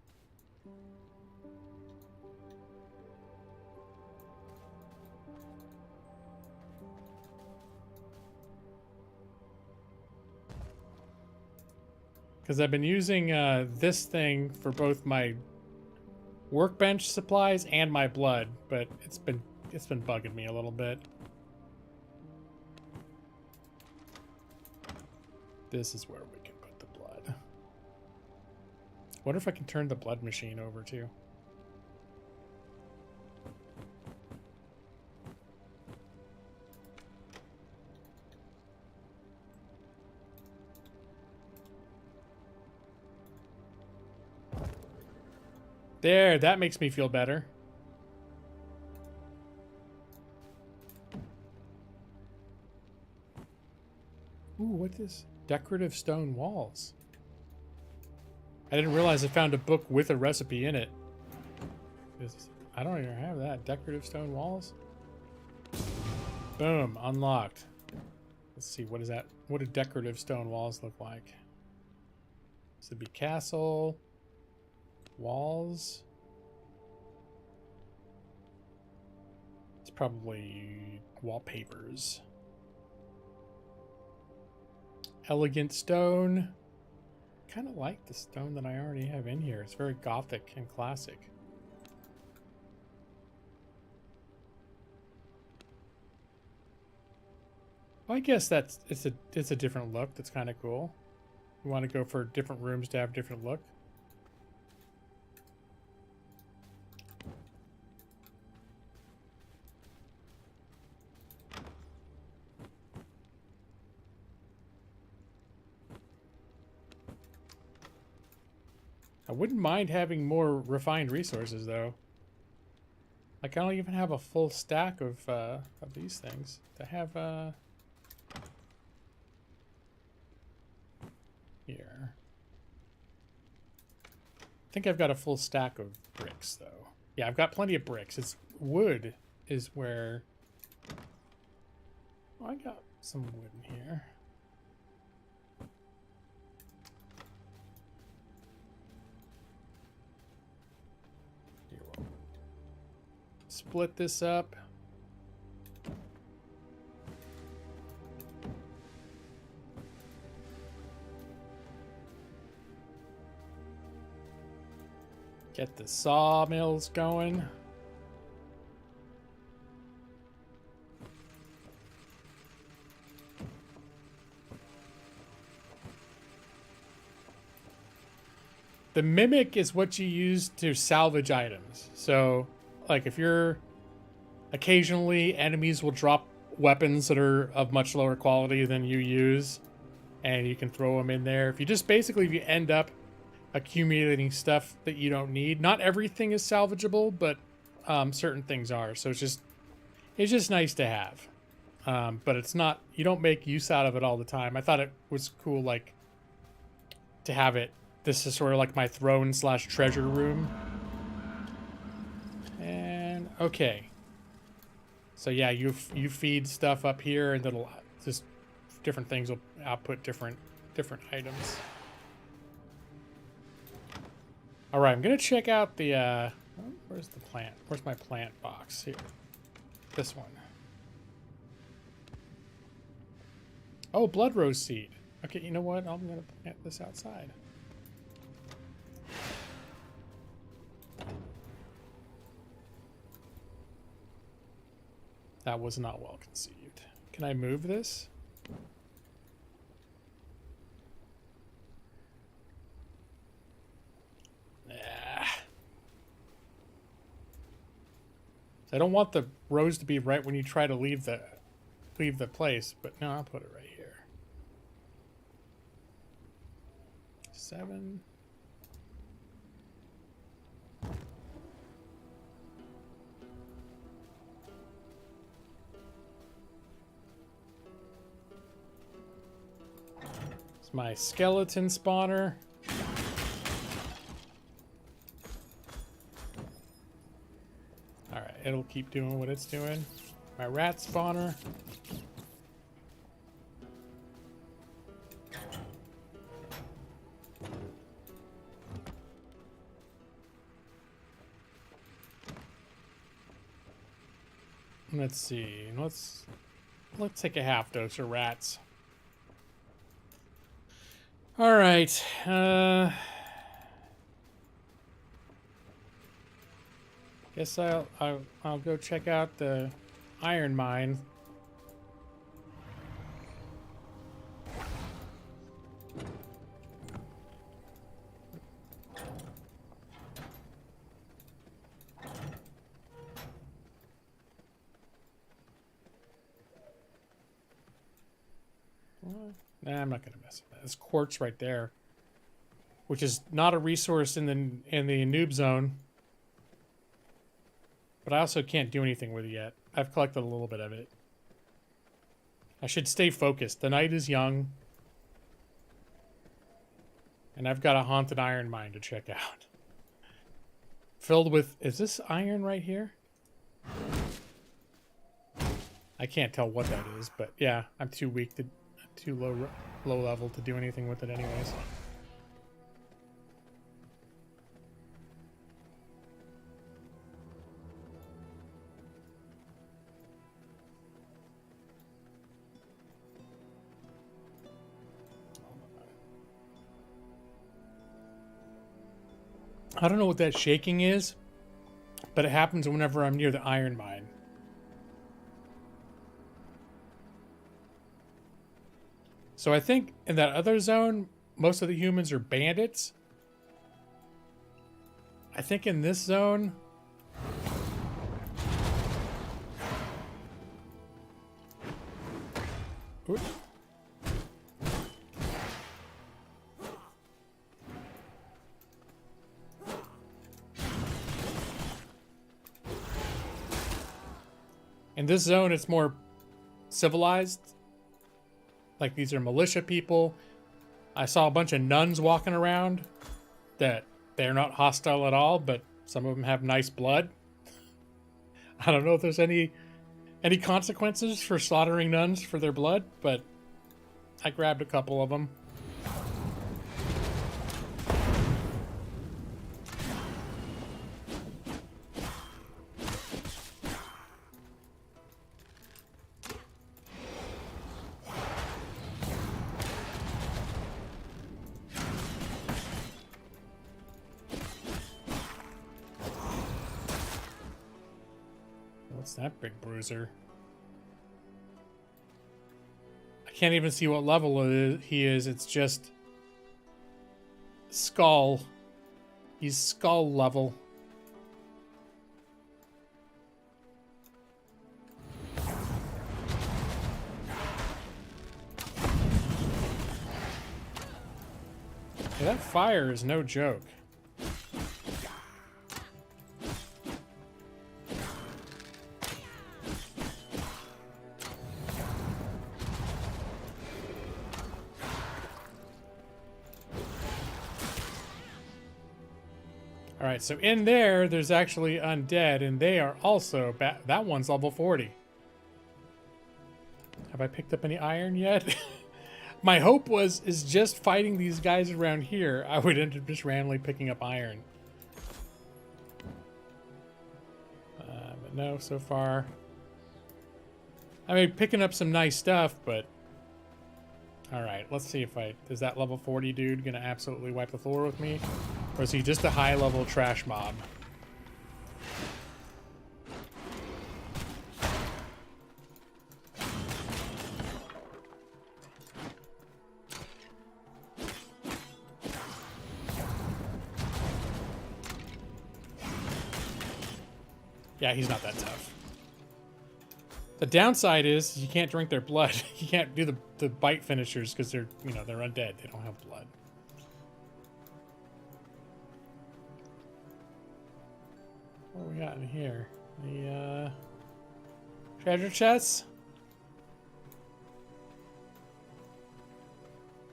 Because I've been using this thing for both my workbench supplies and my blood, but it's been bugging me a little bit. This is where we can put the blood. Wonder if I can turn the blood machine over too. There, that makes me feel better. Ooh, what's this? Decorative stone walls. I didn't realize I found a book with a recipe in it. I don't even have that. Decorative stone walls? Boom, unlocked. Let's see, what is that? What do decorative stone walls look like? This would be castle. Walls. It's probably wallpapers. Elegant stone. Kind of like the stone that I already have in here. It's very gothic and classic. Well, I guess it's a different look. That's kind of cool. You want to go for different rooms to have different look. I wouldn't mind having more refined resources, though. Like, I don't even have a full stack of these things. To have, here. I think I've got a full stack of bricks, though. Yeah, I've got plenty of bricks. It's wood is where... Oh, I got some wood in here. Split this up. Get the sawmills going. The mimic is what you use to salvage items. So, like, if you're... Occasionally, enemies will drop weapons that are of much lower quality than you use, and you can throw them in there. If you just... Basically, if you end up accumulating stuff that you don't need, not everything is salvageable, but certain things are. So it's just nice to have. But it's not... You don't make use out of it all the time. I thought it was cool, like, to have it. This is sort of like my throne / treasure room. And okay. So yeah, you feed stuff up here, and it'll just different things will output different items. All right, I'm gonna check out the. Where's the plant? Where's my plant box? Here, this one. Oh, blood rose seed. Okay, you know what? I'm gonna plant this outside. That was not well conceived. Can I move this? Nah. I don't want the rose to be right when you try to leave the place, but no, I'll put it right here. 7. My skeleton spawner. Alright, it'll keep doing what it's doing. My rat spawner. Let's see. Let's take a half dose of rats. All right. Guess I'll go check out the iron mine. Nah, I'm not gonna mess with that. There's quartz right there, which is not a resource in the noob zone. But I also can't do anything with it yet. I've collected a little bit of it. I should stay focused. The night is young, and I've got a haunted iron mine to check out. Filled with... Is this iron right here? I can't tell what that is, but yeah, I'm too weak to... Too low level to do anything with it anyways. I don't know what that shaking is, but it happens whenever I'm near the iron mine. So I think in that other zone, most of the humans are bandits. I think in this zone... Oops. In this zone, it's more civilized. Like, these are militia people. I saw a bunch of nuns walking around that they're not hostile at all, but some of them have nice blood. I don't know if there's any consequences for slaughtering nuns for their blood, but I grabbed a couple of them. What's that big bruiser? I can't even see what level he is. It's just skull. He's skull level. Yeah, that fire is no joke. Alright, so in there's actually undead, and they are also... that one's level 40. Have I picked up any iron yet? My hope is just fighting these guys around here, I would end up just randomly picking up iron. But no, so far... I mean, picking up some nice stuff, but... Alright, let's see if is that level 40 dude gonna absolutely wipe the floor with me? Or is he just a high-level trash mob? Yeah, he's not that tough. The downside is you can't drink their blood. You can't do the bite finishers because they're, you know, they're undead. They don't have blood. What do we got in here? The treasure chests?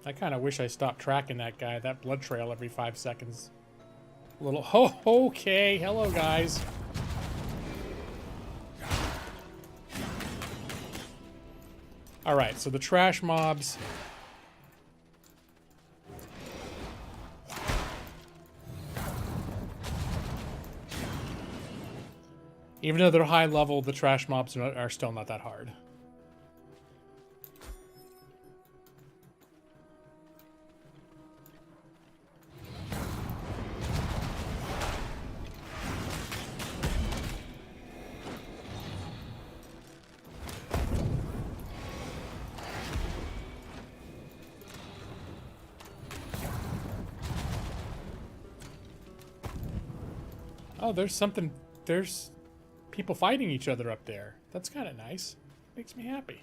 I kind of wish I stopped tracking that guy, that blood trail every 5 seconds. A little... Oh, okay. Hello, guys. Alright, so the trash mobs... Even though they're high level, the trash mobs are still not that hard. Oh, there's people fighting each other up there. That's kind of nice. Makes me happy.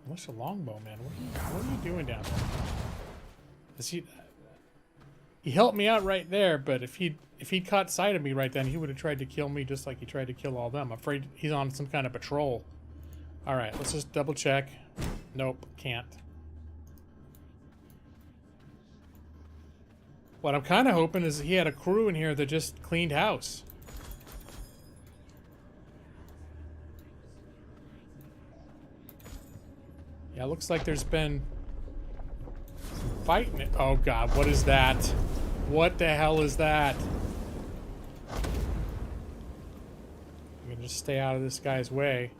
What's a longbow, man? What are you doing down there? Is he helped me out right there, but if he'd caught sight of me right then, he would have tried to kill me just like he tried to kill all them. I'm afraid he's on some kind of patrol. All right, let's just double check. Nope, can't. What I'm kind of hoping is he had a crew in here that just cleaned house. Yeah, looks like there's been some fighting. Oh god, what is that? What the hell is that? I'm gonna just stay out of this guy's way.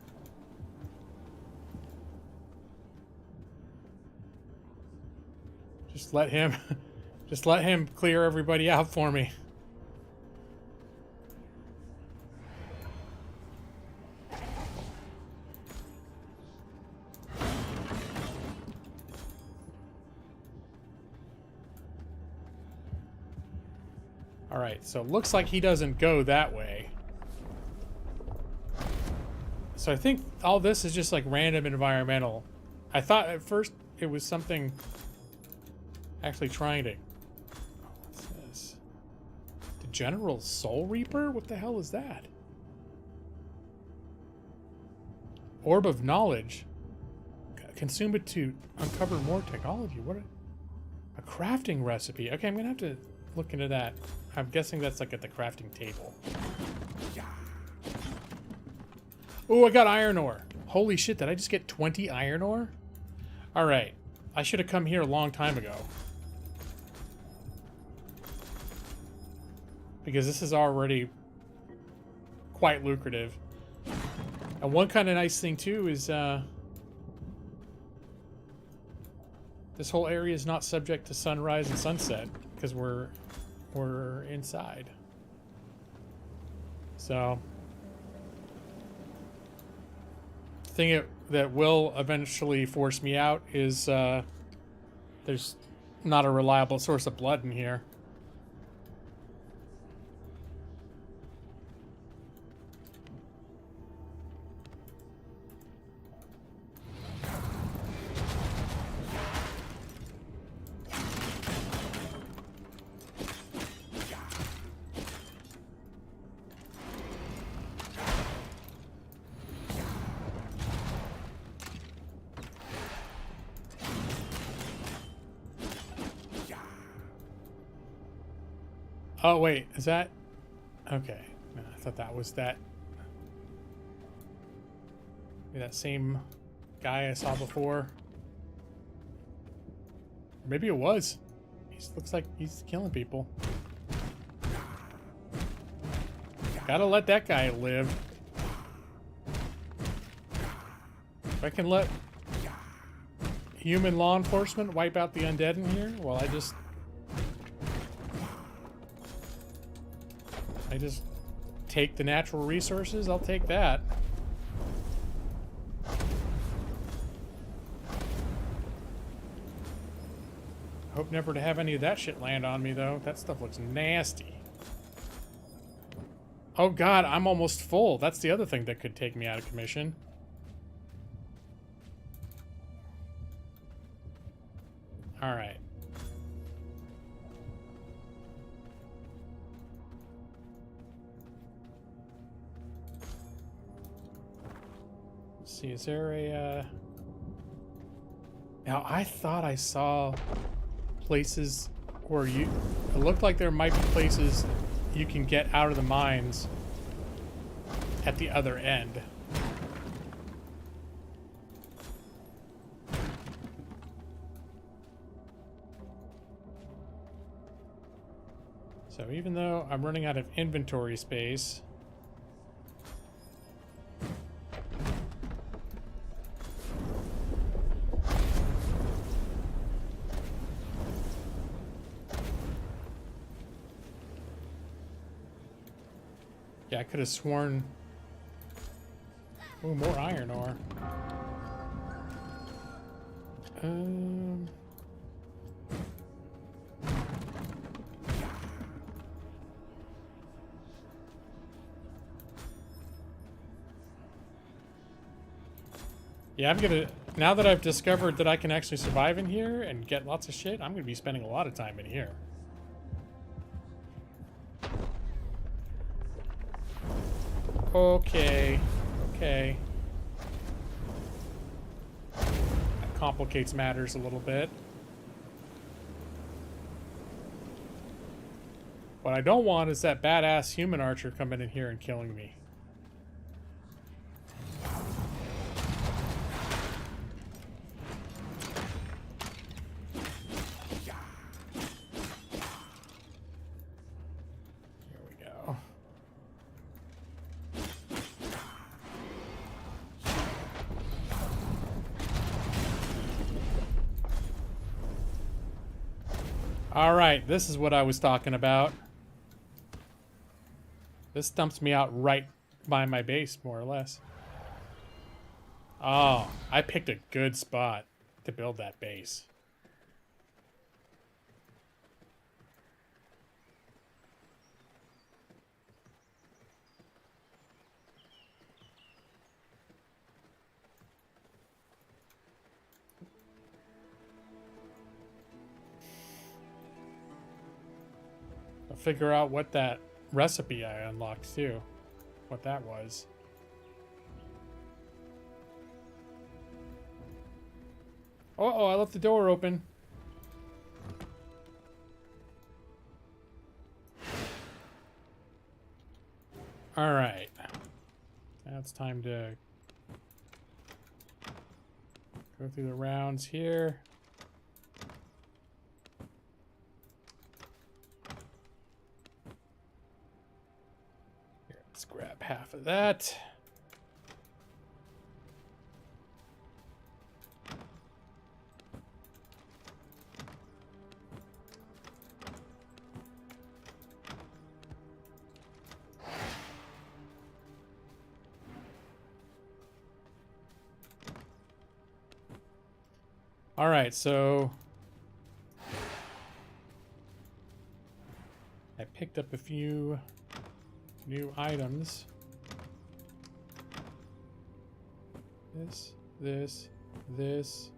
Just let him clear everybody out for me. All right, so it looks like he doesn't go that way. So I think all this is just like random environmental. I thought at first it was something actually trying to... What's this? The General Soul Reaper? What the hell is that? Orb of Knowledge. Consume it to uncover more technology. What a crafting recipe. Okay, I'm gonna have to look into that. I'm guessing that's like at the crafting table. Oh, I got iron ore. Holy shit, did I just get 20 iron ore? Alright. I should have come here a long time ago. Because this is already quite lucrative. And one kind of nice thing too is this This whole area is not subject to sunrise and sunset because we're inside. So, the thing that will eventually force me out is there's not a reliable source of blood in here. Oh, wait, is that... Okay. No, I thought that was that... that same guy I saw before. Maybe it was. He looks like he's killing people. Gotta let that guy live. If I can let human law enforcement wipe out the undead in here, well, I just take the natural resources, I'll take that. Hope never to have any of that shit land on me, though. That stuff looks nasty. Oh god, I'm almost full. That's the other thing that could take me out of commission. Alright. Let's see, is there a... Now, I thought I saw places where you... It looked like there might be places you can get out of the mines at the other end. So even though I'm running out of inventory space... Yeah, I could have sworn... Ooh, more iron ore. Yeah, I'm gonna... Now that I've discovered that I can actually survive in here and get lots of shit, I'm gonna be spending a lot of time in here. Okay. Okay. That complicates matters a little bit. What I don't want is that badass human archer coming in here and killing me. Alright, this is what I was talking about. This dumps me out right by my base, more or less. Oh, I picked a good spot to build that base. Figure out what that recipe I unlocked too. What that was. Uh-oh, I left the door open. Alright. Now it's time to go through the rounds here. Let's grab half of that. All right, so I picked up a few new items. This.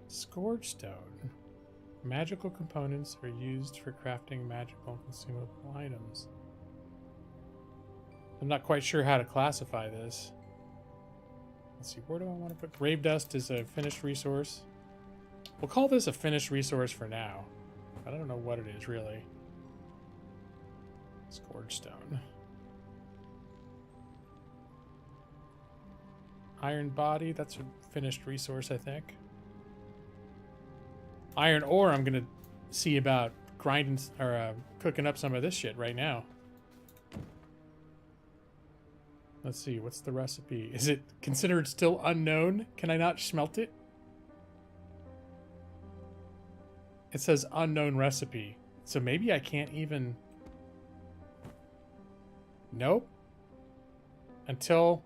Scourge stone. Magical components are used for crafting magical consumable items. I'm not quite sure how to classify this. Let's see, where do I want to put... Grave dust is a finished resource. We'll call this a finished resource for now. I don't know what it is, really. Scourge stone. Iron body, that's a finished resource, I think. Iron ore, I'm gonna see about grinding or cooking up some of this shit right now. Let's see, what's the recipe? Is it considered still unknown? Can I not smelt it? It says unknown recipe. So maybe I can't even... Nope. Until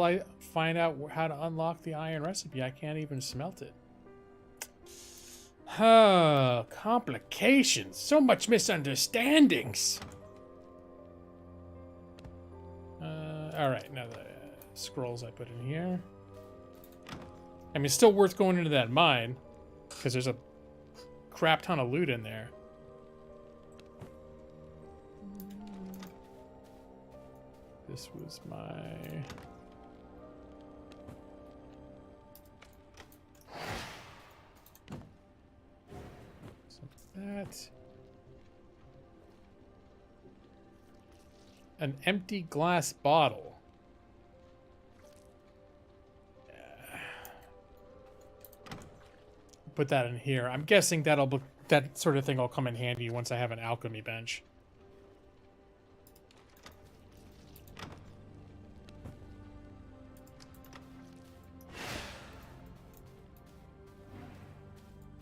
I find out how to unlock the iron recipe, I can't even smelt it. Oh, complications. So much misunderstandings. Alright, now the scrolls I put in here. I mean, it's still worth going into that mine, because there's a crap ton of loot in there. This was my... That. An empty glass bottle. Put that in here. I'm guessing that sort of thing will come in handy once I have an alchemy bench.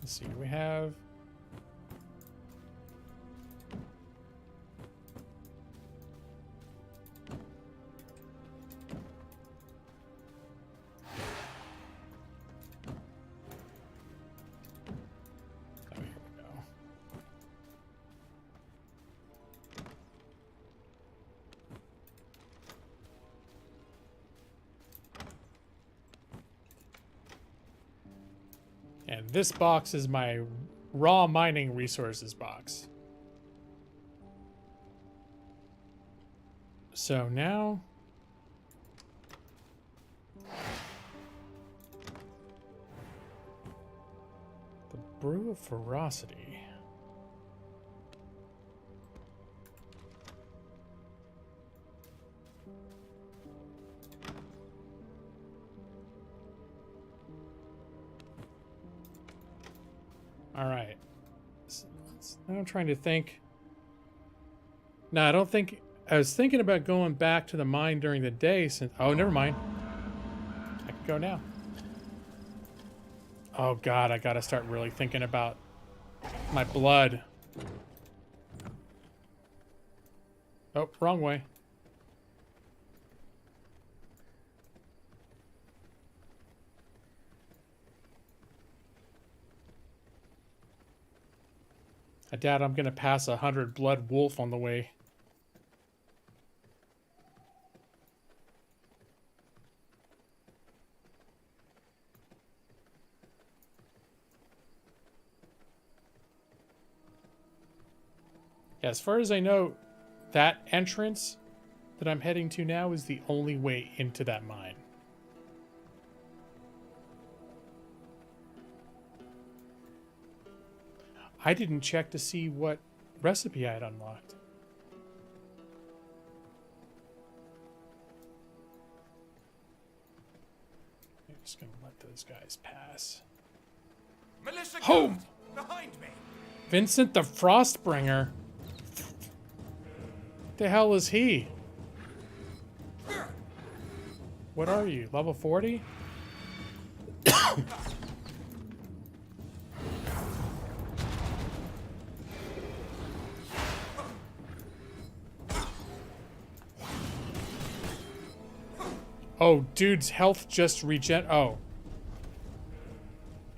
Let's see, do we have... And this box is my raw mining resources box. So now... The Brew of Ferocity. All right. Now I'm trying to think. No, I don't think... I was thinking about going back to the mine during the day since... Oh, never mind. I can go now. Oh, God, I gotta start really thinking about my blood. Oh, wrong way. I doubt I'm gonna pass 100 blood wolf on the way. Yeah, as far as I know, that entrance that I'm heading to now is the only way into that mine. I didn't check to see what recipe I had unlocked. I'm just gonna let those guys pass. Militia Home! behind me. Vincent the Frostbringer. What the hell is he? What are you? Level 40? Oh, dude's health just regen... Oh.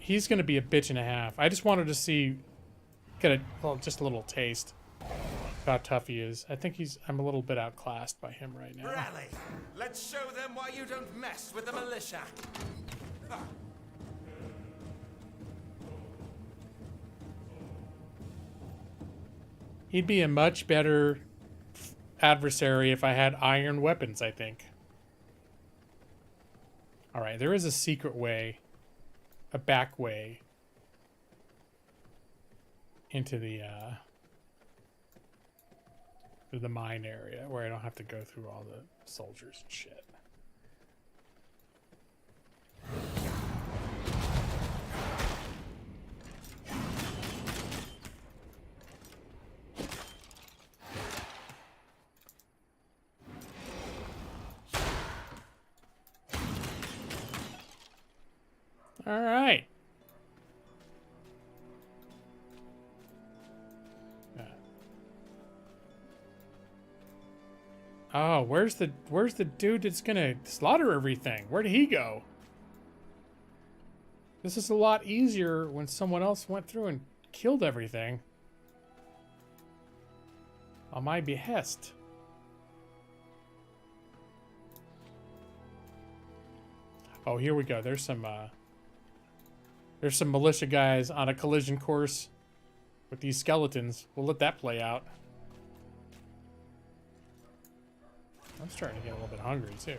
he's gonna be a bitch and a half. I just wanted to see, just a little taste of how tough he is. I think I'm a little bit outclassed by him right now. Rally! Let's show them why you don't mess with the militia. He'd be a much better adversary if I had iron weapons, I think. Alright, there is a secret way. A back way. Into the mine area, where I don't have to go through all the soldiers and shit. All right. Oh, where's the dude that's gonna slaughter everything? Where did he go? This is a lot easier when someone else went through and killed everything. On my behest. Oh, here we go. There's some militia guys on a collision course with these skeletons. We'll let that play out. I'm starting to get a little bit hungry, too.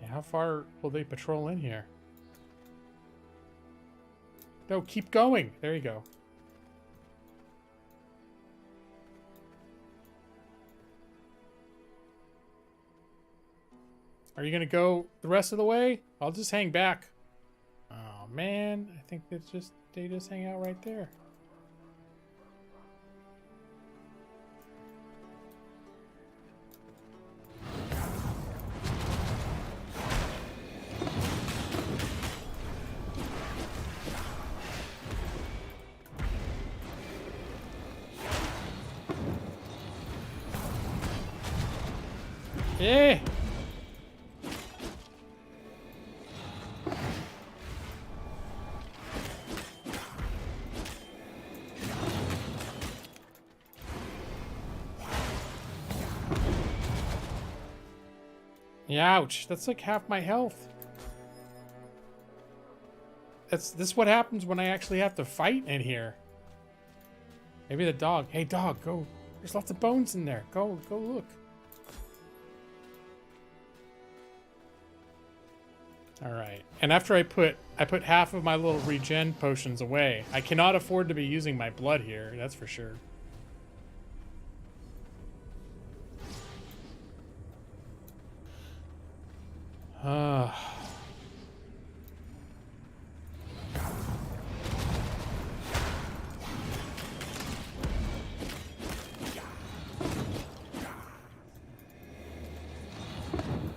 Yeah, how far will they patrol in here? No, keep going. There you go. Are you gonna go the rest of the way? I'll just hang back. Oh man, I think they just hang out right there. Yeah. Ouch, that's like half my health. This is what happens when I actually have to fight in here. Maybe the dog. Hey dog, go. There's lots of bones in there. Go look. Alright. And after I put half of my little regen potions away. I cannot afford to be using my blood here, that's for sure.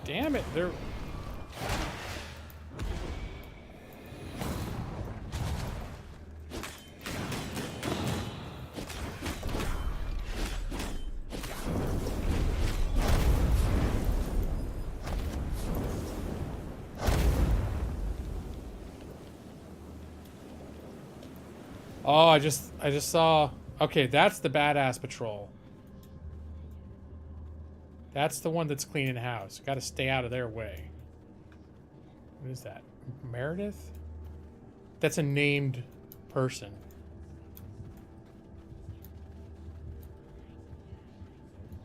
Damn it, they're... Oh, I just saw... Okay, that's the badass patrol. That's the one that's cleaning house. Gotta stay out of their way. What is that? Meredith? That's a named person.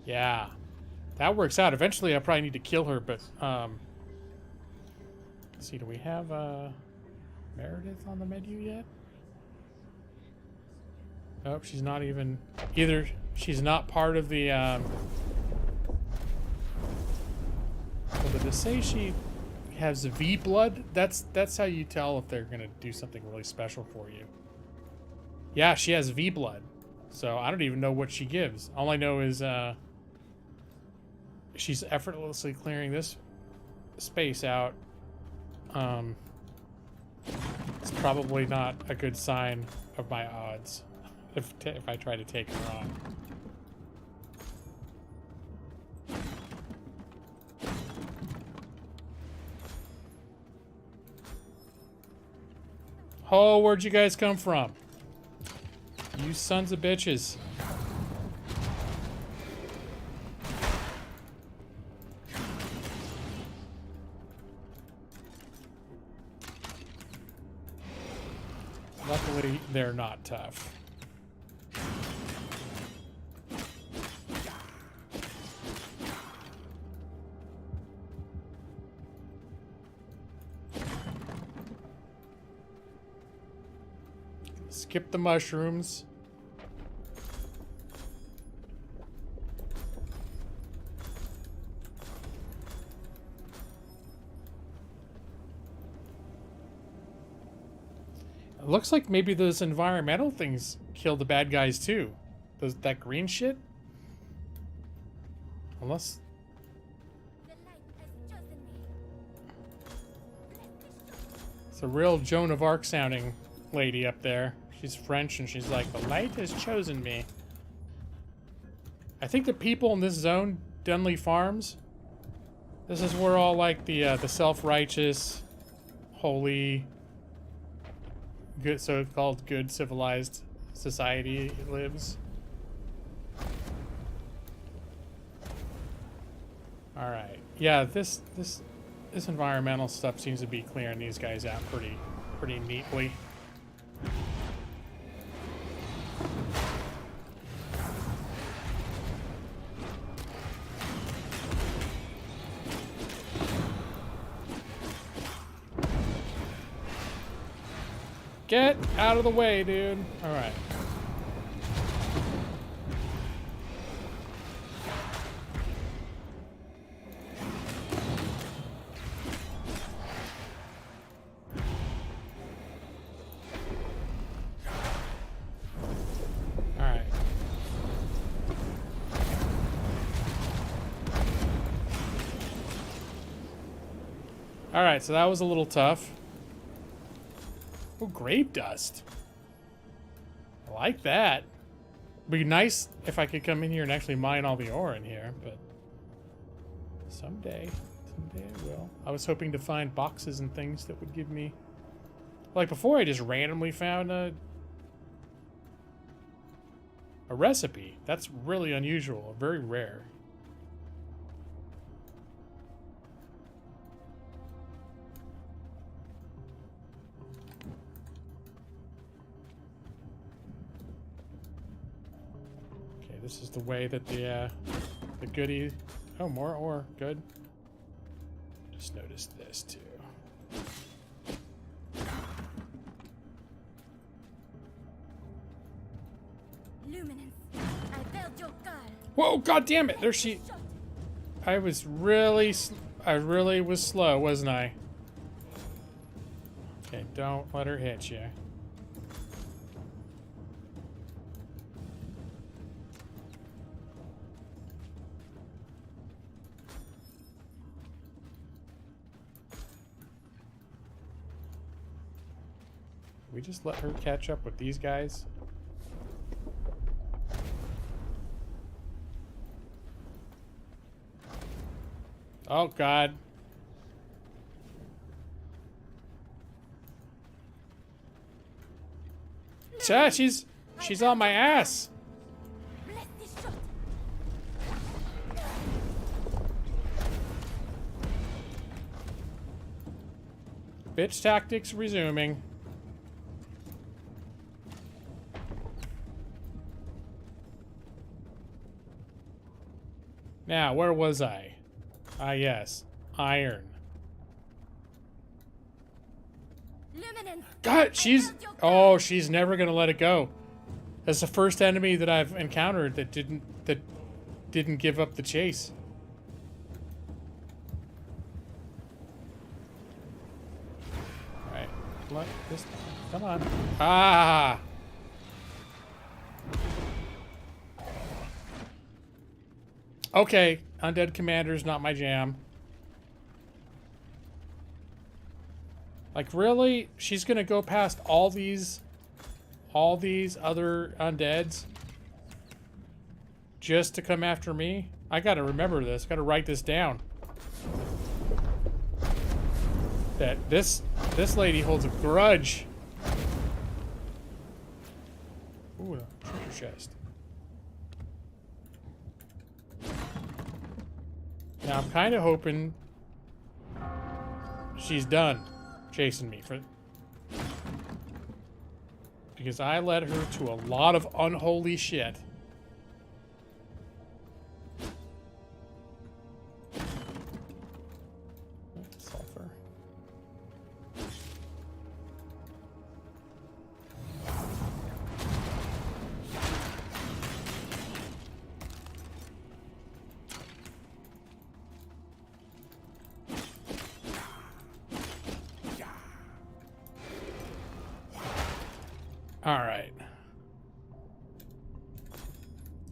Yeah. That works out. Eventually I probably need to kill her, but let's see, do we have Meredith on the menu yet? Nope, she's not even... Either she's not part of the... Well, did it say she has V blood? That's how you tell if they're gonna do something really special for you. Yeah, she has V blood. So I don't even know what she gives. All I know is she's effortlessly clearing this space out. It's probably not a good sign of my odds if I try to take her on. Oh, where'd you guys come from? You sons of bitches. Luckily, they're not tough. Skip the mushrooms. It looks like maybe those environmental things kill the bad guys too. That green shit? Unless... It's a real Joan of Arc sounding lady up there. She's French and she's like, the light has chosen me. I think the people in this zone, Dunley Farms, this is where all like the self-righteous, holy, good, so-called good civilized society lives. All right, yeah, this environmental stuff seems to be clearing these guys out pretty neatly. Get out of the way, dude. All right. All right. All right, so that was a little tough. Oh, grape dust. I like that. It'd be nice if I could come in here and actually mine all the ore in here, but someday I will. I was hoping to find boxes and things that would give me... Like before, I just randomly found a recipe. That's really unusual, very rare. This is the way that the goodie... Oh, more ore. Good. Just noticed this, too. Luminance, I build your girl. Whoa, god damn it! There she... I really was slow, wasn't I? Okay, don't let her hit you. We just let her catch up with these guys. Oh god. Yeah, she's on my ass. Bitch tactics resuming. Now, where was I? Ah, yes. Iron. God, she's... Oh, she's never gonna let it go. That's the first enemy that I've encountered that didn't give up the chase. Alright. Let this... Come on. Ah! Okay, Undead Commander's not my jam. Like, really? She's gonna go past all these other undeads just to come after me? I gotta remember this. Gotta write this down. That this lady holds a grudge. Ooh, a treasure chest. Now I'm kind of hoping she's done chasing me because I led her to a lot of unholy shit. Sulfur. All right.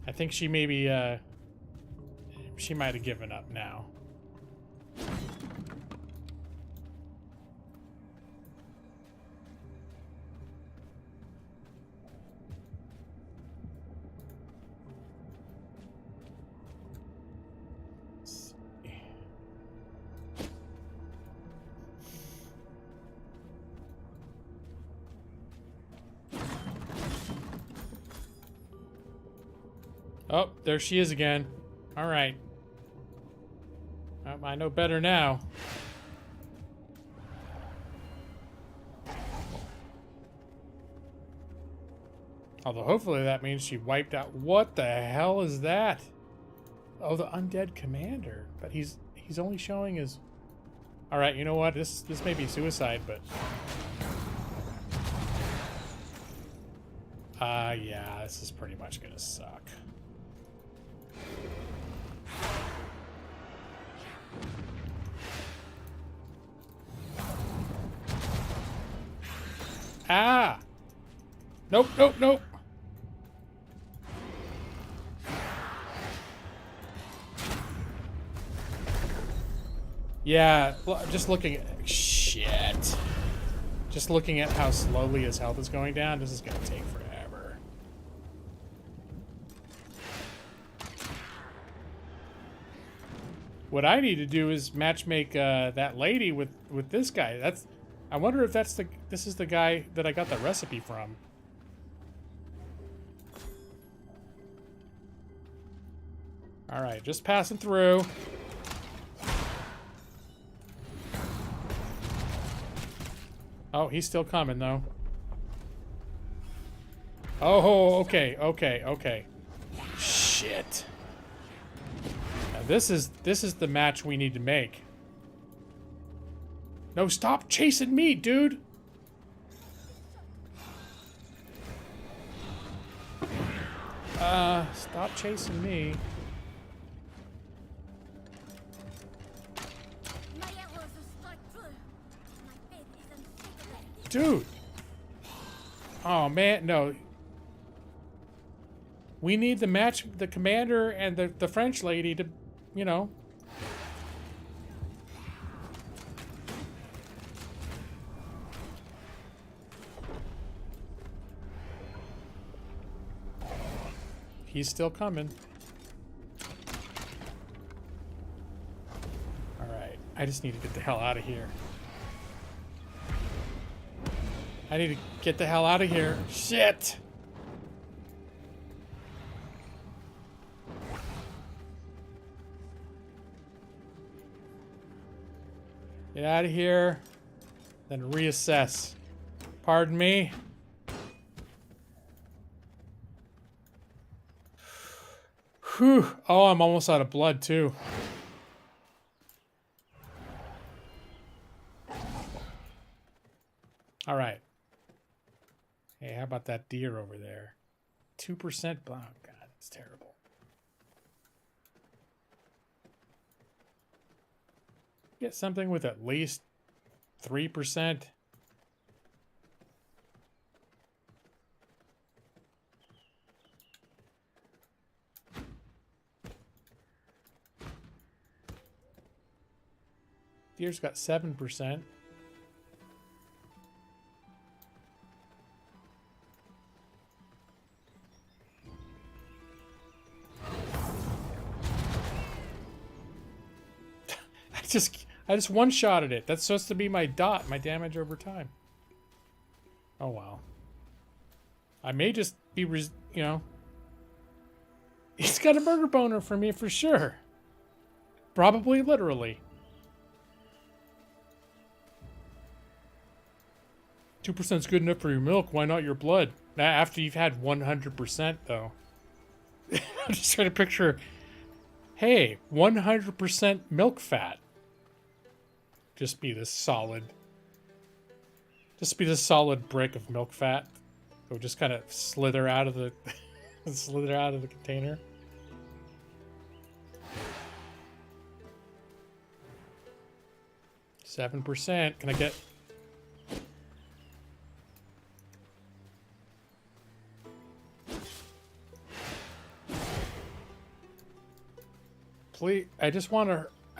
I think she maybe, she might have given up now. Let's see. Oh, there she is again. All right. I know better now. Although hopefully that means she wiped out. What the hell is that? Oh, the undead commander. But he's only showing his. All right, you know what? This may be suicide, but. Yeah, this is pretty much gonna suck. Ah! Nope, nope, nope. Yeah, just looking at... Shit. Just looking at how slowly his health is going down, this is gonna take forever. What I need to do is matchmake that lady with this guy. I wonder if this is the guy that I got the recipe from. All right, just passing through. Oh, he's still coming though. Oh, okay, okay, okay. Shit. Now this is the match we need to make. No, stop chasing me, dude! Stop chasing me. My arrows will strike true. My faith is unshakable. Dude! Oh, man, no. We need to match the commander and the French lady to, you know... He's still coming. Alright, I just need to get the hell out of here. I need to get the hell out of here. Shit! Get out of here, then reassess. Pardon me? Whew. Oh, I'm almost out of blood, too. All right. Hey, how about that deer over there? 2%? Oh, God, that's terrible. Get something with at least 3%. Deer's got 7%. I just one-shotted it. That's supposed to be my dot, my damage over time. Oh, wow. I may just be, you know... He's got a murder boner for me for sure. Probably literally. 2% is good enough for your milk. Why not your blood? After you've had 100%, though. I'm just trying to picture... Hey, 100% milk fat. Just be this solid brick of milk fat. It would just kind of slither out of the container. %. Can I get... Please, I just want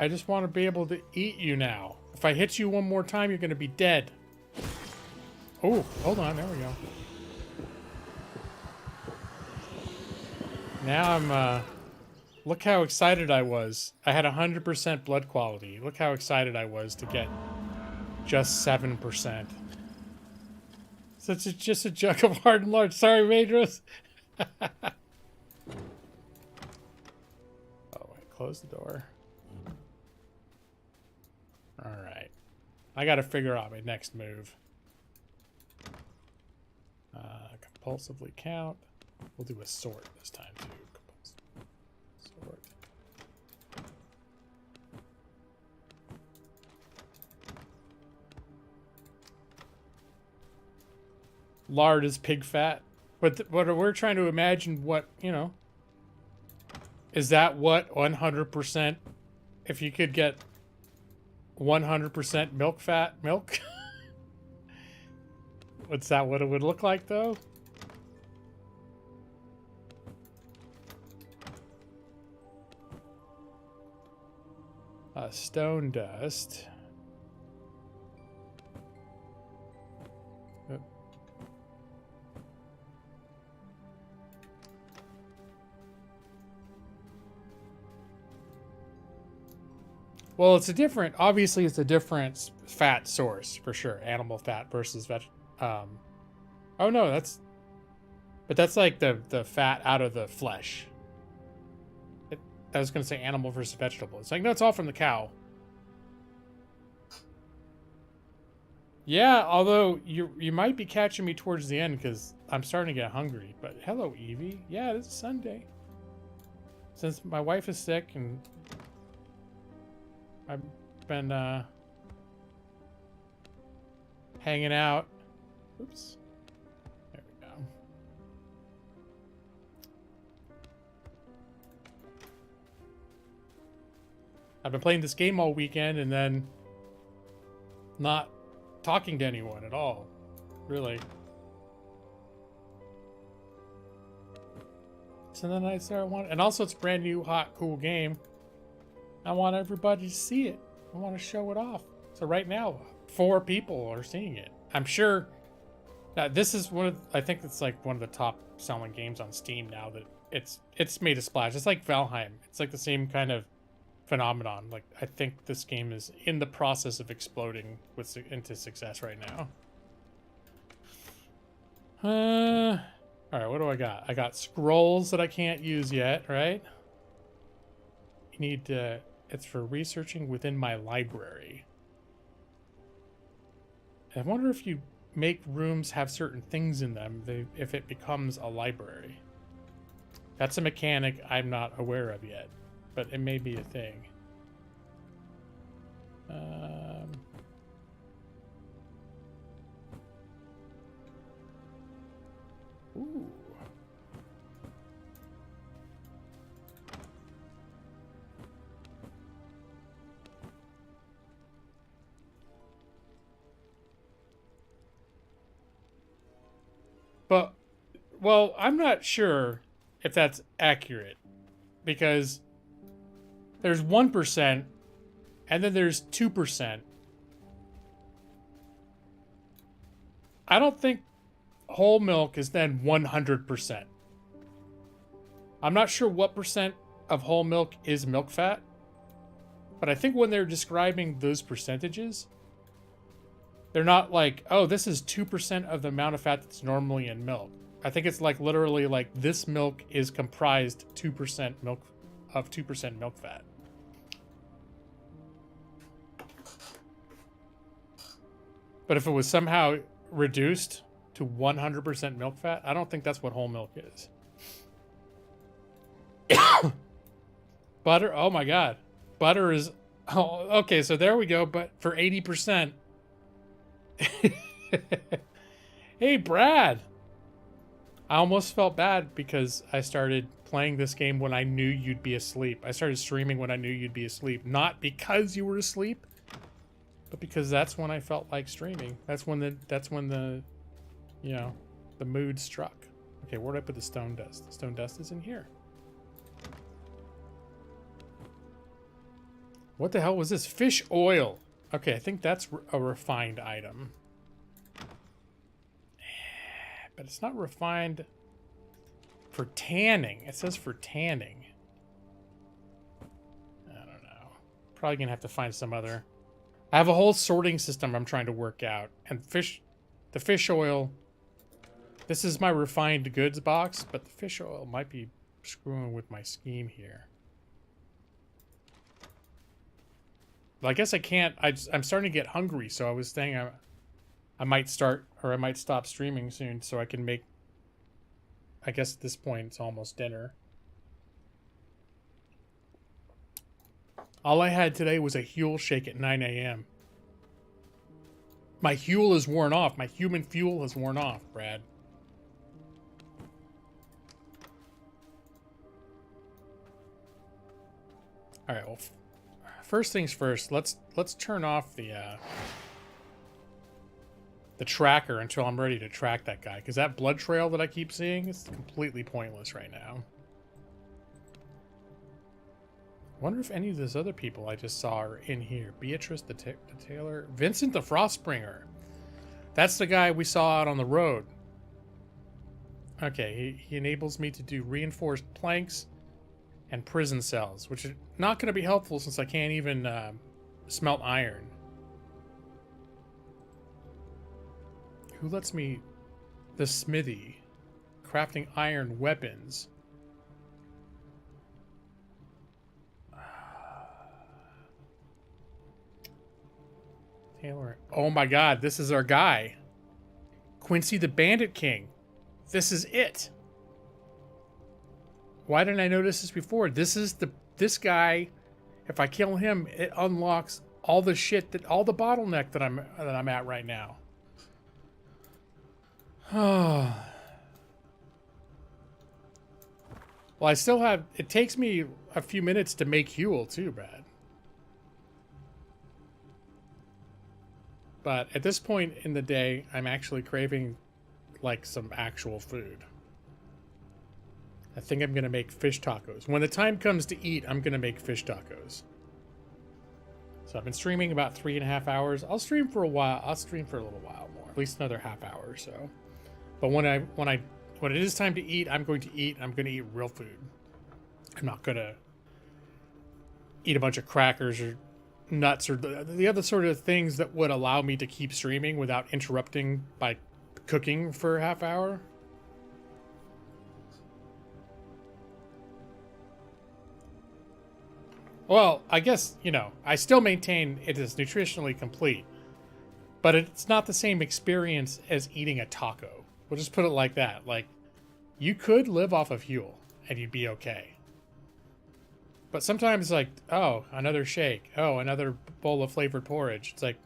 to be able to eat you now. If I hit you one more time, you're going to be dead. Oh, hold on. There we go. Now I'm, look how excited I was. I had 100% blood quality. Look how excited I was to get just 7%. So it's just a jug of hard and large. Sorry, Madros. Close the door. Alright. I gotta figure out my next move. Compulsively count. We'll do a sort this time too. Sort. Lard is pig fat. But we're trying to imagine what, you know. Is that what 100%, if you could get 100% milk fat milk? What's that what it would look like, though? Stone dust. Well, obviously it's a different fat source, for sure. Animal fat versus oh no, but that's like the fat out of the flesh. I was going to say animal versus vegetable. It's like, no, it's all from the cow. Yeah, although you might be catching me towards the end because I'm starting to get hungry. But hello, Evie. Yeah, this is Sunday. Since my wife is sick and I've been hanging out. Oops. There we go. I've been playing this game all weekend and then not talking to anyone at all. Really. So then I started and also it's a brand new, hot, cool game. I want everybody to see it. I want to show it off. So right now, 4 people are seeing it. I'm sure that this is I think it's like one of the top selling games on Steam now that it's made a splash. It's like Valheim. It's like the same kind of phenomenon. Like, I think this game is in the process of exploding into success right now. All right, what do I got? I got scrolls that I can't use yet, right? You need to... It's for researching within my library. I wonder if you make rooms have certain things in them, if it becomes a library. That's a mechanic I'm not aware of yet, but it may be a thing. Ooh. But, well, I'm not sure if that's accurate because there's 1% and then there's 2%. I don't think whole milk is then 100%. I'm not sure what percent of whole milk is milk fat. But I think when they're describing those percentages, they're not like, oh, this is 2% of the amount of fat that's normally in milk. I think it's like literally like this milk is comprised 2% milk of 2% milk fat. But if it was somehow reduced to 100% milk fat, I don't think that's what whole milk is. Butter, oh my god. Butter is, oh, okay, so there we go, but for 80%. Hey, Brad. I almost felt bad because I started playing this game when I knew you'd be asleep. I started streaming when I knew you'd be asleep. Not because you were asleep, but because that's when I felt like streaming. That's when the, you know, the mood struck. Okay, where'd I put the stone dust? The stone dust is in here. What the hell was this? Fish oil. Okay, I think that's a refined item. But it's not refined for tanning. It says for tanning. I don't know. Probably gonna have to find some other. I have a whole sorting system I'm trying to work out. And the fish oil, this is my refined goods box, but the fish oil might be screwing with my scheme here. Well, I guess I can't. I'm starting to get hungry, so I was saying I might start, or I might stop streaming soon so I can make, I guess at this point it's almost dinner. All I had today was a Huel shake at 9 a.m. My Huel is worn off. My human fuel has worn off, Brad. All right, well, first things first, let's turn off the tracker until I'm ready to track that guy, because that blood trail that I keep seeing is completely pointless right now. Wonder if any of those other people I just saw are in here. Beatrice the tailor, Vincent the Frostbringer. That's the guy we saw out on the road. Okay, he enables me to do reinforced planks and prison cells, which are not going to be helpful since I can't even smelt iron. Who lets me... The smithy. Crafting iron weapons. Taylor. Oh my god, this is our guy. Quincy the Bandit King. This is it. Why didn't I notice this before? This guy, if I kill him, it unlocks all the shit all the bottleneck that I'm at right now. Well, I still have, it takes me a few minutes to make Huel too, Brad. But at this point in the day, I'm actually craving like some actual food. I think I'm gonna make fish tacos. When the time comes to eat, I'm gonna make fish tacos. So I've been streaming about 3.5 hours. I'll stream for a while. I'll stream for a little while more, at least another half hour or so. But when it is time to eat, I'm going to eat. I'm going to eat real food. I'm not going to eat a bunch of crackers or nuts or the other sort of things that would allow me to keep streaming without interrupting by cooking for a half hour. Well, I guess, you know, I still maintain it is nutritionally complete, but it's not the same experience as eating a taco. We'll just put it like that. Like, you could live off of Huel and you'd be okay. But sometimes, like, oh, another shake. Oh, another bowl of flavored porridge. It's like,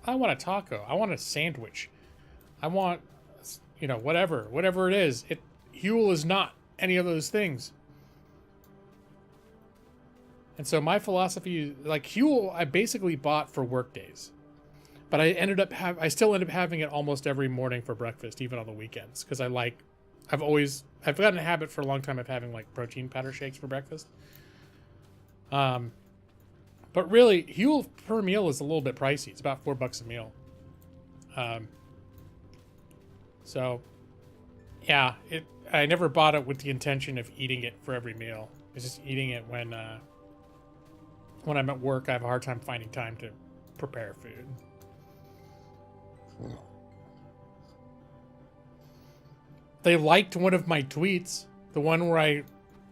I want a taco. I want a sandwich. I want, you know, whatever it is. Huel is not any of those things. And so my philosophy, like Huel, I basically bought for work days. But I still end up having it almost every morning for breakfast, even on the weekends, because I've gotten a habit for a long time of having like protein powder shakes for breakfast. But really, Huel per meal is a little bit pricey. It's about $4 a meal. So yeah, I never bought it with the intention of eating it for every meal. It's just eating it when when I'm at work, I have a hard time finding time to prepare food. They liked one of my tweets, the one where I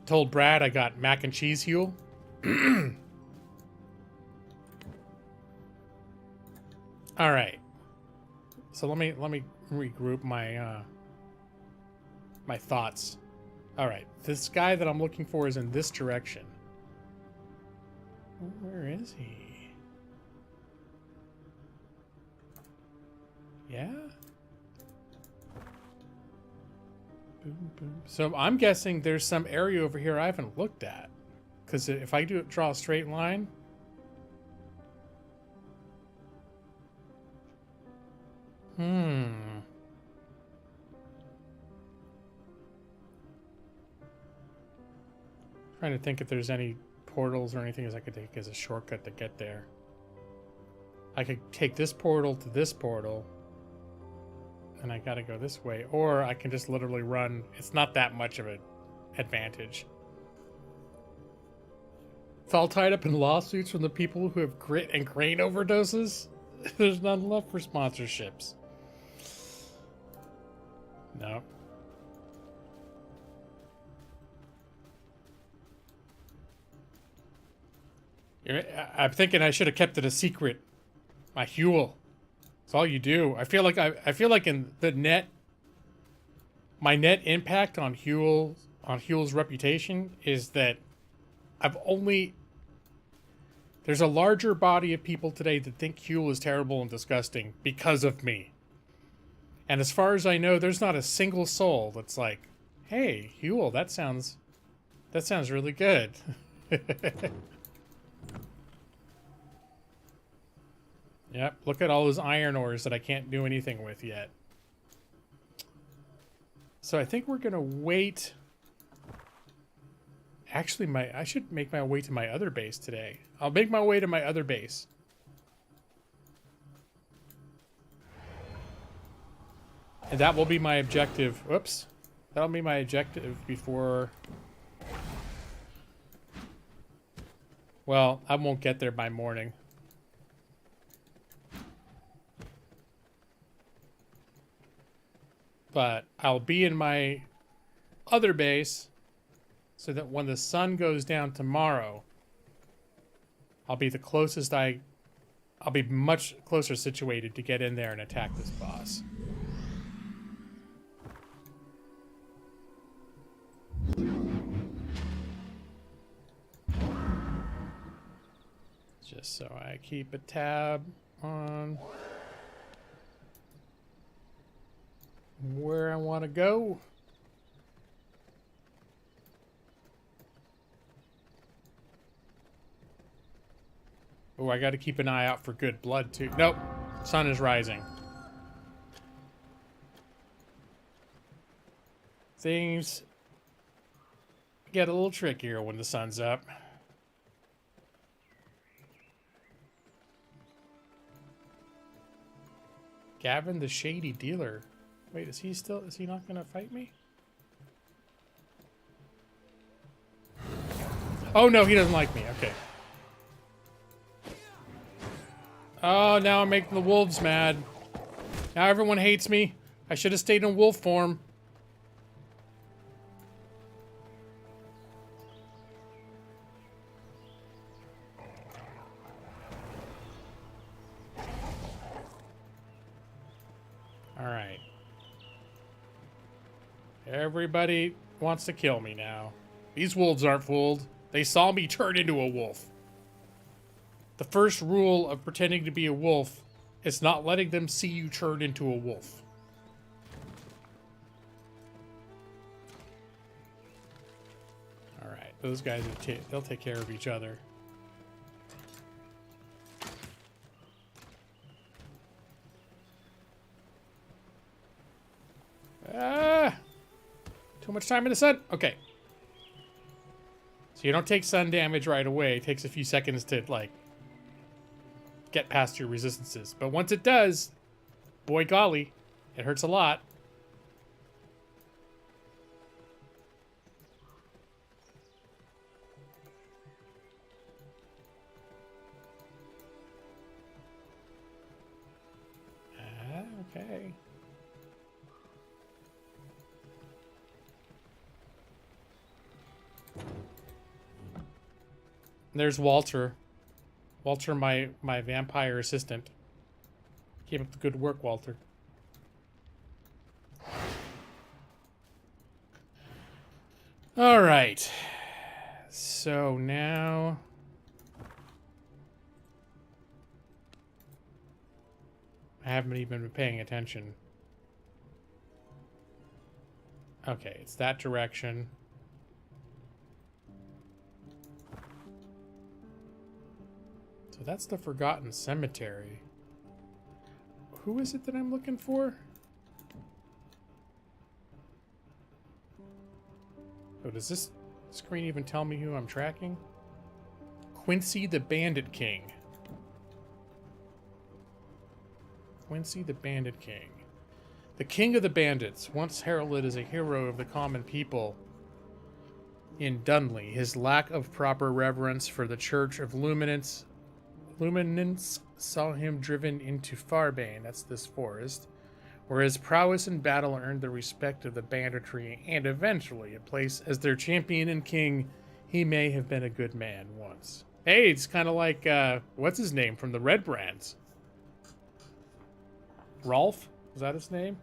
told Brad I got mac and cheese Huel. All right. So let me regroup my my thoughts. All right. This guy that I'm looking for is in this direction. Where is he? Yeah. Boom, boom. So I'm guessing there's some area over here I haven't looked at. Because if I draw a straight line. Trying to think if there's any portals or anything as I could take as a shortcut to get there. I could take this portal to this portal. And I gotta go this way. Or I can just literally run. It's not that much of an advantage. It's all tied up in lawsuits from the people who have grit and grain overdoses. There's none left for sponsorships. No. I'm thinking I should have kept it a secret. My Huel. It's all you do. I feel like in the net, my net impact on Huel's reputation is that there's a larger body of people today that think Huel is terrible and disgusting because of me. And as far as I know, there's not a single soul that's like, hey, Huel, that sounds really good. Yep, look at all those iron ores that I can't do anything with yet. So I think we're gonna wait. Actually, I should make my way to my other base today. I'll make my way to my other base. And that will be my objective. Whoops. That'll be my objective before... Well, I won't get there by morning. But I'll be in my other base so that when the sun goes down tomorrow, I'll be the closest I'll be much closer situated to get in there and attack this boss. Just so I keep a tab on where I want to go. Oh, I got to keep an eye out for good blood too. Nope, sun is rising. Things get a little trickier when the sun's up. Gavin the Shady Dealer. Wait, is he not gonna fight me? Oh no, he doesn't like me, okay. Oh, now I'm making the wolves mad. Now everyone hates me. I should have stayed in wolf form. Alright. Everybody wants to kill me now. These wolves aren't fooled. They saw me turn into a wolf. The first rule of pretending to be a wolf is not letting them see you turn into a wolf. Alright, those guys, they'll take care of each other. Ah! Too much time in the sun? Okay. So you don't take sun damage right away. It takes a few seconds to, like, get past your resistances. But once it does, boy golly, it hurts a lot. There's Walter. Walter, my vampire assistant. Keep up the good work, Walter. All right. So now... I haven't even been paying attention. Okay, it's that direction. So that's the Forgotten Cemetery. Who is it that I'm looking for? Oh, does this screen even tell me who I'm tracking? Quincy the Bandit King. Quincy the Bandit King. The King of the Bandits, once heralded as a hero of the common people in Dunley, his lack of proper reverence for the Church of Luminance saw him driven into Farbane, that's this forest, where his prowess in battle earned the respect of the banditry and eventually a place as their champion and king. He may have been a good man once. Hey, it's kind of like, what's his name from the Red Brands? Rolf? Is that his name?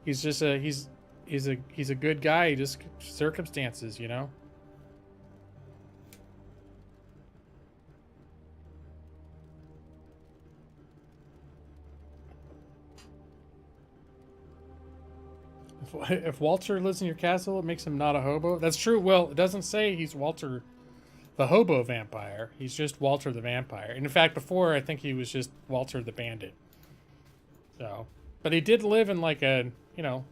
He's just he's a good guy, just circumstances, you know? If Walter lives in your castle, it makes him not a hobo. That's true. Well, it doesn't say he's Walter the hobo vampire. He's just Walter the vampire. And in fact, before, I think he was just Walter the bandit. So, but he did live in like a, you know,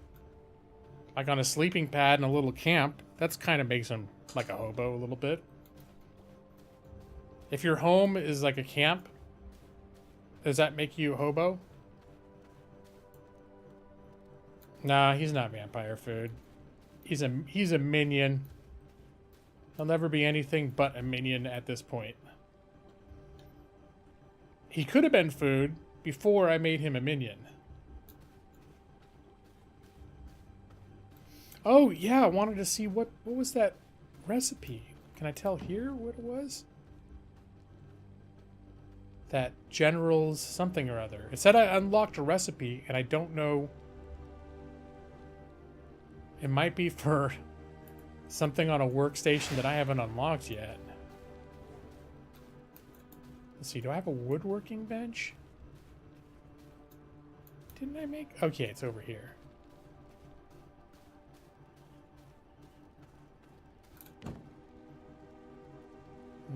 like on a sleeping pad in a little camp. That's kind of makes him like a hobo a little bit. If your home is like a camp, does that make you a hobo? Nah, he's not vampire food. He's a minion. He'll never be anything but a minion at this point. He could have been food before I made him a minion. Oh, yeah, I wanted to see what was that recipe. Can I tell here what it was? That General's something or other. It said I unlocked a recipe, and I don't know. It might be for something on a workstation that I haven't unlocked yet. Let's see, do I have a woodworking bench? Didn't I make... Okay, it's over here.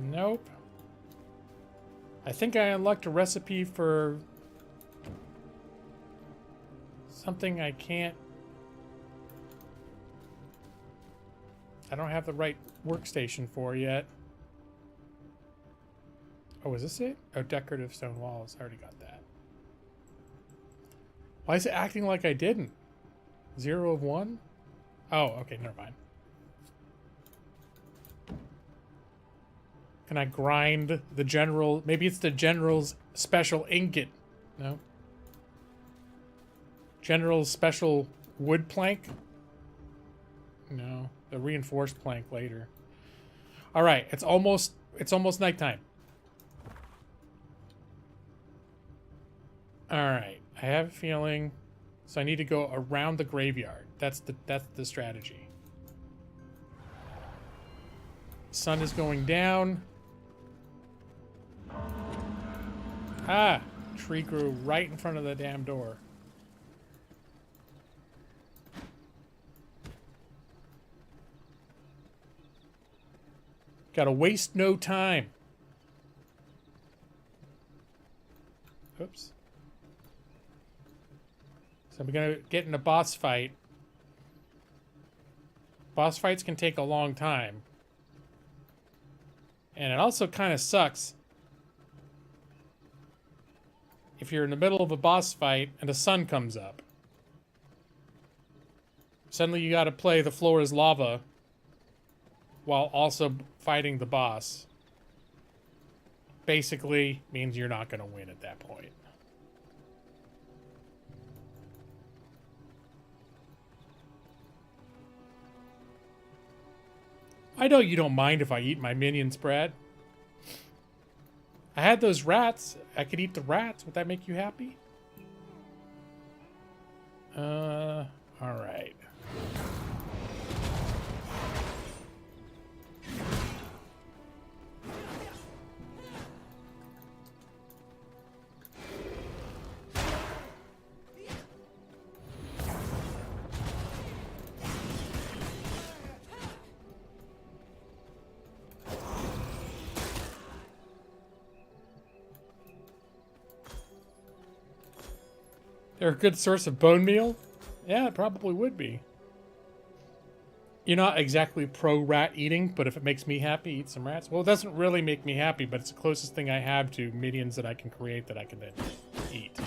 Nope. I think I unlocked a recipe for something I can't... I don't have the right workstation for yet. Oh, is this it? Oh, decorative stone walls. I already got that. Why is it acting like I didn't? 0 of 1? Oh, okay, never mind. Can I grind the general? Maybe it's the general's special ingot. No. General's special wood plank? No. The reinforced plank later. All right, it's almost nighttime. All right, I have a feeling, so I need to go around the graveyard. That's the strategy. Sun is going down. Ah, tree grew right in front of the damn door. Gotta waste no time. Oops. So I'm gonna get in a boss fight. Boss fights can take a long time. And it also kind of sucks if you're in the middle of a boss fight and the sun comes up. Suddenly you gotta play The Floor is Lava while also fighting the boss. Basically means you're not gonna win at that point. I know you don't mind if I eat my minions, Brad. I had those rats. I could eat the rats. Would that make you happy? All right. They're a good source of bone meal? Yeah, it probably would be. You're not exactly pro rat eating, but if it makes me happy, eat some rats. Well, it doesn't really make me happy, but it's the closest thing I have to minions that I can create that I can then eat.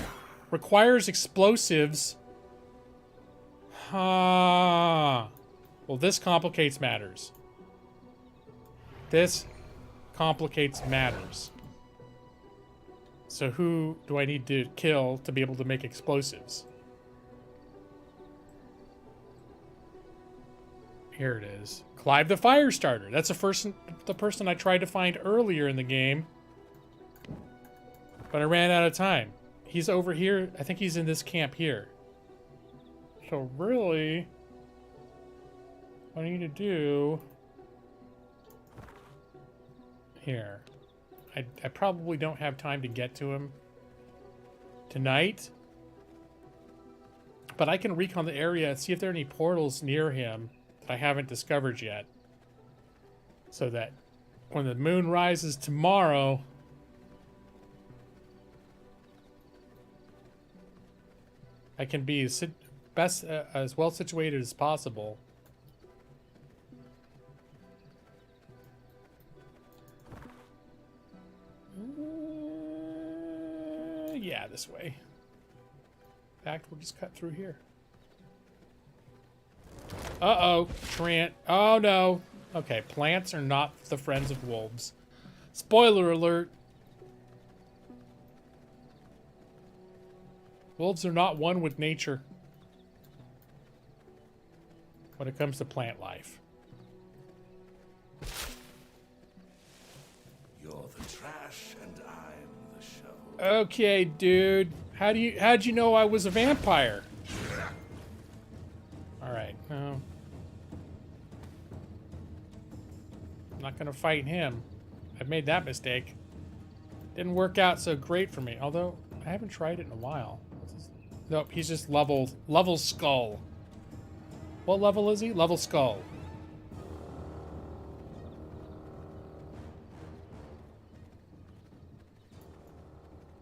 Requires explosives. Well, this complicates matters. This complicates matters. So who do I need to kill to be able to make explosives? Here it is. Clive the Firestarter. That's the person I tried to find earlier in the game. But I ran out of time. He's over here. I think he's in this camp here. So really, what I need to do... Here. I probably don't have time to get to him tonight. But I can recon the area and see if there are any portals near him that I haven't discovered yet. So that when the moon rises tomorrow, I can be as well situated as possible. Yeah, this way. In fact, we'll just cut through here. Uh-oh, Trant. Oh, no. Okay, plants are not the friends of wolves. Spoiler alert. Wolves are not one with nature when it comes to plant life. You're the trash and I'm the shovel. Okay, dude. How'd you know I was a vampire? Alright, no. I'm not gonna fight him. I've made that mistake. Didn't work out so great for me. Although, I haven't tried it in a while. Nope, he's just level skull. What level is he? Level skull.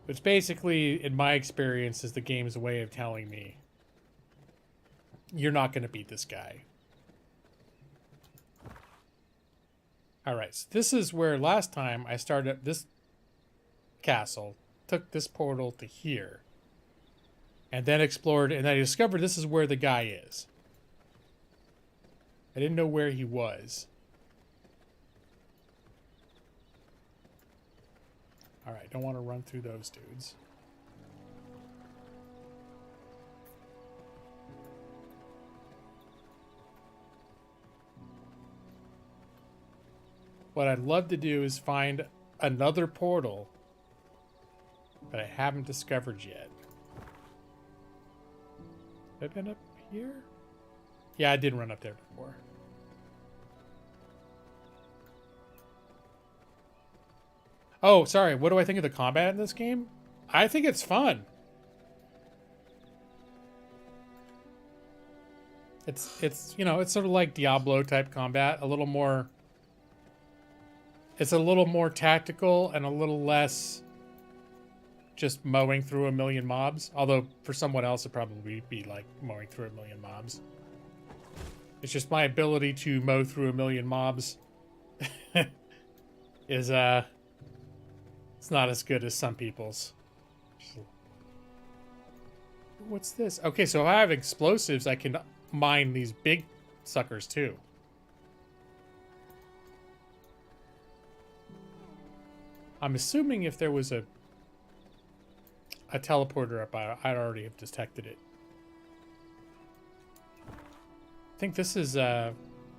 Which basically, in my experience, is the game's way of telling me you're not going to beat this guy. Alright, so this is where last time I started this castle, took this portal to here, and then explored, and I discovered this is where the guy is. I didn't know where he was. Alright, don't want to run through those dudes. What I'd love to do is find another portal that I haven't discovered yet. Have I been up here? Yeah, I did run up there before. Oh, sorry. What do I think of the combat in this game? I think it's fun. It's you know, it's sort of like Diablo type combat, a little more. It's a little more tactical and a little less just mowing through a million mobs. Although for someone else it'd probably be like mowing through a million mobs. It's just my ability to mow through a million mobs is it's not as good as some people's. What's this? Okay, so if I have explosives, I can mine these big suckers too. I'm assuming if there was a teleporter up, I'd already have detected it. I think this is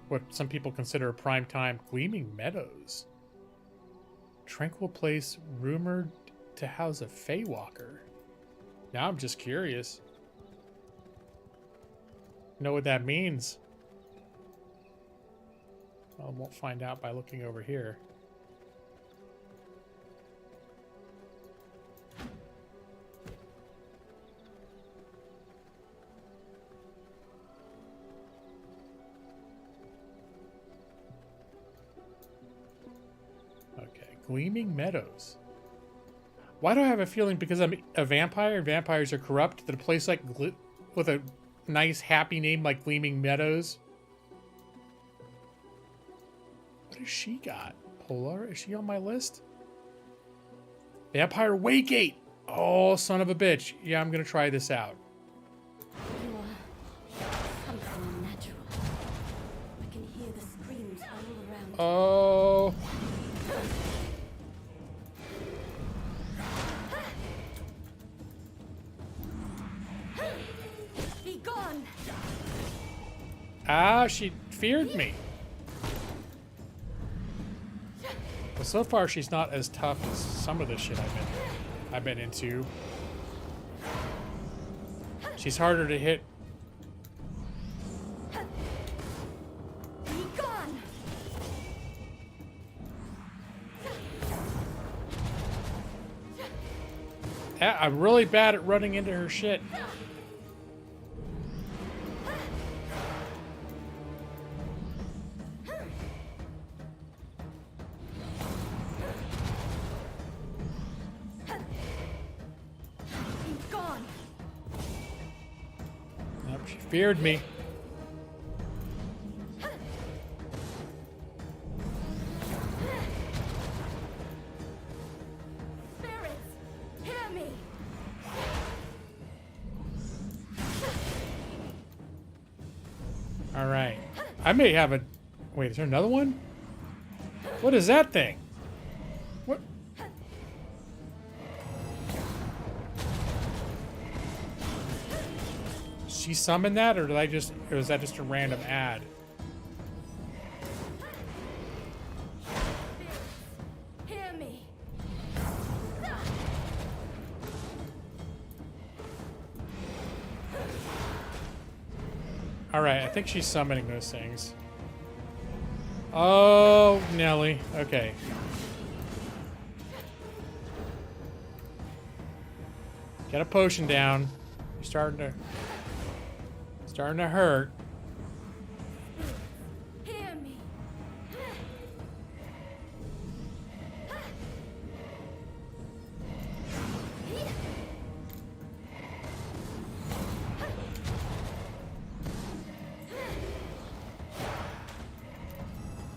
what some people consider a prime time. Gleaming Meadows. Tranquil place rumored to house a Feywalker. Now I'm just curious. Know what that means? Well, I won't find out by looking over here. Okay, Gleaming Meadows. Why do I have a feeling because I'm a vampire, vampires are corrupt, that a place like with a nice happy name like Gleaming Meadows? What has she got? Polar? Is she on my list? Vampire Waygate! Oh, son of a bitch. Yeah, I'm gonna try this out. You are something unnatural. I can hear the screams all around. Oh. Be gone! Ah, she feared me. Well, so far she's not as tough as some of the shit I've been into. She's harder to hit. Be gone! Ah, I'm really bad at running into her shit. Be gone! Nope, she feared me. Spirits, hear me! All right. I may have a... Wait, is there another one? What is that thing? What? She summoned that, or did I just... Or was that just a random ad? Hear me! All right, I think she's summoning those things. Oh, Nelly. Okay. Get a potion down. You're starting to hurt. Hear me!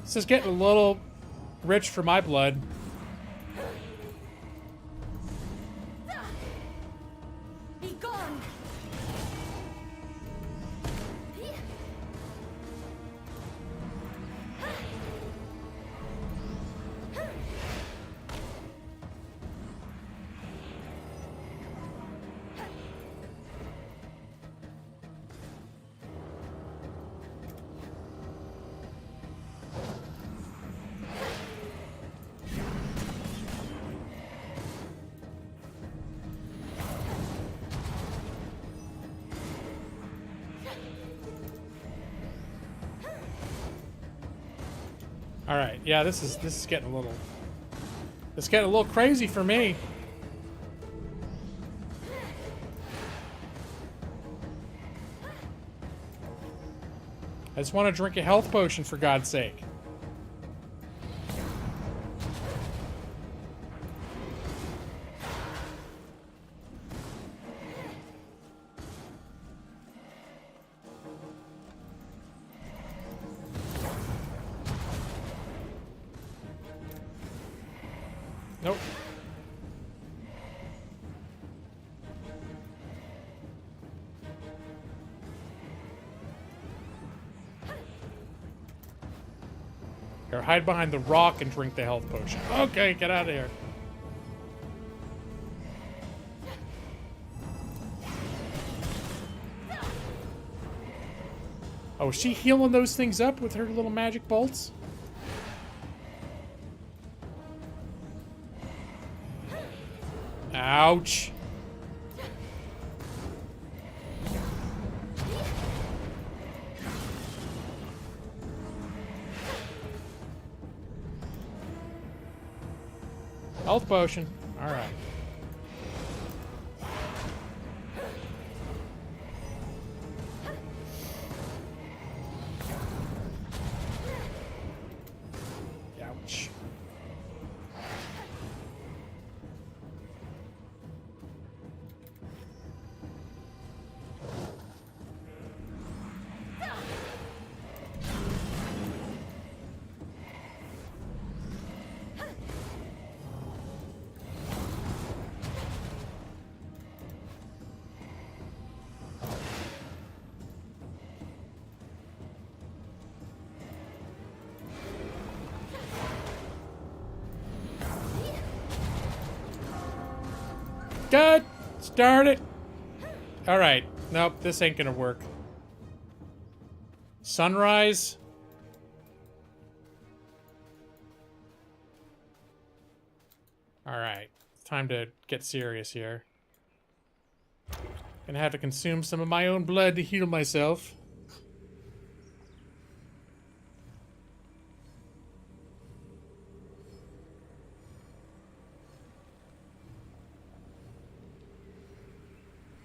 This is getting a little rich for my blood. Be gone! All right, yeah, this is getting a little... It's getting a little crazy for me. I just want to drink a health potion, for God's sake. Nope. Here, hide behind the rock and drink the health potion. Okay, get out of here. Oh, is she healing those things up with her little magic bolts? Ouch. Health potion. All right. Ouch. God, start it. All right. Nope, this ain't gonna work. Sunrise. All right. It's time to get serious here. Gonna have to consume some of my own blood to heal myself.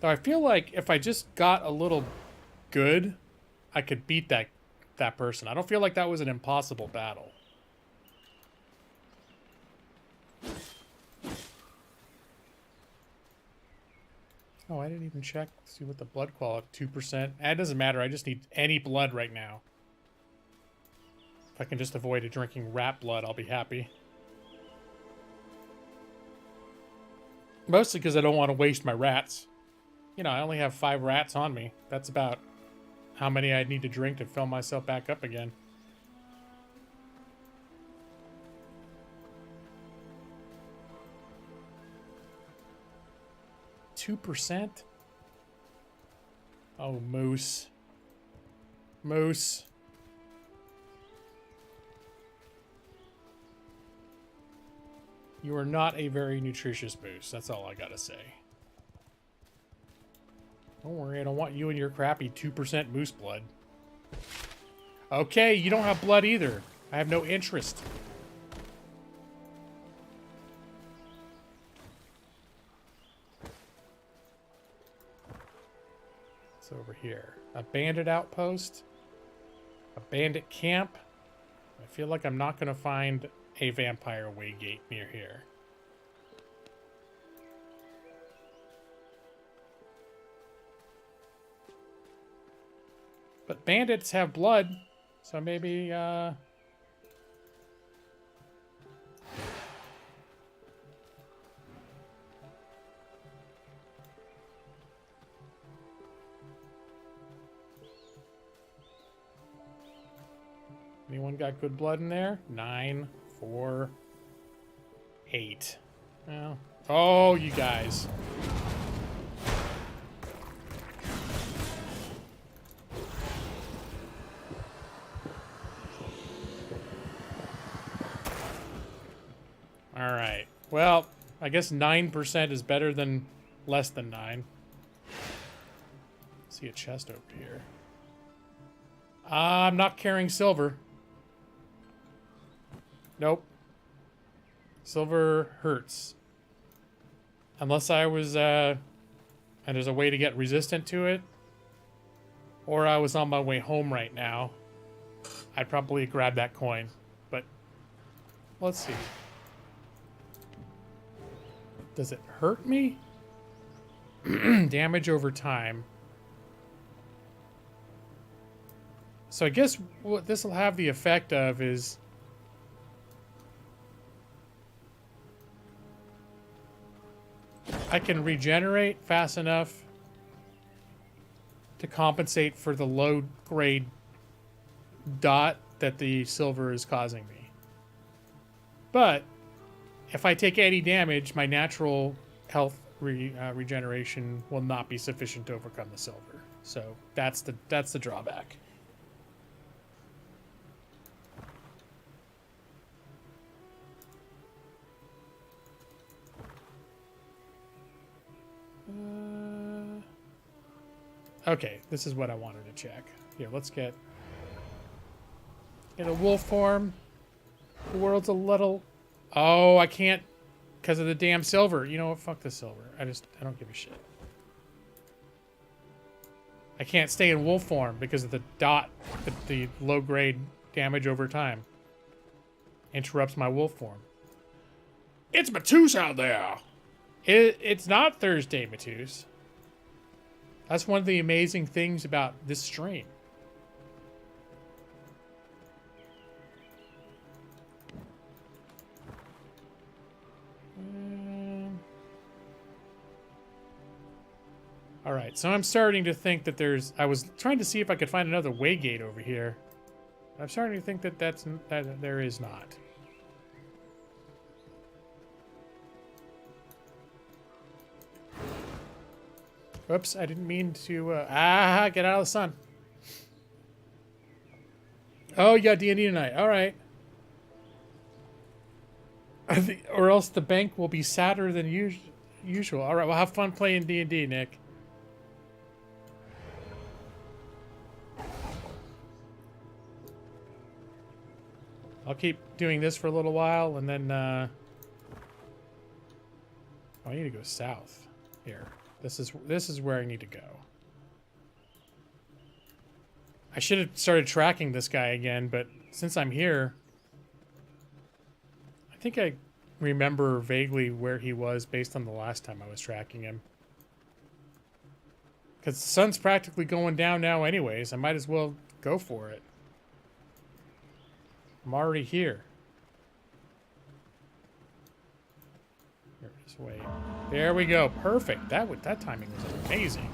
Though I feel like if I just got a little good, I could beat that person. I don't feel like that was an impossible battle. Oh, I didn't even check. See what the blood quality, 2%. It doesn't matter. I just need any blood right now. If I can just avoid drinking rat blood, I'll be happy. Mostly because I don't want to waste my rats. You know, I only have 5 rats on me. That's about how many I'd need to drink to fill myself back up again. %? Oh, moose. Moose. You are not a very nutritious moose. That's all I gotta say. Don't worry, I don't want you and your crappy 2% moose blood. Okay, you don't have blood either. I have no interest. It's over here. A bandit outpost. A bandit camp. I feel like I'm not going to find a vampire waygate near here. But bandits have blood, so maybe, anyone got good blood in there? 9, 4, 8. Well, oh, you guys. Alright. Well, I guess 9% is better than less than 9. See a chest over here. I'm not carrying silver. Nope. Silver hurts. Unless I was, and there's a way to get resistant to it. Or I was on my way home right now. I'd probably grab that coin. But, let's see. Does it hurt me? Damage over time. So I guess what this will have the effect of is I can regenerate fast enough to compensate for the low grade dot that the silver is causing me. But if I take any damage, my natural health regeneration will not be sufficient to overcome the silver. So that's the drawback. Okay, this is what I wanted to check. Here, let's get in a wolf form. The world's a little... Oh, I can't because of the damn silver. You know what? Fuck the silver. I don't give a shit. I can't stay in wolf form because of the dot, the low grade damage over time. Interrupts my wolf form. It's Matus out there. It's not Thursday, Matus. That's one of the amazing things about this stream. All right, so I'm starting to think that there's... I was trying to see if I could find another waygate over here. I'm starting to think that that there is not. Whoops, I didn't mean to... get out of the sun. Oh, you got D&D tonight. All right. Or else the bank will be sadder than usual. All right, well, have fun playing D&D, Nick. I'll keep doing this for a little while, and then... Oh, I need to go south. Here. This is where I need to go. I should have started tracking this guy again, but since I'm here... I think I remember vaguely where he was based on the last time I was tracking him. Because the sun's practically going down now anyways. I might as well go for it. I'm already here. Here, just wait. There we go. Perfect. That timing was amazing.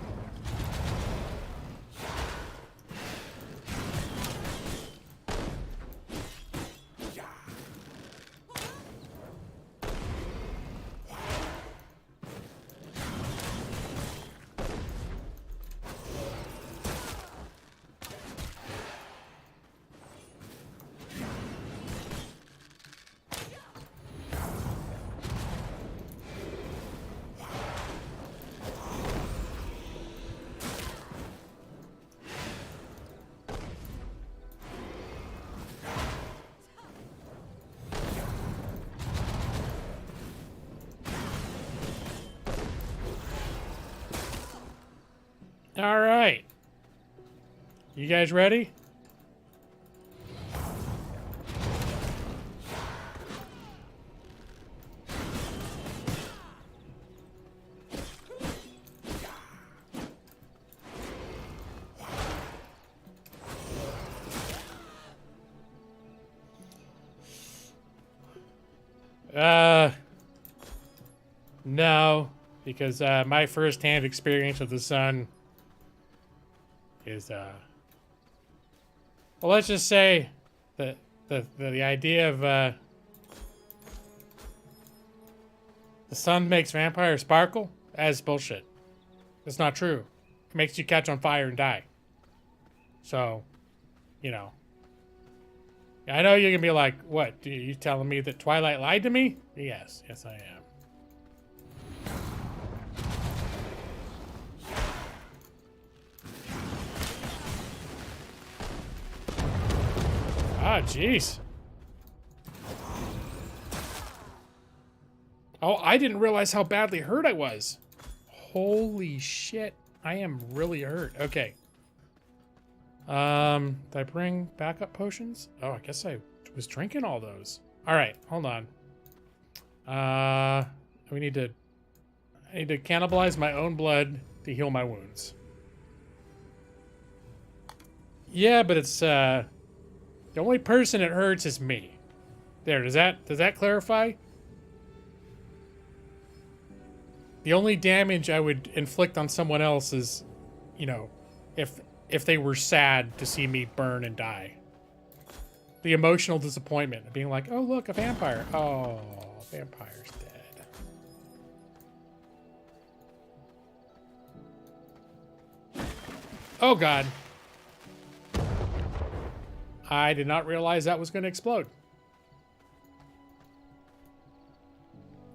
All right. You guys ready? No, because my first-hand experience of the sun is well, let's just say that the idea of the sun makes vampires sparkle, that's bullshit. It's not true. It makes you catch on fire and die. So, you know. I know you're gonna be like, what? Are you telling me that Twilight lied to me? Yes, I am. Ah, jeez. Oh, I didn't realize how badly hurt I was. Holy shit. I am really hurt. Okay. Did I bring backup potions? Oh, I guess I was drinking all those. All right, hold on. I need to cannibalize my own blood to heal my wounds. Yeah, but it's the only person it hurts is me. There, does that clarify? The only damage I would inflict on someone else is, you know, if they were sad to see me burn and die. The emotional disappointment of being like, oh look, a vampire. Oh, vampire's dead. Oh god. I did not realize that was going to explode.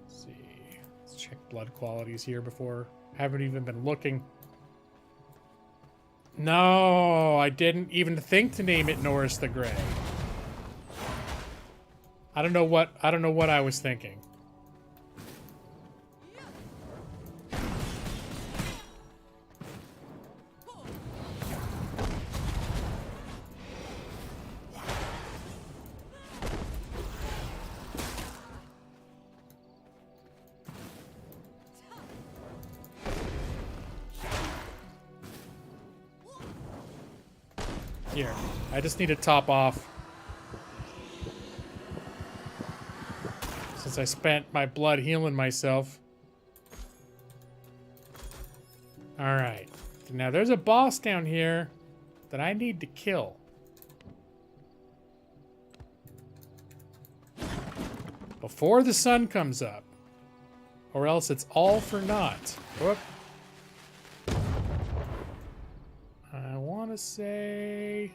Let's see. Let's check blood qualities here before Haven't even been looking. No, I didn't even think to name it Norris the Grey. I don't know what I was thinking. Here, I just need to top off. Since I spent my blood healing myself. Alright. Now there's a boss down here that I need to kill. Before the sun comes up. Or else it's all for naught. Whoop. I want to say...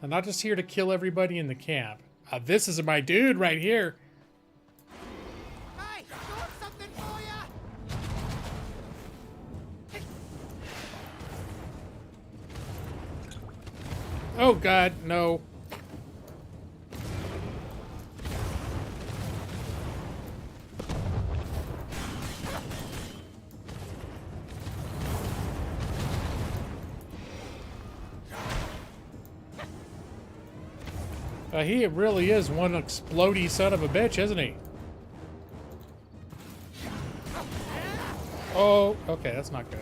I'm not just here to kill everybody in the camp. This is my dude right here. Hey, got something for ya! Oh god, no. He really is one explodey son of a bitch, isn't he? Oh, okay, that's not good.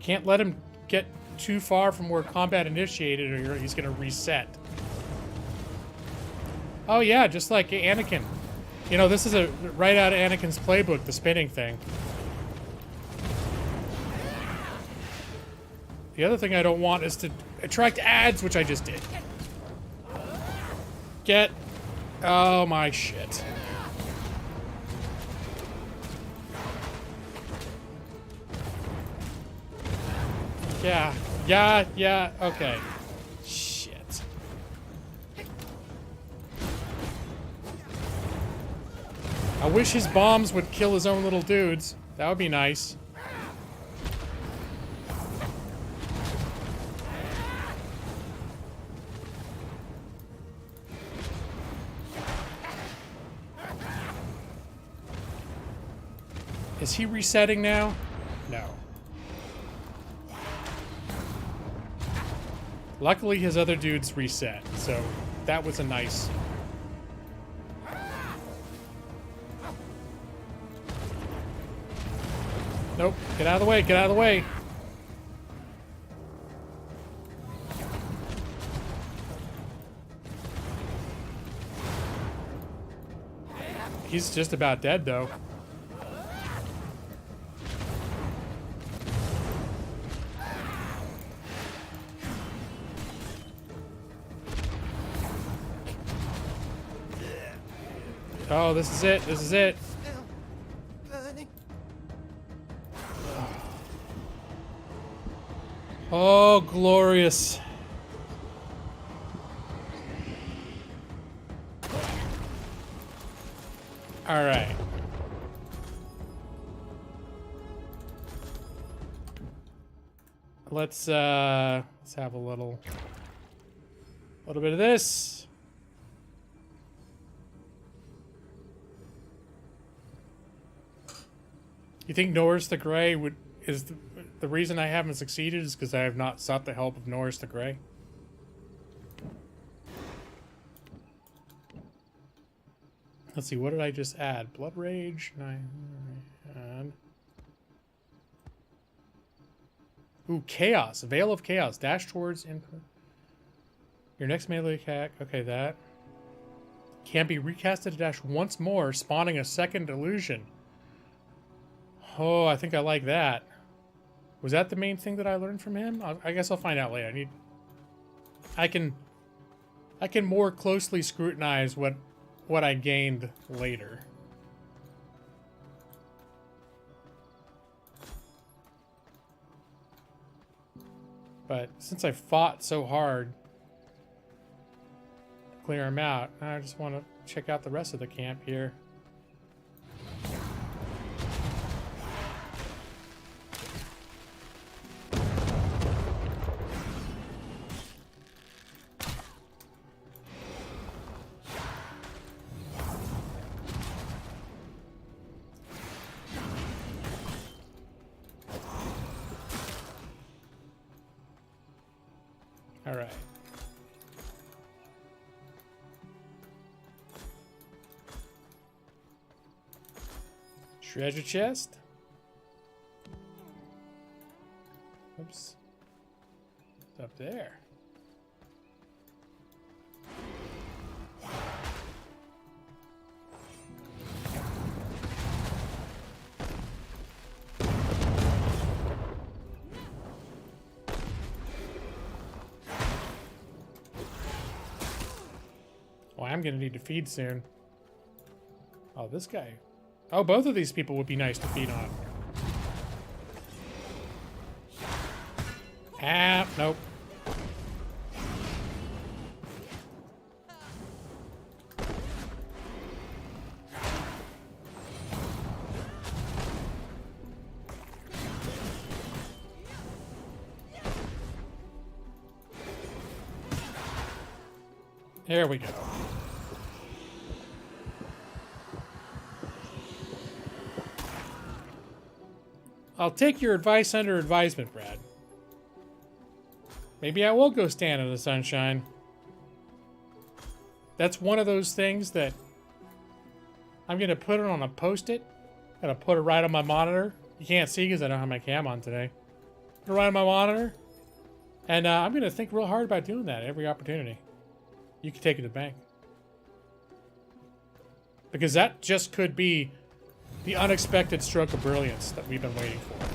Can't let him get too far from where combat initiated or he's gonna reset. Oh yeah, just like Anakin. You know, this is right out of Anakin's playbook, the spinning thing. The other thing I don't want is to attract ads, which I just did. Get... Oh my shit. Yeah, okay. Shit. I wish his bombs would kill his own little dudes. That would be nice. Is he resetting now? No. Luckily, his other dudes reset, so that was a nice... Nope. Get out of the way. Get out of the way. He's just about dead, though. Oh, this is it. This is it. Burning. Oh, glorious. All right. Let's have a little bit of this. You think Norris the Grey is the reason I haven't succeeded is because I have not sought the help of Norris the Grey? Let's see, what did I just add? Blood Rage, 9. And... Ooh, Chaos. Veil of Chaos. Dash towards input. Your next melee attack. Okay, that. Can be recasted to dash once more, spawning a second illusion. Oh, I think I like that. Was that the main thing that I learned from him? I guess I'll find out later. I can more closely scrutinize what I gained later. But since I fought so hard to clear him out, I just want to check out the rest of the camp here. All right. Treasure chest. Oops. It's up there. Well, I'm gonna need to feed soon. Oh, this guy. Oh, both of these people would be nice to feed on. Ah, nope. There we go. I'll take your advice under advisement, Brad. Maybe I will go stand in the sunshine. That's one of those things that I'm going to put it on a post-it. Gonna put it right on my monitor. You can't see because I don't have my cam on today. Put it right on my monitor. And I'm going to think real hard about doing that every opportunity. You can take it to the bank. Because that just could be the unexpected stroke of brilliance that we've been waiting for.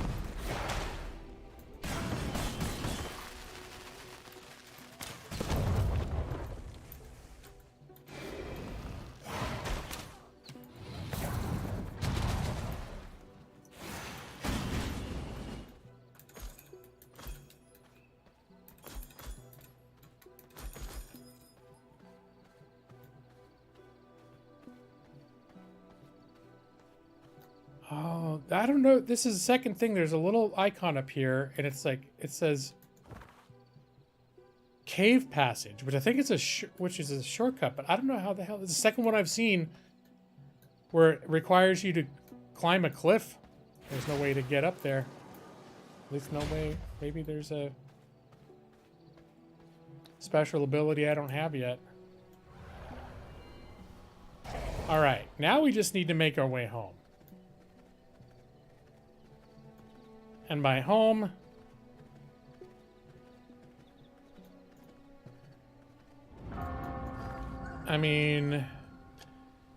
Oh, I don't know. This is the second thing. There's a little icon up here, and it's like, it says Cave Passage, which I think it's which is a shortcut, but I don't know how the hell. It's the second one I've seen where it requires you to climb a cliff. There's no way to get up there. At least no way. Maybe there's a special ability I don't have yet. All right, now we just need to make our way home. And by home, I mean,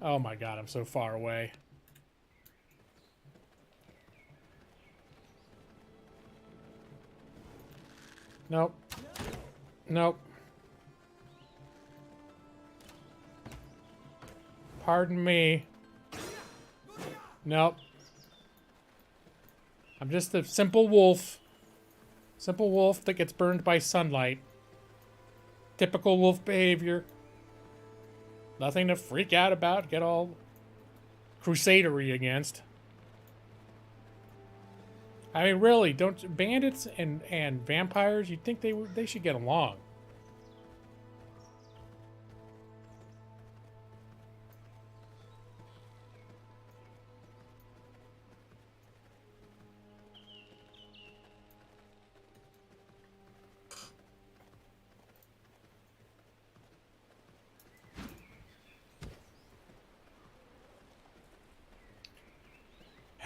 oh my God, I'm so far away. Nope. Nope. Pardon me. Nope. I'm just a simple wolf. Simple wolf that gets burned by sunlight. Typical wolf behavior. Nothing to freak out about, get all crusadery against. I mean, really, don't bandits and vampires, you'd think they should get along.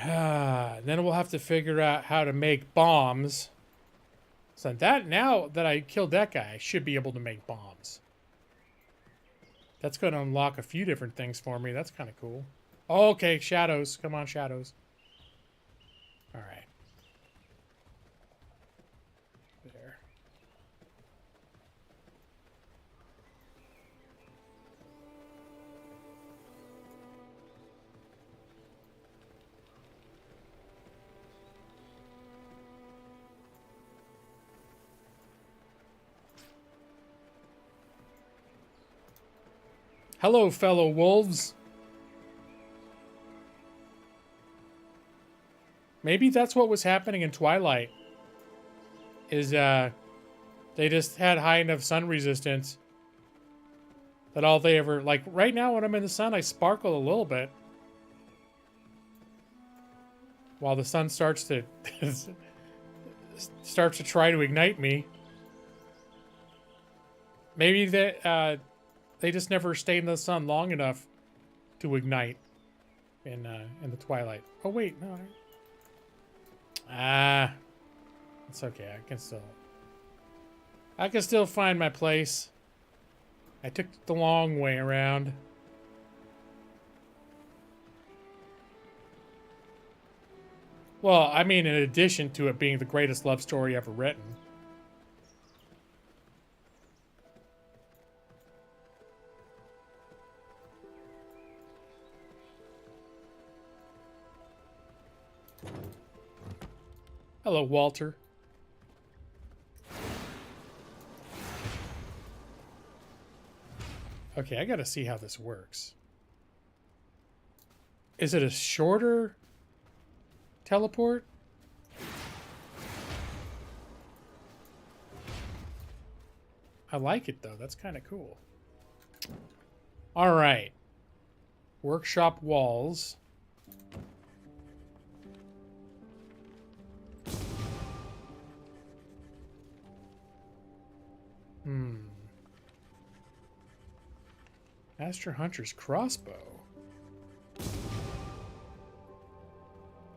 Then we'll have to figure out how to make bombs. So that, now that I killed that guy, I should be able to make bombs. That's going to unlock a few different things for me. That's kind of cool. Oh, okay, shadows. Come on, shadows. All right. There. Hello, fellow wolves. Maybe that's what was happening in Twilight. Is, they just had high enough sun resistance that all they ever... Like, right now when I'm in the sun, I sparkle a little bit. While the sun starts to... starts to try to ignite me. Maybe that, they just never stayed in the sun long enough to ignite in the Twilight. Oh wait, no. It's okay. I can still find my place. I took the long way around. Well, I mean, in addition to it being the greatest love story ever written. Hello, Walter. Okay, I gotta see how this works. Is it a shorter teleport? I like it, though. That's kind of cool. All right. Workshop walls. Master Hunter's crossbow.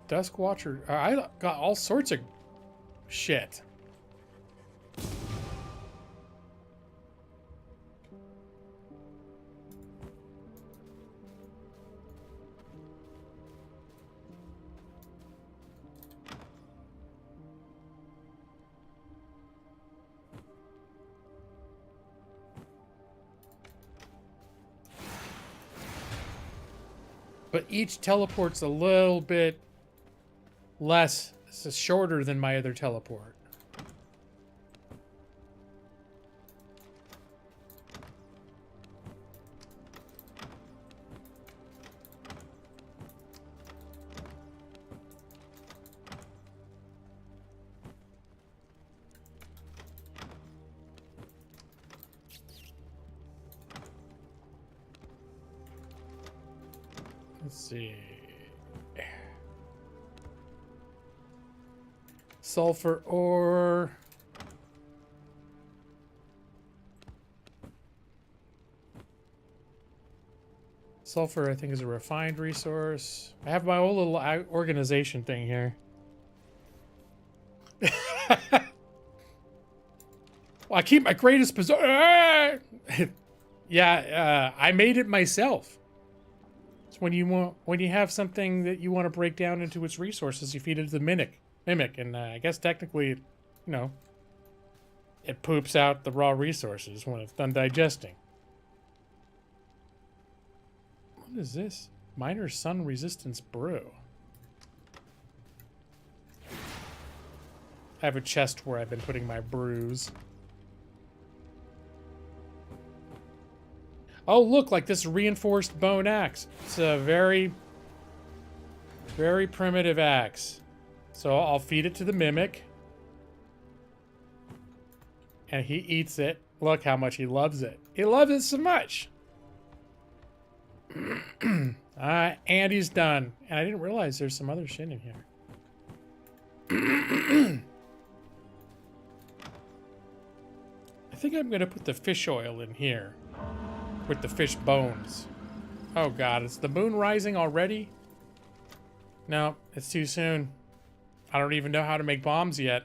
Dusk Watcher. I got all sorts of shit. But each teleport's a little bit less, this is shorter than my other teleport. Let's see. Sulfur ore. Sulfur, I think, is a refined resource. I have my own little organization thing here. Well, I keep my greatest possession. Yeah, I made it myself. It's when you have something that you want to break down into its resources, you feed it to the mimic, and I guess technically, you know, it poops out the raw resources when it's done digesting. What is this? Minor sun resistance brew. I have a chest where I've been putting my brews. Oh, look, like this reinforced bone axe. It's a very, very primitive axe. So I'll feed it to the mimic. And he eats it. Look how much he loves it. He loves it so much. And he's done. And I didn't realize there's some other shit in here. I think I'm going to put the fish oil in here. With the fish bones. Oh god, is the moon rising already? No, it's too soon. I don't even know how to make bombs yet.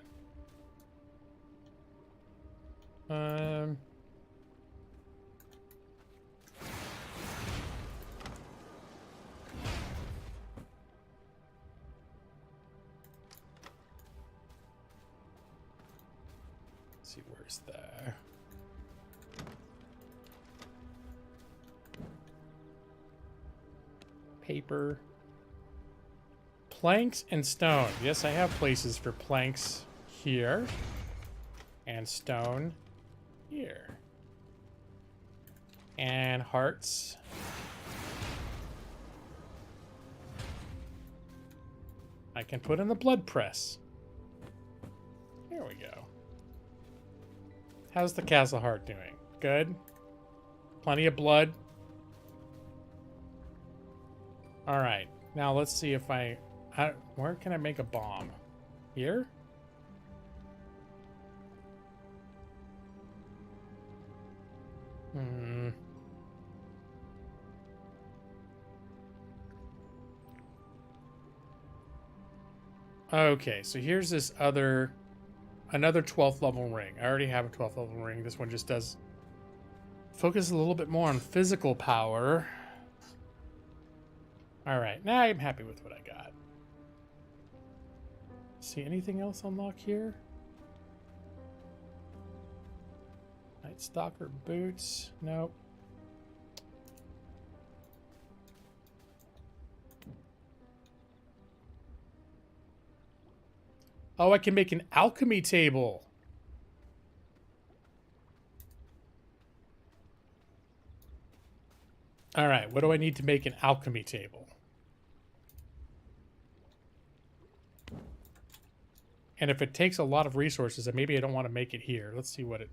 Let's see, where's the paper? Planks and stone. Yes, I have places for planks here and stone here. And hearts. I can put in the blood press. There we go. How's the castle heart doing? Good? Plenty of blood? Alright. Now let's see if where can I make a bomb? Here? Okay, so here's this another 12th level ring. I already have a 12th level ring. This one just does focus a little bit more on physical power. Alright, now I'm happy with what I got. See anything else unlock here? Night Stalker boots. Nope. Oh, I can make an alchemy table. All right, what do I need to make an alchemy table? And if it takes a lot of resources, then maybe I don't want to make it here. Let's see what it...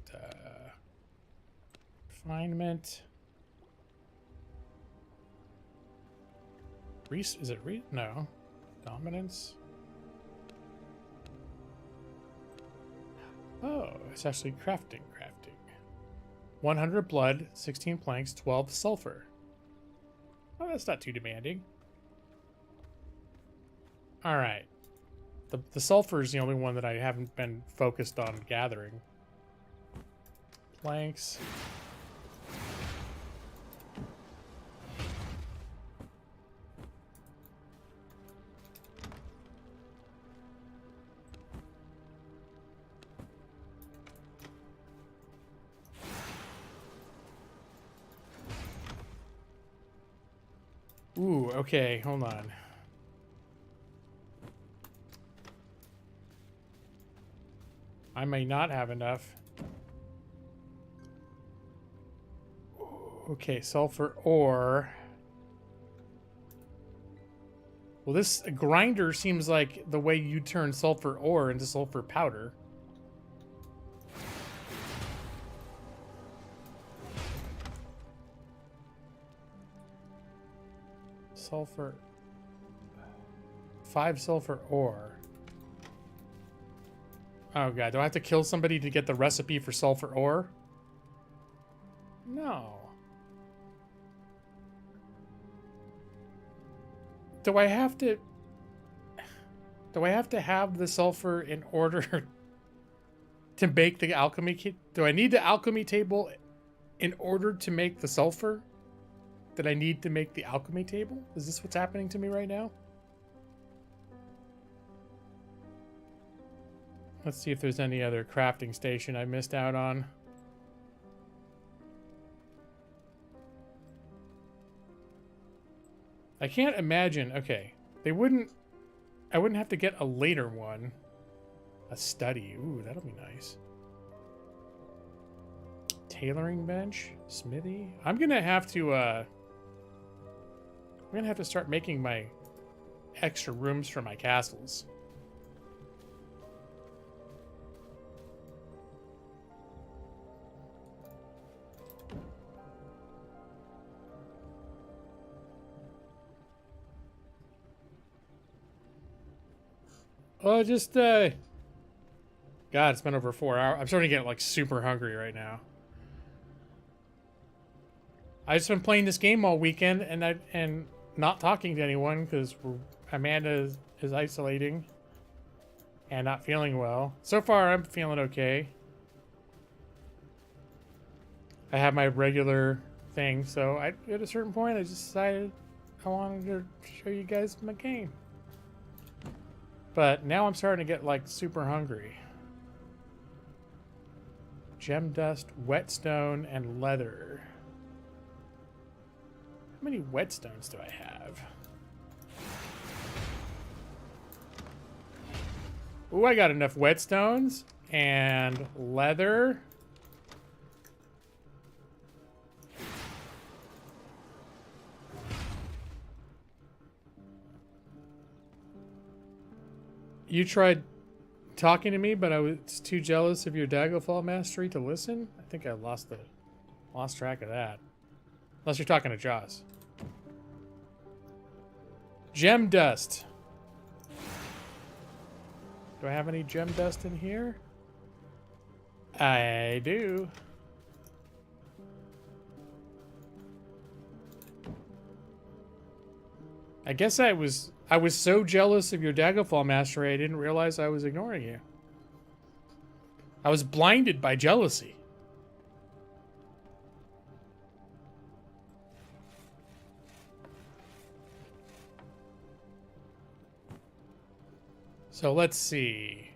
refinement. Is it no. Dominance. Oh, it's actually crafting. 100 blood, 16 planks, 12 sulfur. Oh, that's not too demanding. All right. The sulfur is the only one that I haven't been focused on gathering. Planks. Ooh, okay, hold on. I may not have enough. Okay, sulfur ore. Well, this grinder seems like the way you turn sulfur ore into sulfur powder. Sulfur. 5 sulfur ore. Oh god, do I have to kill somebody to get the recipe for sulfur ore? No. Do I have to have the sulfur in order to make the alchemy kit? Do I need the alchemy table in order to make the sulfur that I need to make the alchemy table? Is this what's happening to me right now? Let's see if there's any other crafting station I missed out on. I can't imagine. Okay, I wouldn't have to get a later one. A study. Ooh, that'll be nice. Tailoring bench, smithy. I'm gonna have to start making my extra rooms for my castles. Oh, just, God, it's been over 4 hours. I'm starting to get, like, super hungry right now. I've just been playing this game all weekend, and not talking to anyone because Amanda is isolating and not feeling well. So far, I'm feeling okay. I have my regular thing, so at a certain point, I just decided I wanted to show you guys my game. But now I'm starting to get, like, super hungry. Gem dust, whetstone, and leather. How many whetstones do I have? Ooh, I got enough whetstones and leather. You tried talking to me, but I was too jealous of your Daggerfall mastery to listen? I think I lost track of that. Unless you're talking to Joss. Gem dust. Do I have any gem dust in here? I do. I guess I was so jealous of your Daggerfall mastery, I didn't realize I was ignoring you. I was blinded by jealousy. So let's see.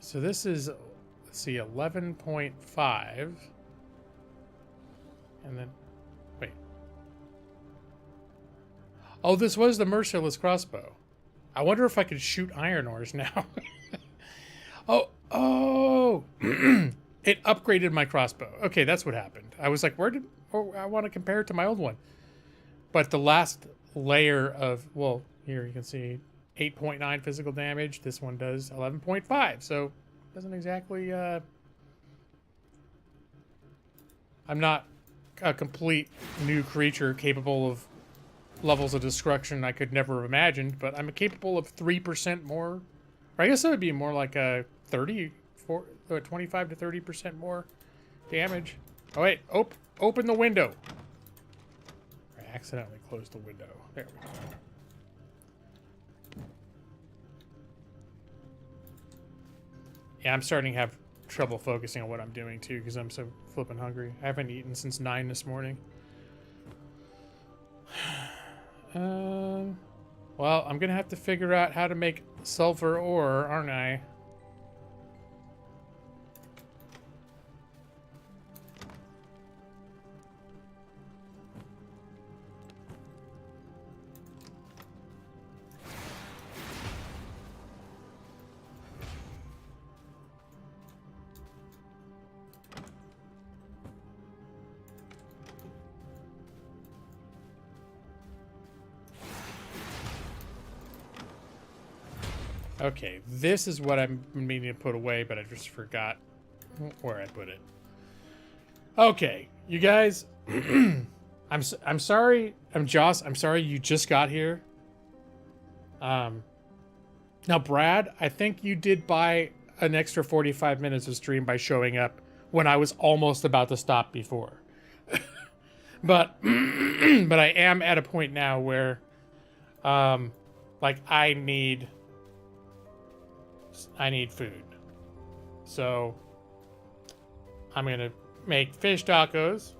So this is, let's see, 11.5. And then, wait. Oh, this was the merciless crossbow. I wonder if I could shoot iron ores now. Oh, it upgraded my crossbow. Okay, that's what happened. I was like, I want to compare it to my old one. But the last layer of, well, here you can see 8.9 physical damage. This one does 11.5. So it doesn't exactly, I'm not a complete new creature capable of levels of destruction I could never have imagined, but I'm capable of 3% more. Or I guess that would be more like a 25 to 30% more damage. Oh wait, open the window. I accidentally closed the window. There we go. Yeah, I'm starting to have trouble focusing on what I'm doing too because I'm so flippin' hungry. I haven't eaten since 9 this morning. Well, I'm gonna have to figure out how to make sulfur ore, aren't I? Okay, this is what I'm meaning to put away, but I just forgot where I put it. Okay, you guys, I'm sorry. I'm Joss. I'm sorry you just got here. Now, Brad, I think you did buy an extra 45 minutes of stream by showing up when I was almost about to stop before. but I am at a point now where, like, I need food. So I'm gonna make fish tacos,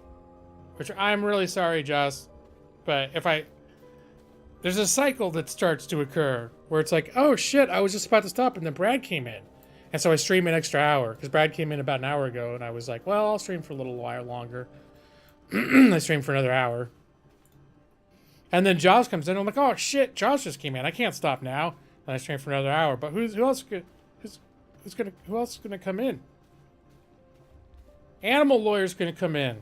which I'm really sorry, Joss, but there's a cycle that starts to occur where it's like, oh shit, I was just about to stop and then Brad came in. And so I stream an extra hour because Brad came in about an hour ago and I was like, well, I'll stream for a little while longer. I stream for another hour. And then Joss comes in and I'm like, oh shit, Joss just came in. I can't stop now. And I stream for another hour. But who else is gonna come in? Animal Lawyer's gonna come in.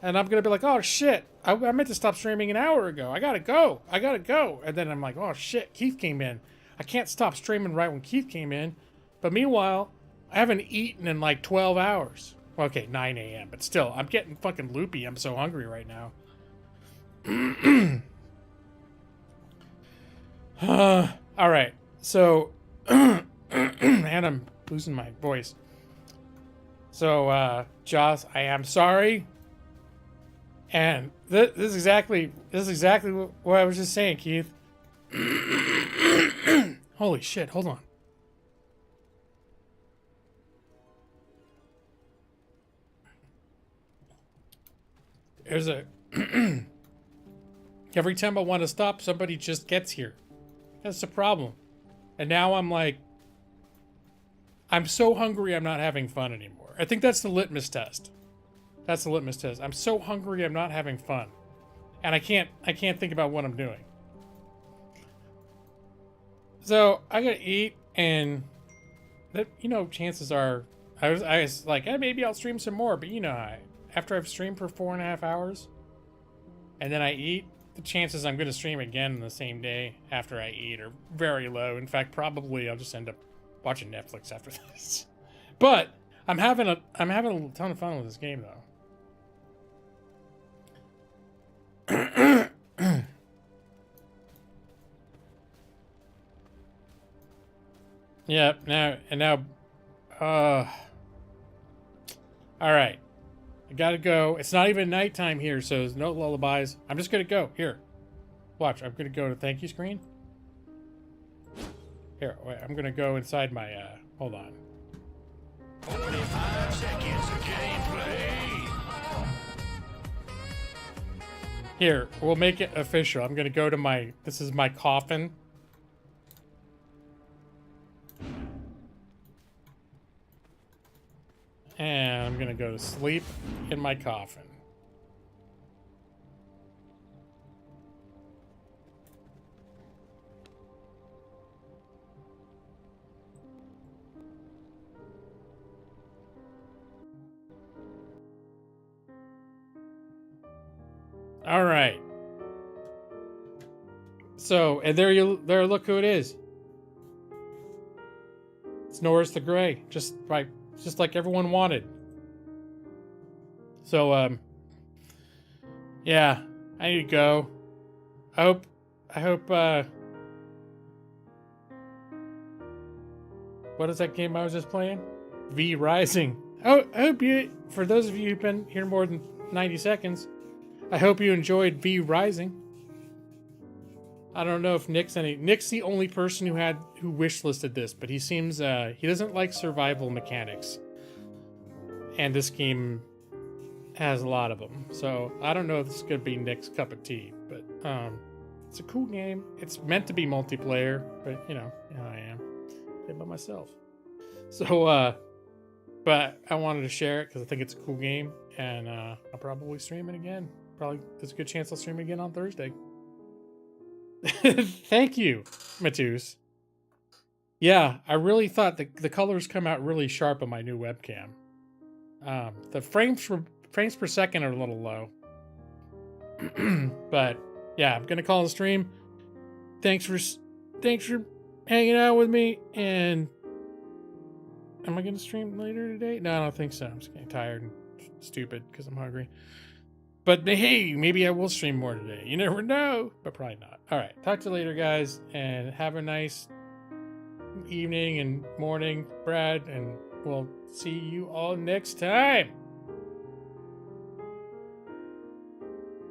And I'm gonna be like, oh shit, I meant to stop streaming an hour ago. I gotta go. And then I'm like, oh shit, Keith came in. I can't stop streaming right when Keith came in. But meanwhile, I haven't eaten in like 12 hours. Well, okay, 9 a.m. But still, I'm getting fucking loopy. I'm so hungry right now. All right, so, and I'm losing my voice. So, Joss, I am sorry. And this is exactly what I was just saying, Keith. Holy shit! Hold on. There's a every time I want to stop, somebody just gets here. That's the problem. And now I'm like, I'm so hungry I'm not having fun anymore. I think that's the litmus test. That's the litmus test. I'm so hungry I'm not having fun. And I can't think about what I'm doing. So I gotta eat, and that, you know, chances are I was like, maybe I'll stream some more, but you know, after I've streamed for 4.5 hours and then I eat, the chances I'm gonna stream again in the same day after I eat are very low. In fact, probably I'll just end up watching Netflix after this. But I'm having a ton of fun with this game though. Yeah, now all right. I gotta go. It's not even nighttime here, so there's no lullabies. I'm just gonna go. Here. Watch, I'm gonna go to thank you screen. Here, wait, I'm gonna go inside my hold on. Only 5 seconds of gameplay. Here, we'll make it official. I'm gonna go to this is my coffin. And I'm gonna go to sleep in my coffin. All right. So, and there look who it is. It's Norris the Gray, just like everyone wanted. So, yeah, I need to go. I hope, what is that game I was just playing? V Rising. Oh, I hope you, for those of you who've been here more than 90 seconds, I hope you enjoyed V Rising. I don't know if Nick's the only person who wishlisted this, but he seems, he doesn't like survival mechanics. And this game has a lot of them. So I don't know if this is going to be Nick's cup of tea, but it's a cool game. It's meant to be multiplayer, but you know how I am. Play by myself. So, but I wanted to share it because I think it's a cool game, and I'll probably stream it again. Probably there's a good chance I'll stream it again on Thursday. Thank you, Matus. Yeah, I really thought the colors come out really sharp on my new webcam. The frames per second are a little low. But yeah, I'm gonna call the stream. Thanks for hanging out with me. And am I gonna stream later today? No, I don't think so. I'm just getting tired and stupid because I'm hungry. But hey, maybe I will stream more today. You never know, but probably not. All right, talk to you later, guys, and have a nice evening and morning, Brad, and we'll see you all next time.